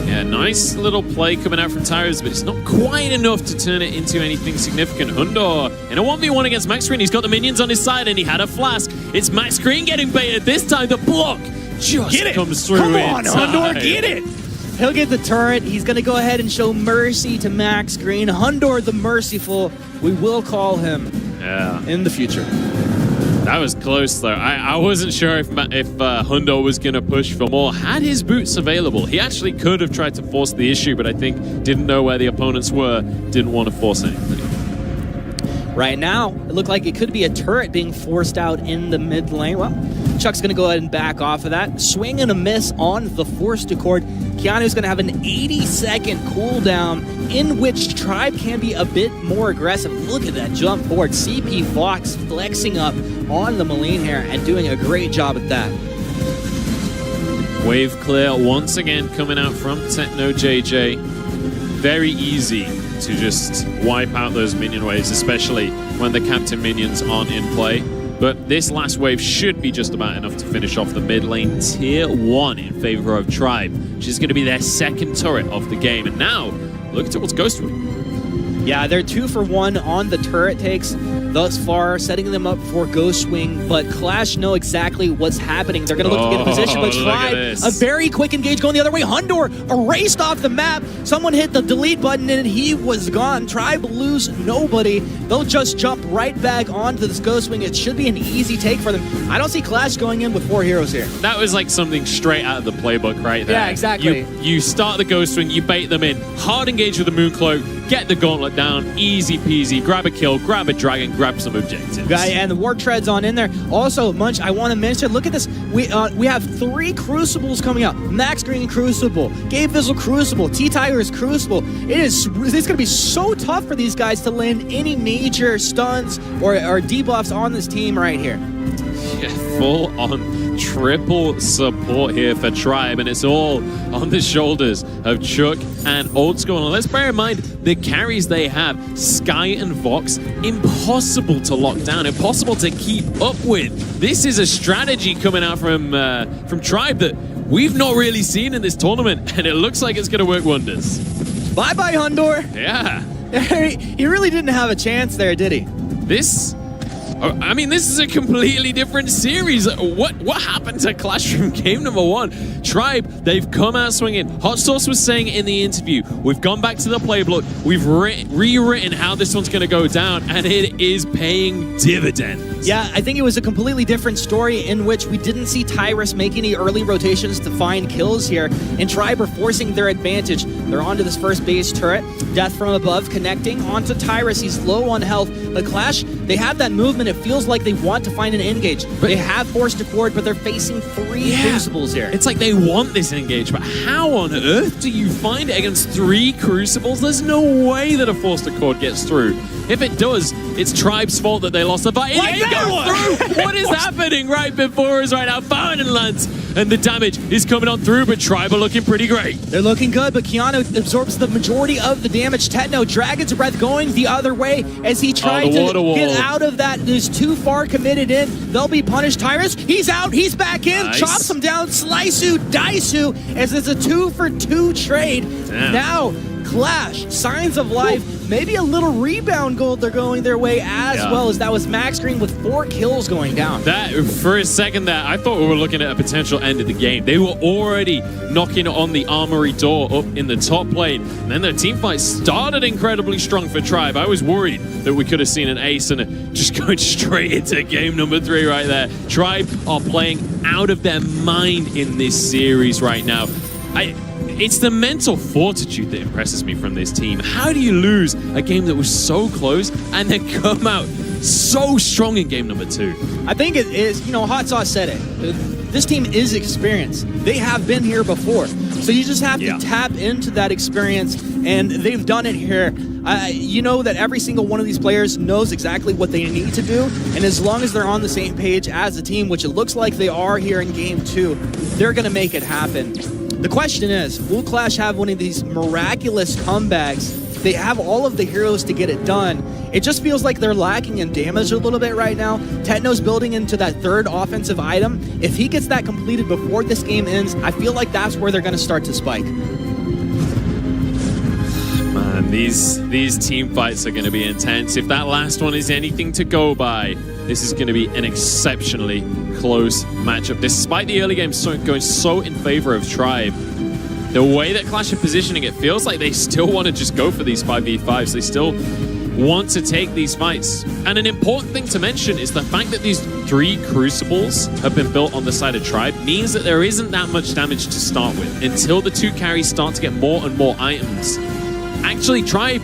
Yeah, nice little play coming out from Tyrus, but it's not quite enough to turn it into anything significant. Hondor in a 1v1 against Max Green. He's got the minions on his side and he had a flask. It's Max Green getting baited. This time the block just comes through. Come on, Hondor, get it! He'll get the turret. He's going to go ahead and show mercy to Max Green. Hondor the Merciful. We will call him in the future. That was close, though. I wasn't sure if Hondor was going to push for more. Had his boots available, he actually could have tried to force the issue, but I think didn't know where the opponents were, didn't want to force anything. Right now, it looked like it could be a turret being forced out in the mid lane. Well, Chuck's going to go ahead and back off of that. Swing and a miss on the forced accord. Keanu's going to have an 80-second cooldown in which Tribe can be a bit more aggressive. Look at that jump forward. CP Fox flexing up on the Maline here and doing a great job at that. Wave clear once again coming out from Tetno JJ. Very easy to just wipe out those minion waves, especially when the captain minions aren't in play. But this last wave should be just about enough to finish off the mid lane tier 1 in favor of Tribe, which is going to be their second turret of the game. And now, look towards Ghostwing. Yeah, they're 2 for 1 on the turret takes thus far, setting them up for Ghostwing, but Clash know exactly what's happening. They're going to look to get in position, but Tribe, a very quick engage going the other way. Hondor erased off the map. Someone hit the delete button and he was gone. Tribe lose nobody. They'll just jump right back onto this Ghostwing. It should be an easy take for them. I don't see Clash going in with 4 heroes here. That was like something straight out of the playbook right there. Yeah, exactly. You start the Ghostwing, you bait them in, hard engage with the Mooncloak, get the gauntlet down, easy peasy, grab a kill, grab a dragon, grab some objectives. And the War Tread's on in there. Also, Munch, I want to mention, look at this. We have 3 Crucibles coming out. Max Green Crucible, Gabe Vizzle Crucible, T-Tiger's Crucible. It's going to be so tough for these guys to land any major stuns or debuffs on this team right here. Yeah, full on triple support here for Tribe, and it's all on the shoulders of Chuck and Old School. And let's bear in mind the carries they have. Sky and Vox, impossible to lock down, impossible to keep up with. This is a strategy coming out from Tribe that we've not really seen in this tournament, and it looks like it's going to work wonders. Bye-bye, Hundor. Yeah. He really didn't have a chance there, did he? This is a completely different series. What happened to Clash from game number 1? Tribe, they've come out swinging. Hot Sauce was saying in the interview, we've gone back to the playbook, we've rewritten how this one's going to go down, and it is paying dividends. Yeah, I think it was a completely different story in which we didn't see Tyrus make any early rotations to find kills here, and Tribe are forcing their advantage. They're onto this first base turret. Death from above connecting onto Tyrus. He's low on health. But Clash, they have that movement. It feels like they want to find an engage. They have forced a chord, but they're facing 3 Crucibles here. It's like they want this engage, but how on earth do you find it against 3 Crucibles? There's no way that a forced accord gets through. If it does, it's Tribe's fault that they lost the fight. It ain't going through! What is happening right before us right now? Fountain lands, and the damage is coming on through, but Tribe are looking pretty great. They're looking good, but Keanu absorbs the majority of the damage. Techno, Dragon's Breath going the other way as he tried to get out of that. Is too far committed in. They'll be punished. Tyrus, he's out. He's back in. Nice. Chops him down. Sliceu, Diceu, as it's a 2-for-2 trade. Damn. Now, Clash, Signs of Life, maybe a little rebound gold they're going their way as well, as that was Max Green with 4 kills going down. That, for a second there, I thought we were looking at a potential end of the game. They were already knocking on the armory door up in the top lane, and then the team fight started incredibly strong for Tribe. I was worried that we could have seen an ace and just going straight into game number 3 right there. Tribe are playing out of their mind in this series right now. It's the mental fortitude that impresses me from this team. How do you lose a game that was so close and then come out so strong in game number 2? I think it is, Hot Sauce said it. This team is experienced. They have been here before. So you just have to tap into that experience, and they've done it here. You know that every single one of these players knows exactly what they need to do, and as long as they're on the same page as a team, which it looks like they are here in game 2, they're going to make it happen. The question is, will Clash have one of these miraculous comebacks? They have all of the heroes to get it done. It just feels like they're lacking in damage a little bit right now. Techno's building into that 3rd offensive item. If he gets that completed before this game ends, I feel like that's where they're going to start to spike. Man, these team fights are going to be intense. If that last one is anything to go by, this is going to be an exceptionally close matchup. Despite the early game going so in favor of Tribe, the way that Clash are positioning it feels like they still want to just go for these 5v5s. They still want to take these fights. And an important thing to mention is the fact that these 3 Crucibles have been built on the side of Tribe means that there isn't that much damage to start with until the 2 carries start to get more and more items. Actually, Tribe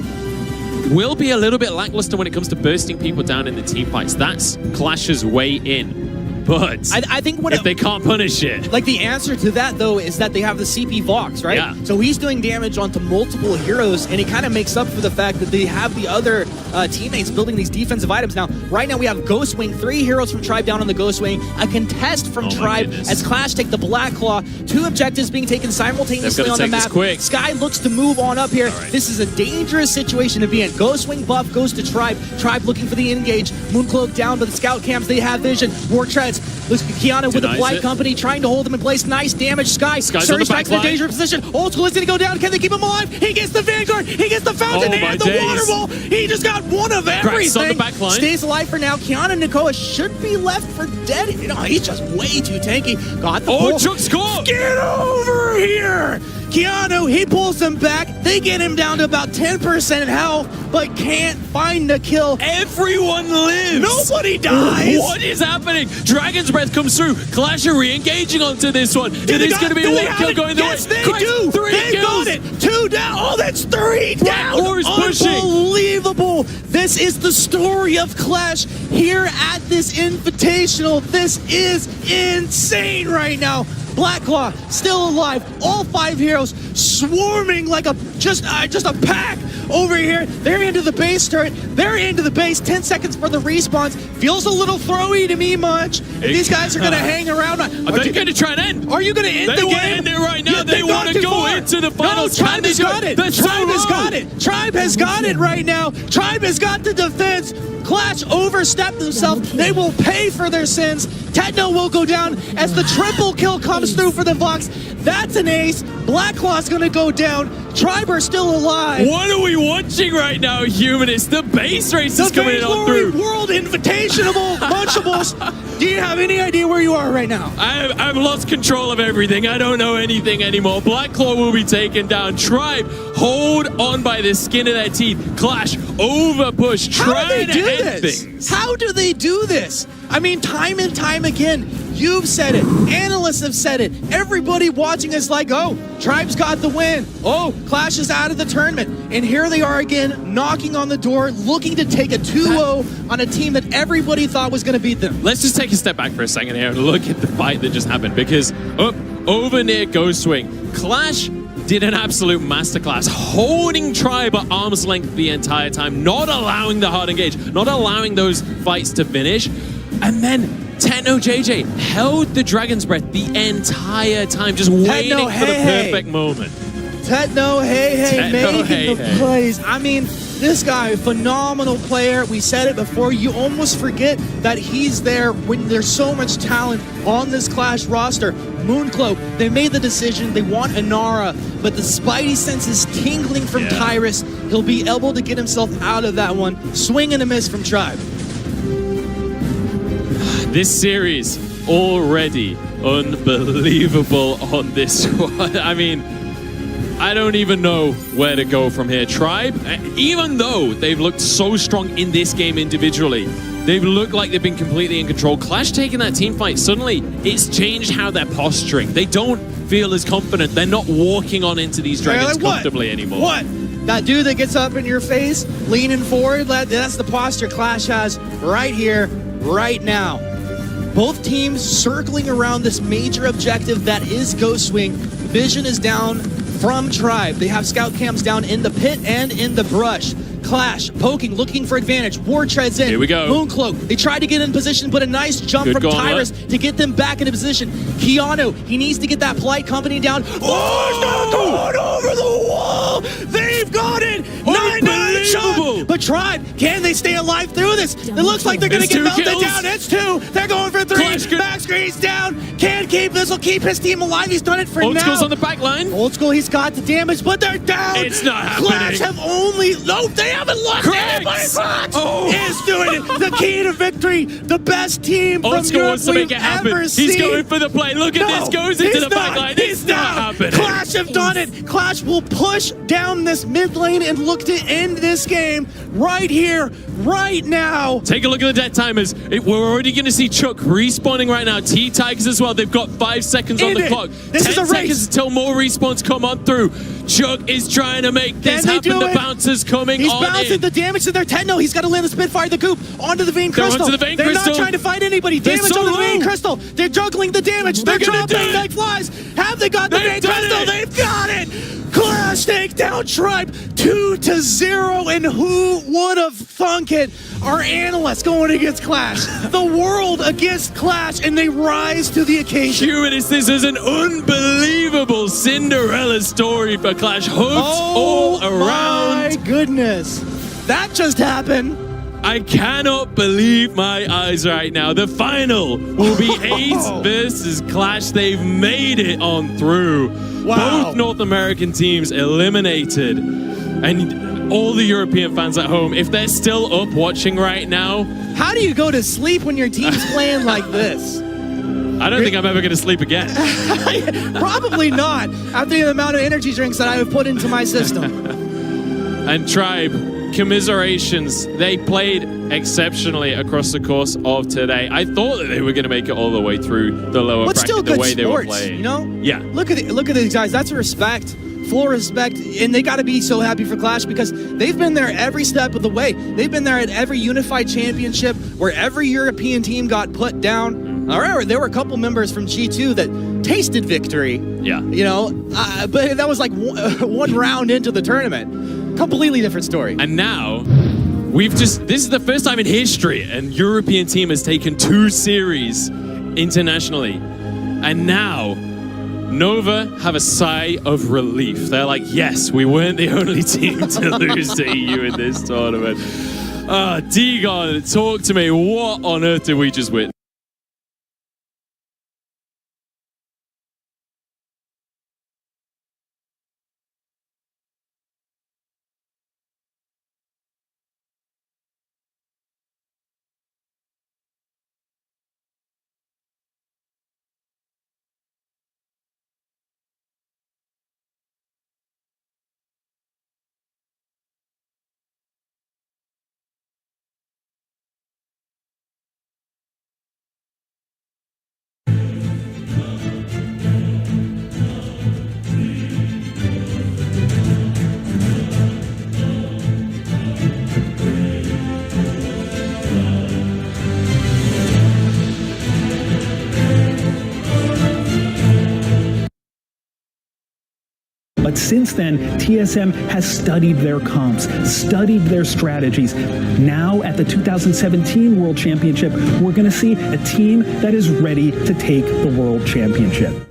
will be a little bit lackluster when it comes to bursting people down in the team fights. That's Clash's way in. But I think if they can't punish it. Like, the answer to that, though, is that they have the CP Vox, right? Yeah. So he's doing damage onto multiple heroes, and he kind of makes up for the fact that they have the other teammates building these defensive items. Now, right now we have Ghostwing, 3 heroes from Tribe down on the Ghostwing, a contest from Tribe as Clash take the Black Claw, 2 objectives being taken simultaneously on the map. Sky looks to move on up here. Right. This is a dangerous situation to be in. Ghostwing buff goes to Tribe. Tribe looking for the engage. Mooncloak down, but the scout camps, they have vision. War Treads. Looks Keanu with the Blight Company trying to hold him in place. Nice damage. Sky's Surge strikes in a dangerous position. Old School is going to go down. Can they keep him alive? He gets the Vanguard. He gets the Fountain and the Water Ball. He just got one of everything. On the back line. Stays alive for now. Keanu Nakoa should be left for dead. He's just way too tanky. Got the pull. Chuck score! Get over here! Keanu, he pulls him back. They get him down to about 10% health, but can't find the kill. Everyone lives. Nobody dies. What is happening? Dragon's Breath comes through. Clash are re-engaging onto this one. It is going to be 1 kill going the way. Yes, they do. 3 they kills. Got it. 2 down. Oh, that's 3 down. Unbelievable. This is the story of Clash here at this Invitational. This is insane right now. Blackclaw still alive. All 5 heroes swarming like just a pack over here. They're into the base turret. They're into the base. 10 seconds for the respawns. Feels a little throwy to me, Munch. These guys are going to hang around. Are they going to try and end? Are you going to end the game? They want to end it right now. Yeah, they want to go into the finals. No, Tribe has got it. Tribe has got it. Tribe has got it right now. Tribe has got the defense. Clash overstepped themselves. They will pay for their sins. Techno will go down as the triple kill comes through for the Vox. That's an ace. Blackclaw's going to go down. Tribe are still alive. What are we watching right now, Human? It's the base race is coming on through. World Invitational Munchables. Do you have any idea where you are right now? I've lost control of everything. I don't know anything anymore. Blackclaw will be taken down. Tribe hold on by the skin of their teeth. Clash over push. Trying to end things. How do they do this? I mean, time and time again, you've said it. Analysts have said it. Everybody watching is like, oh, Tribe's got the win. Oh, Clash is out of the tournament. And here they are again, knocking on the door, looking to take a 2-0 on a team that everybody thought was going to beat them. Let's just take a step back for a second here and look at the fight that just happened, because over near Ghost Swing, Clash did an absolute masterclass, holding Tribe at arm's length the entire time, not allowing the hard engage, not allowing those fights to finish. And then Techno JJ held the Dragon's Breath the entire time, just waiting for the perfect moment. Techno, making the plays. I mean, this guy, phenomenal player. We said it before. You almost forget that he's there when there's so much talent on this Clash roster. Mooncloak, they made the decision. They want Inara, but the Spidey sense is tingling from Tyrus. He'll be able to get himself out of that one. Swing and a miss from Tribe. This series already unbelievable on this one. I mean, I don't even know where to go from here. Tribe, even though they've looked so strong in this game individually, they've looked like they've been completely in control. Clash taking that team fight, suddenly it's changed how they're posturing. They don't feel as confident. They're not walking on into these dragons comfortably anymore. What? That dude that gets up in your face, leaning forward, that's the posture Clash has right here, right now. Both teams circling around this major objective that is Ghost Swing. Vision is down from Tribe. They have scout cams down in the pit and in the brush. Clash, poking, looking for advantage. War treads in. Here we go. Mooncloak, they tried to get in position, but a nice jump from Tyrus to get them back into position. Keanu, he needs to get that Polite Company down. Oh, it's not going over the wall! They've got it! 9-9 shot! But Tribe, can they stay alive through this? It looks like they're going to get melted down. It's 2. They're going for 3. Max Green's down. Can't keep this. Will keep his team alive. He's done it for Old now. School's on the back line. Old School, he's got the damage, but they're down. It's not happening. Clash have only... No, they haven't lost anybody. Clash is doing it. The key to victory. The best team from Europe we've ever seen. He's going for the play. Look at this. Goes into the back line. It's not happening. Clash have done it. Clash will push down this mid lane and look to end this game right here, right now. Take a look at the death timers. We're already going to see Chuck respawning right now. T-Tigers as well. They've got 5 seconds on the clock. This 10 is a race. seconds until more respawns come on through. Chuck is trying to make this happen. The bouncers coming He's on bouncing in. the damage to their Techno. He's got to land the Spitfire, the Goop, onto the Vein Crystal. Onto the Vein They're Crystal. not trying to fight anybody. They're Damage so on the Vein low. Crystal. They're juggling the damage. They're dropping like flies. Have they got the Vein Crystal? They've got it. Clash take down Tribe 2-0, and who would have thunk it? Our analysts going against Clash, the world against Clash, and they rise to the occasion. Humanists, this is an unbelievable Cinderella story for Clash. Hooks all around. My goodness, that just happened. I cannot believe my eyes right now. The final will be Ace versus Clash. They've made it on through. Wow. Both North American teams eliminated. And all the European fans at home, if they're still up watching right now. How do you go to sleep when your team's playing like this? I don't think I'm ever going to sleep again. Probably not, after the amount of energy drinks that I have put into my system. And Tribe, commiserations. They played exceptionally across the course of today. I thought that they were going to make it all the way through the lower bracket still the good way they were sports, playing. You know? Yeah. Look at these guys. That's respect. Full respect. And they got to be so happy for Clash because they've been there every step of the way. They've been there at every unified championship where every European team got put down. All right, there were a couple members from G2 that tasted victory. Yeah. You know, but that was like one round into the tournament. Completely different story. And now, this is the first time in history an European team has taken 2 series internationally. And now, Nova have a sigh of relief. They're like, yes, we weren't the only team to lose to EU in this tournament. D-Gon, talk to me. What on earth did we just witness? But since then, TSM has studied their comps, studied their strategies. Now at the 2017 World Championship, we're going to see a team that is ready to take the World Championship.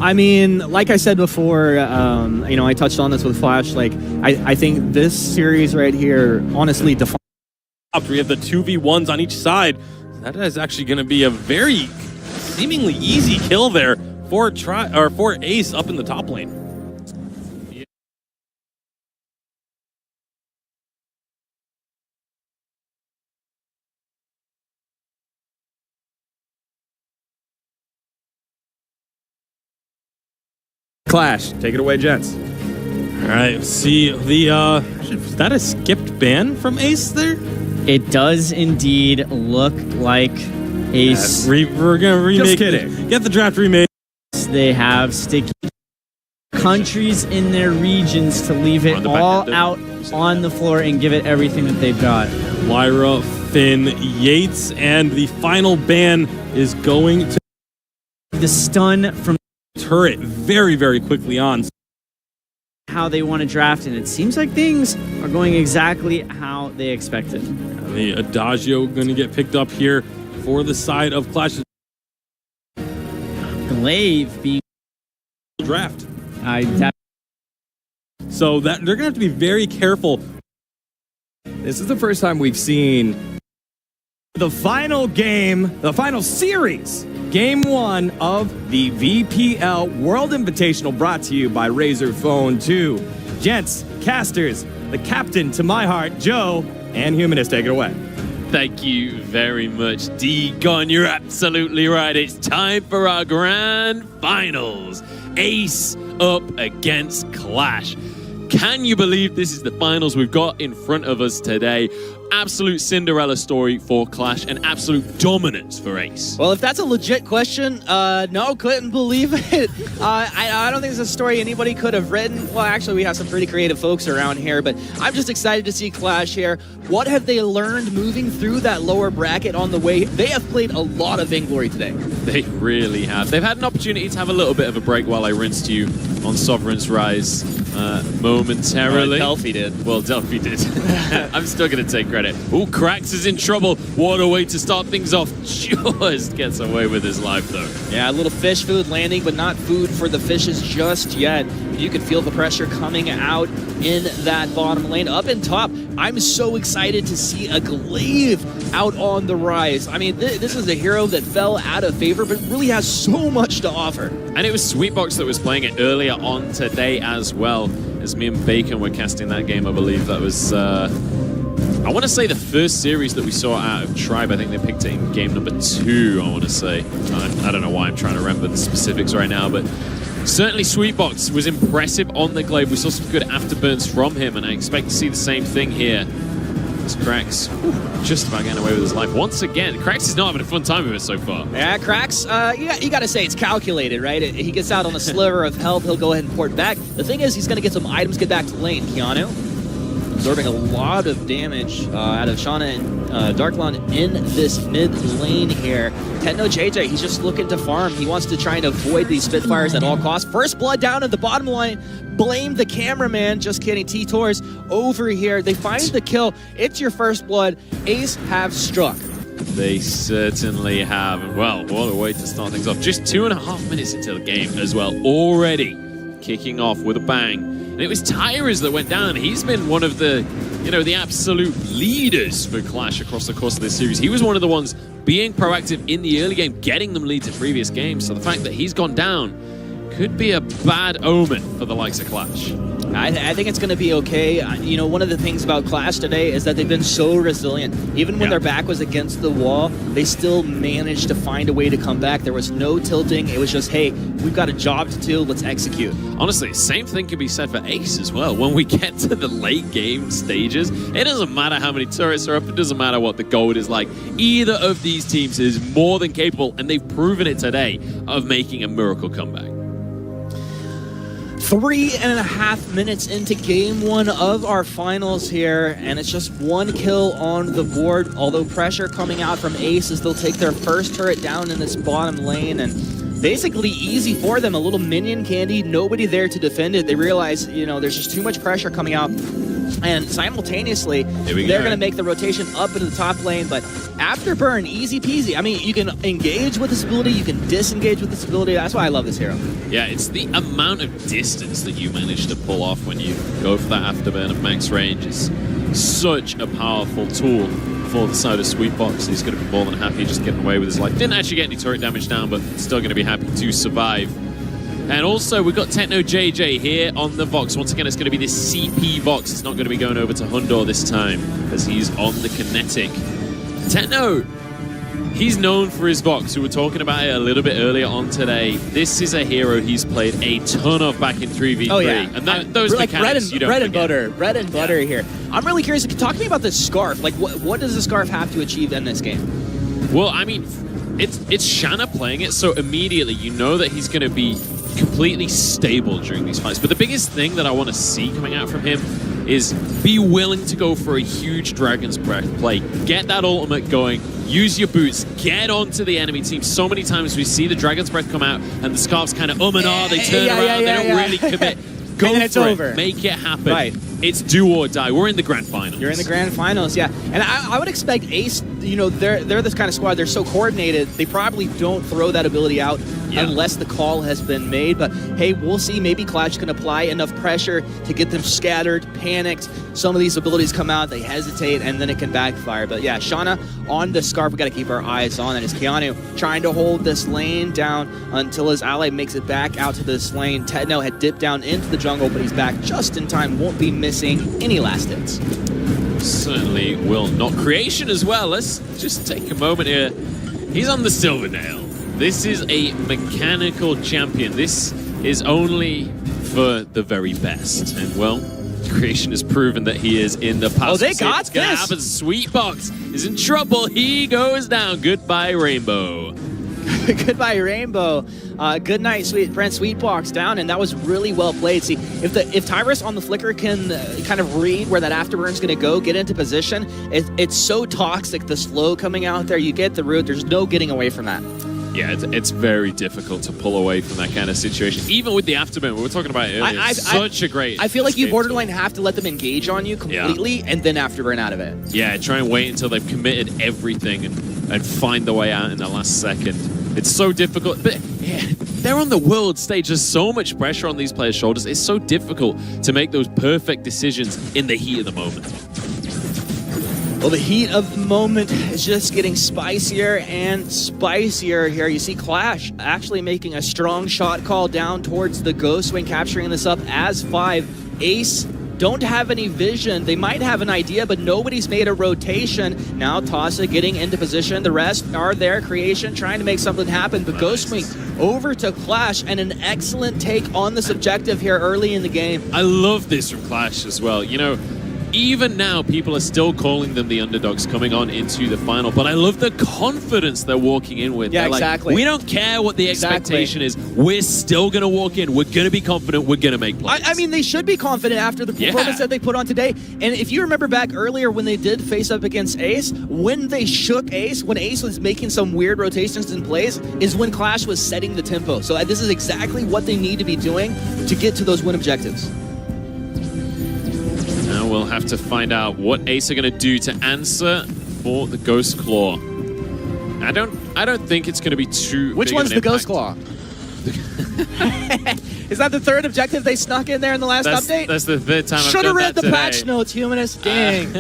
I mean, like I said before, you know, I touched on this with Flash. Like, I think this series right here, honestly, defines. We have the 2v1s on each side. That is actually going to be a very seemingly easy kill there for Ace up in the top lane. Clash, take it away, gents. All right, see is that a skipped ban from Ace there? It does indeed look like Ace. We're gonna remake. Just kidding. Get the draft remade. They have sticky countries in their regions to leave it all out on the floor and give it everything that they've got. Lyra, Finn, Yates, and the final ban is going to the stun from turret very, very quickly on. How they want to draft, and it seems like things are going exactly how they expected. The Adagio going to get picked up here for the side of Clash. Glaive being draft. So that they're going to have to be very careful. This is the first time we've seen the final game, the final series, Game 1 of the VPL World Invitational, brought to you by Razer Phone 2. Gents, casters, the captain to my heart, Joe, and Humanist, take it away. Thank you very much, D-Gon. You're absolutely right. It's time for our grand finals. Ace up against Clash. Can you believe this is the finals we've got in front of us today? Absolute Cinderella story for Clash and absolute dominance for Ace. Well, if that's a legit question, no, couldn't believe it. I don't think it's a story anybody could have written. Well, actually, we have some pretty creative folks around here, but I'm just excited to see Clash here. What have they learned moving through that lower bracket on the way? They have played a lot of Vainglory today. They really have. They've had an opportunity to have a little bit of a break while I rinsed you on Sovereign's Rise momentarily. Delphi did. Well, Delphi did. I'm still going to take credit. Oh, Krax is in trouble. What a way to start things off. Just gets away with his life, though. Yeah, a little fish food landing, but not food for the fishes just yet. You can feel the pressure coming out in that bottom lane. Up and top, I'm so excited to see a Glaive out on the rise. I mean, this is a hero that fell out of favor, but really has so much to offer. And it was Sweetbox that was playing it earlier on today as well. As me and Bacon were casting that game, I believe that was... I want to say the first series that we saw out of Tribe. I think they picked it in game number 2, I want to say. I don't know why I'm trying to remember the specifics right now, but certainly Sweetbox was impressive on the Glaive. We saw some good afterburns from him, and I expect to see the same thing here. As Krax just about getting away with his life. Once again, Krax is not having a fun time with it so far. Yeah, Krax, you got to say it's calculated, right? He gets out on a sliver of health, he'll go ahead and port back. The thing is, he's going to get some items, get back to lane. Keanu absorbing a lot of damage out of Shauna and Darklon in this mid lane here. Techno JJ, he's just looking to farm. He wants to try and avoid these Spitfires at all costs. First blood down at the bottom line. Blame the cameraman. Just kidding. T-Tors over here. They find the kill. It's your first blood. Ace have struck. They certainly have. And well, what a way to start things off. Just 2.5 minutes into the game as well. Already kicking off with a bang. And it was Tyrus that went down. He's been one of the, the absolute leaders for Clash across the course of this series. He was one of the ones being proactive in the early game, getting them leads in previous games. So the fact that he's gone down could be a bad omen for the likes of Clash. I think it's going to be okay. One of the things about Clash today is that they've been so resilient. Even when their back was against the wall, they still managed to find a way to come back. There was no tilting. It was just, hey, we've got a job to do. Let's execute. Honestly, same thing can be said for Ace as well. When we get to the late game stages, it doesn't matter how many turrets are up. It doesn't matter what the gold is like. Either of these teams is more than capable, and they've proven it today, of making a miracle comeback. 3.5 minutes into game 1 of our finals here, and it's just one kill on the board, although pressure coming out from Ace as they'll take their first turret down in this bottom lane, and basically easy for them. A little minion candy, nobody there to defend it. They realize, there's just too much pressure coming out. And simultaneously, they're going to make the rotation up into the top lane, but after burn, easy peasy. I mean, you can engage with this ability, you can disengage with this ability. That's why I love this hero. Yeah, it's the amount of distance that you manage to pull off when you go for that afterburn of max range. It's such a powerful tool for the side of Sweetbox. He's going to be more than happy just getting away with his life. Didn't actually get any turret damage down, but still going to be happy to survive. And also, we've got Techno JJ here on the Vox. Once again, it's going to be this CP Vox. It's not going to be going over to Hundor this time, as he's on the Kinetic. Techno, he's known for his Vox. We were talking about it a little bit earlier on today. This is a hero he's played a ton of back in 3v3. Oh, yeah. And those like mechanics, bread and butter here. I'm really curious. Talk to me about this Scarf. Like, what does the Scarf have to achieve in this game? Well, I mean, it's Shanna playing it, so immediately you know that he's going to be completely stable during these fights. But the biggest thing that I want to see coming out from him is be willing to go for a huge Dragon's Breath play. Get that ultimate going. Use your boots. Get onto the enemy team. So many times we see the Dragon's Breath come out and the Scarfs kind of they turn around. They don't really commit. Go for it. Over. Make it happen. Right. It's do or die. We're in the grand finals. You're in the grand finals, yeah. And I would expect Ace, they're this kind of squad. They're so coordinated. They probably don't throw that ability out unless the call has been made. But hey, we'll see. Maybe Clash can apply enough pressure to get them scattered, panicked. Some of these abilities come out, they hesitate, and then it can backfire. But yeah, Shauna on the Scarf. We got to keep our eyes on it. As Keanu trying to hold this lane down until his ally makes it back out to this lane. Techno had dipped down into the jungle, but he's back just in time. Won't be missing any last hits. Certainly will not. Creation as well. Let's just take a moment here. He's on the Silver Nail. This is a mechanical champion. This is only for the very best. And well, Creation has proven that he is in the past. Oh, they got it's gonna this. happen. Sweetbox is in trouble. He goes down. Goodbye, Rainbow. Goodbye, Rainbow. Good night, Sweetbox down, and that was really well played. See, if Tyrus on the flicker can kind of read where that afterburn's going to go, get into position, it's so toxic, the slow coming out there. You get the root. There's no getting away from that. Yeah, it's very difficult to pull away from that kind of situation. Even with the afterburn, we were talking about it earlier. Such a great... I feel like you borderline have to let them engage on you completely and then afterburn out of it. Yeah, try and wait until they've committed everything and find the way out in the last second. It's so difficult. But yeah, they're on the world stage. There's so much pressure on these players' shoulders. It's so difficult to make those perfect decisions in the heat of the moment. Well, the heat of the moment is just getting spicier and spicier here. You see Clash actually making a strong shot call down towards the Ghost Wing, capturing this up as 5. Ace don't have any vision. They might have an idea, but nobody's made a rotation. Now Tasa getting into position. The rest are there. Creation trying to make something happen, but Ghost Wing over to Clash, and an excellent take on this objective here early in the game. I love this from Clash as well. You know, even now, people are still calling them the underdogs coming on into the final, but I love the confidence they're walking in with. Yeah, they're exactly. Like, we don't care what the expectation is. We're still going to walk in. We're going to be confident. We're going to make plays. I mean, they should be confident after the performance that they put on today. And if you remember back earlier when they did face up against Ace, when they shook Ace, when Ace was making some weird rotations and plays, is when Clash was setting the tempo. So this is exactly what they need to be doing to get to those win objectives. Now we'll have to find out what Ace are going to do to answer for the Ghost Claw. I don't think it's going to be too. Which one's the Ghost Claw? Is that the third objective they snuck in there in the last update? That's the third time I've Should have done read that the today. patch notes, Humanist. Dang.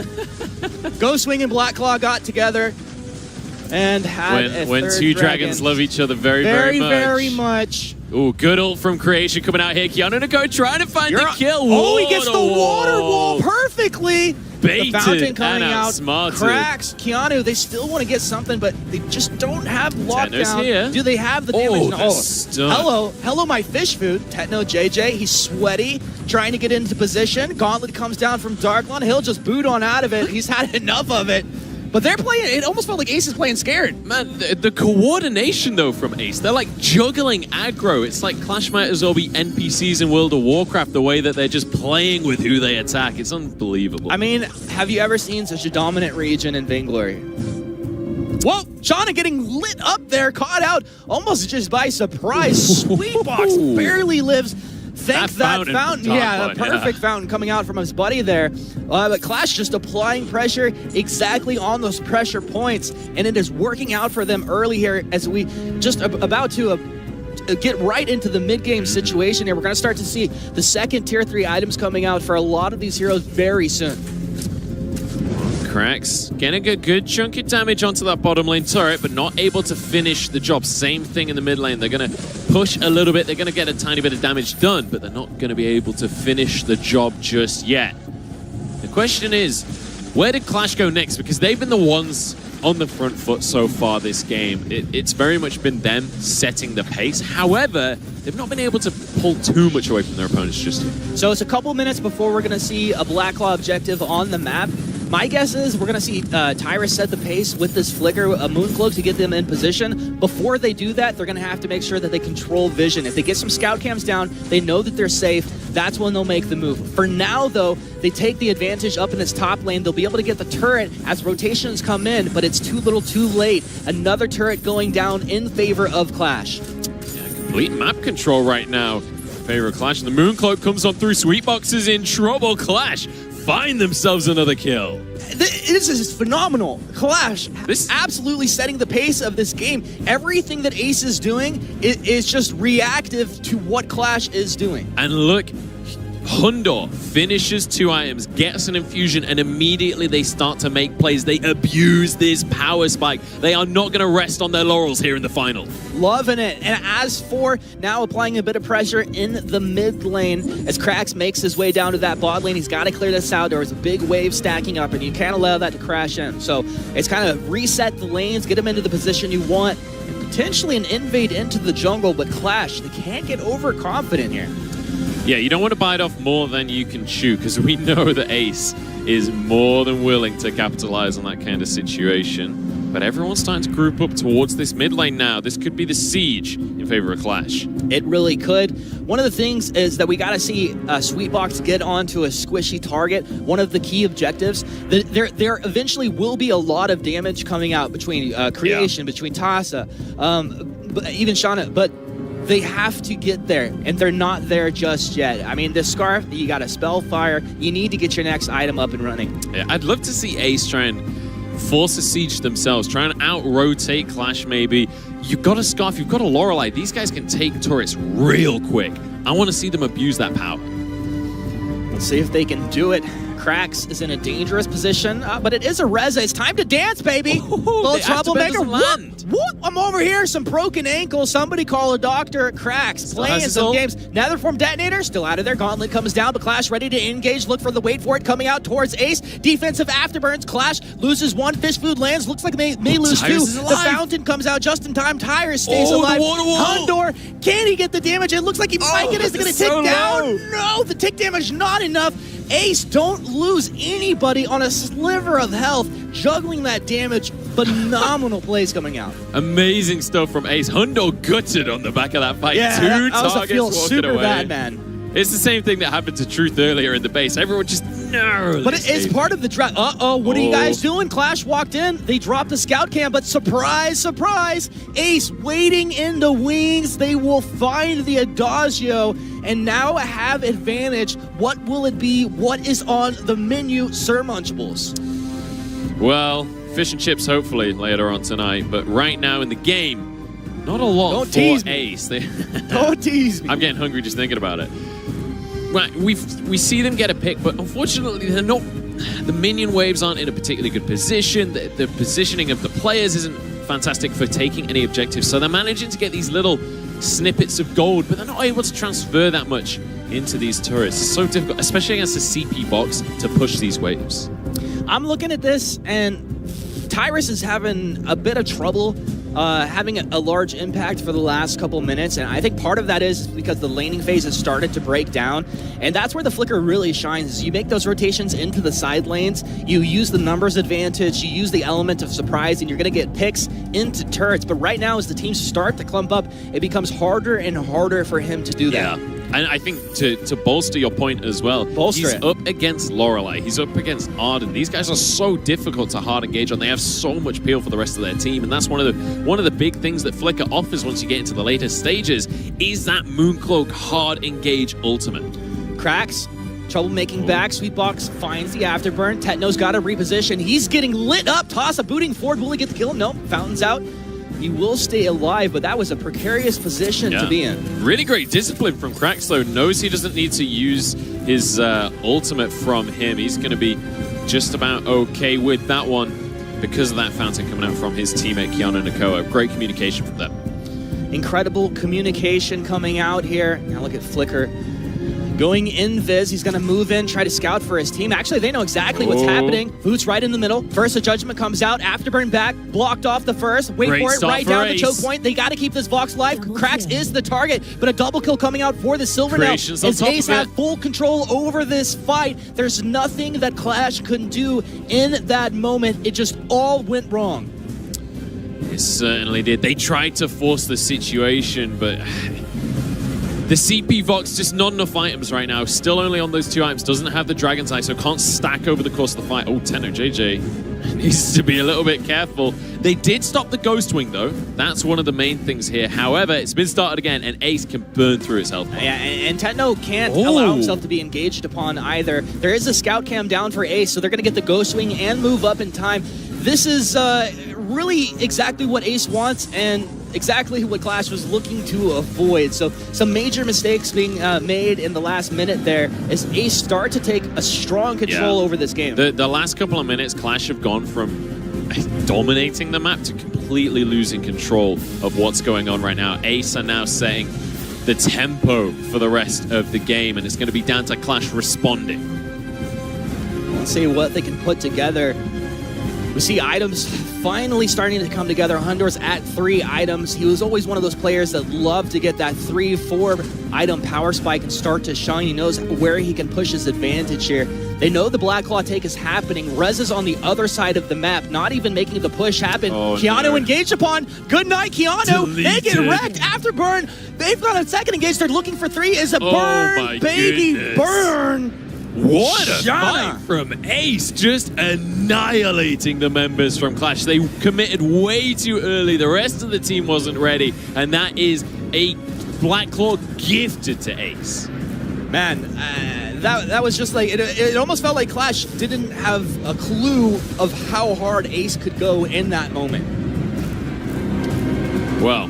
Ghost Wing and Black Claw got together and had when a third two dragons love each other very much. Oh, good ult from Creation coming out here. Keanu to go trying to find the kill. Oh, he gets the water wall perfectly. Baited The fountain coming and out, outsmarted. cracks. Keanu, they still want to get something, but they just don't have Tetno's lockdown. here. Do they have the damage? the stun. Hello, my fish food. Tetno JJ, he's sweaty, trying to get into position. Gauntlet comes down from Darklon. He'll just boot on out of it. He's had enough of it. But they're playing, it almost felt like Ace is playing scared. Man, the coordination, though, from Ace, they're like juggling aggro. It's like Clash might as well be NPCs in World of Warcraft, the way that they're just playing with who they attack. It's unbelievable. I mean, have you ever seen such a dominant region in Vainglory? Whoa, Shauna getting lit up there, caught out almost just by surprise. Sweetbox barely lives. Thanks that fountain. Yeah, the perfect fountain coming out from his buddy there. But Clash just applying pressure exactly on those pressure points, and it is working out for them early here as we just about to get right into the mid-game situation here. We're going to start to see the second tier 3 items coming out for a lot of these heroes very soon. Cracks getting a good chunk of damage onto that bottom lane turret, but not able to finish the job. Same thing in the mid lane. They're going to push a little bit. They're going to get a tiny bit of damage done, but they're not going to be able to finish the job just yet. The question is, where did Clash go next? Because they've been the ones on the front foot so far this game. It's very much been them setting the pace. However, they've not been able to pull too much away from their opponents just yet. So it's a couple minutes before we're going to see a Black Claw objective on the map. My guess is we're going to see Tyrus set the pace with this flicker, a Mooncloak to get them in position. Before they do that, they're going to have to make sure that they control vision. If they get some scout cams down, they know that they're safe. That's when they'll make the move. For now, though, they take the advantage up in this top lane. They'll be able to get the turret as rotations come in, but it's too little too late. Another turret going down in favor of Clash. Yeah, complete map control right now. Favor of Clash. And the Mooncloak comes on through. Sweetbox is in trouble. Clash find themselves another kill. This is phenomenal. Clash absolutely setting the pace of this game. Everything that Ace is doing is just reactive to what Clash is doing. And look, Hundor finishes 2 items, gets an infusion, and immediately they start to make plays. They abuse this power spike. They are not going to rest on their laurels here in the final. Loving it. And as for now applying a bit of pressure in the mid lane as Krax makes his way down to that bot lane, he's got to clear this out. There was a big wave stacking up, and you can't allow that to crash in. So it's kind of reset the lanes, get them into the position you want, and potentially an invade into the jungle, but Clash, they can't get overconfident here. Yeah, you don't want to bite off more than you can chew, because we know that Ace is more than willing to capitalize on that kind of situation. But everyone's starting to group up towards this mid lane now. This could be the siege in favor of Clash. It really could. One of the things is that we got to see Sweetbox get onto a squishy target. One of the key objectives. There eventually will be a lot of damage coming out between Creation, between Tasa, even Shauna, but they have to get there, and they're not there just yet. I mean, the Scarf, you got a Spellfire. You need to get your next item up and running. Yeah, I'd love to see Ace try and force a siege themselves, try and out-rotate Clash maybe. You've got a Scarf, you've got a Lorelei. These guys can take turrets real quick. I want to see them abuse that power. Let's see if they can do it. Krax is in a dangerous position, but it is a Reza. It's time to dance, baby. Little troublemaker. Whoop. I'm over here. Some broken ankle. Somebody call a doctor. Krax playing some games. Netherform detonator still out of there. Gauntlet comes down, but Clash ready to engage. Look for the wait for it coming out towards Ace. Defensive afterburns. Clash loses one. Fish food lands. Looks like they may lose two. The fountain comes out just in time. Tyrus stays alive. Hondor, can he get the damage? It looks like he might get it. Is it going to tick down? No, the tick damage not enough. Ace, don't lose anybody on a sliver of health. Juggling that damage, phenomenal plays coming out. Amazing stuff from Ace. Hundo gutted on the back of that fight. Yeah, Two that targets feel walking super away. bad, man. It's the same thing that happened to Truth earlier in the base. Everyone just narrowly. But it's part of the draft. What are you guys doing? Clash walked in. They dropped the scout cam, but surprise, surprise. Ace waiting in the wings. They will find the Adagio and now have advantage. What will it be? What is on the menu, Sir Munchables? Well, fish and chips hopefully later on tonight, but right now in the game, not a lot for Ace. Don't tease me. I'm getting hungry just thinking about it. Right, we see them get a pick, but unfortunately they're not. The minion waves aren't in a particularly good position. The positioning of the players isn't fantastic for taking any objectives, so they're managing to get these little snippets of gold, but they're not able to transfer that much into these turrets. It's so difficult, especially against the CP box, to push these waves. I'm looking at this, and Tyrus is having a bit of trouble having a large impact for the last couple minutes, and I think part of that is because the laning phase has started to break down, and that's where the Flicker really shines. Is you make those rotations into the side lanes, you use the numbers advantage, you use the element of surprise, and you're going to get picks into turrets. But right now, as the teams start to clump up, it becomes harder and harder for him to do that. Yeah. And I think to bolster your point as well, he's up against Lorelei, he's up against Arden. These guys are so difficult to hard engage on. They have so much peel for the rest of their team, and that's one of the big things that Flicker offers once you get into the later stages is that Mooncloak hard engage ultimate. Cracks. Trouble making back. Sweetbox finds the afterburn. Tetno's got to reposition. He's getting lit up. Tossa booting forward. Will he get the kill? No. Fountain's out. He will stay alive, but that was a precarious position to be in. Really great discipline from Krax, though. Knows he doesn't need to use his ultimate from him. He's going to be just about okay with that one because of that fountain coming out from his teammate, Kiana Nakoa. Great communication from them. Incredible communication coming out here. Now look at Flicker. Going invis, he's going to move in, try to scout for his team. Actually, they know exactly what's happening. Food's right in the middle. First, the Judgment comes out. Afterburn back, blocked off the first. Wait for it, right down the choke point. They got to keep this Vox alive. Krax is the target, but a double kill coming out for the Silvernell. As Ace have full control over this fight. There's nothing that Clash couldn't do in that moment. It just all went wrong. It certainly did. They tried to force the situation, but the CP Vox, just not enough items right now. Still only on those 2 items. Doesn't have the Dragon's Eye, so can't stack over the course of the fight. Oh, Tenno JJ needs to be a little bit careful. They did stop the Ghost Wing, though. That's one of the main things here. However, it's been started again, and Ace can burn through his health. Yeah, and Tenno can't allow himself to be engaged upon either. There is a scout cam down for Ace, so they're going to get the Ghost Wing and move up in time. This is really exactly what Ace wants, and exactly what Clash was looking to avoid. So some major mistakes being made in the last minute there as Ace start to take a strong control over this game. The last couple of minutes, Clash have gone from dominating the map to completely losing control of what's going on right now. Ace are now setting the tempo for the rest of the game, and it's going to be down to Clash responding. Let's see what they can put together. We see items finally starting to come together. Hundor's at 3 items. He was always one of those players that loved to get that 3-4 item power spike and start to shine. He knows where he can push his advantage here. They know the Black Claw take is happening. Rez is on the other side of the map, not even making the push happen. Keanu engaged upon. Good night, Keanu. They get wrecked after burn. They've got a second engage. They're looking for 3. Is a burn, baby, goodness. burn. What a Shana. fight from Ace, just annihilating the members from Clash. They committed way too early. The rest of the team wasn't ready, and that is a Black Claw gifted to Ace. Man, that was just like, it almost felt like Clash didn't have a clue of how hard Ace could go in that moment. Well,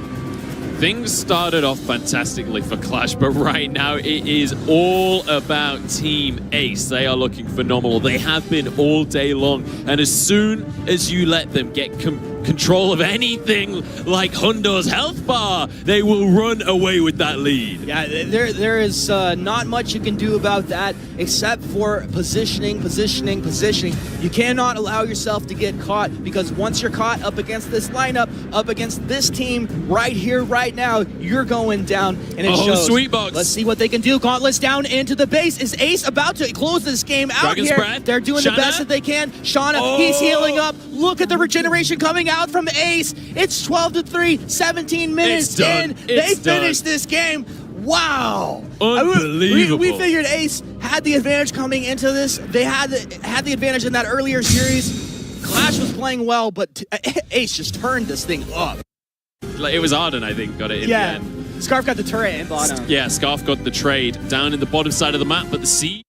things started off fantastically for Clash, but right now it is all about Team Ace. They are looking phenomenal. They have been all day long, and as soon as you let them get control of anything like Hundor's health bar, they will run away with that lead. Yeah, there is not much you can do about that except for positioning. You cannot allow yourself to get caught, because once you're caught up against this lineup, up against this team right here, right now, you're going down, and it shows. Sweetbox. Let's see what they can do. Gauntlets down into the base. Is Ace about to close this game out Dragon's here? Breath. They're doing the Shana. best that they can. Shauna, he's healing up. Look at the regeneration coming out from Ace. It's 12-3, 17 minutes in. They finished this game. Wow. Unbelievable. We figured Ace had the advantage coming into this. They had the advantage in that earlier series. Clash was playing well, but Ace just turned this thing up. Like, it was Arden, I think, got it in the end. Scarf got the turret in bottom. Yeah, Scarf got the trade down in the bottom side of the map, but the C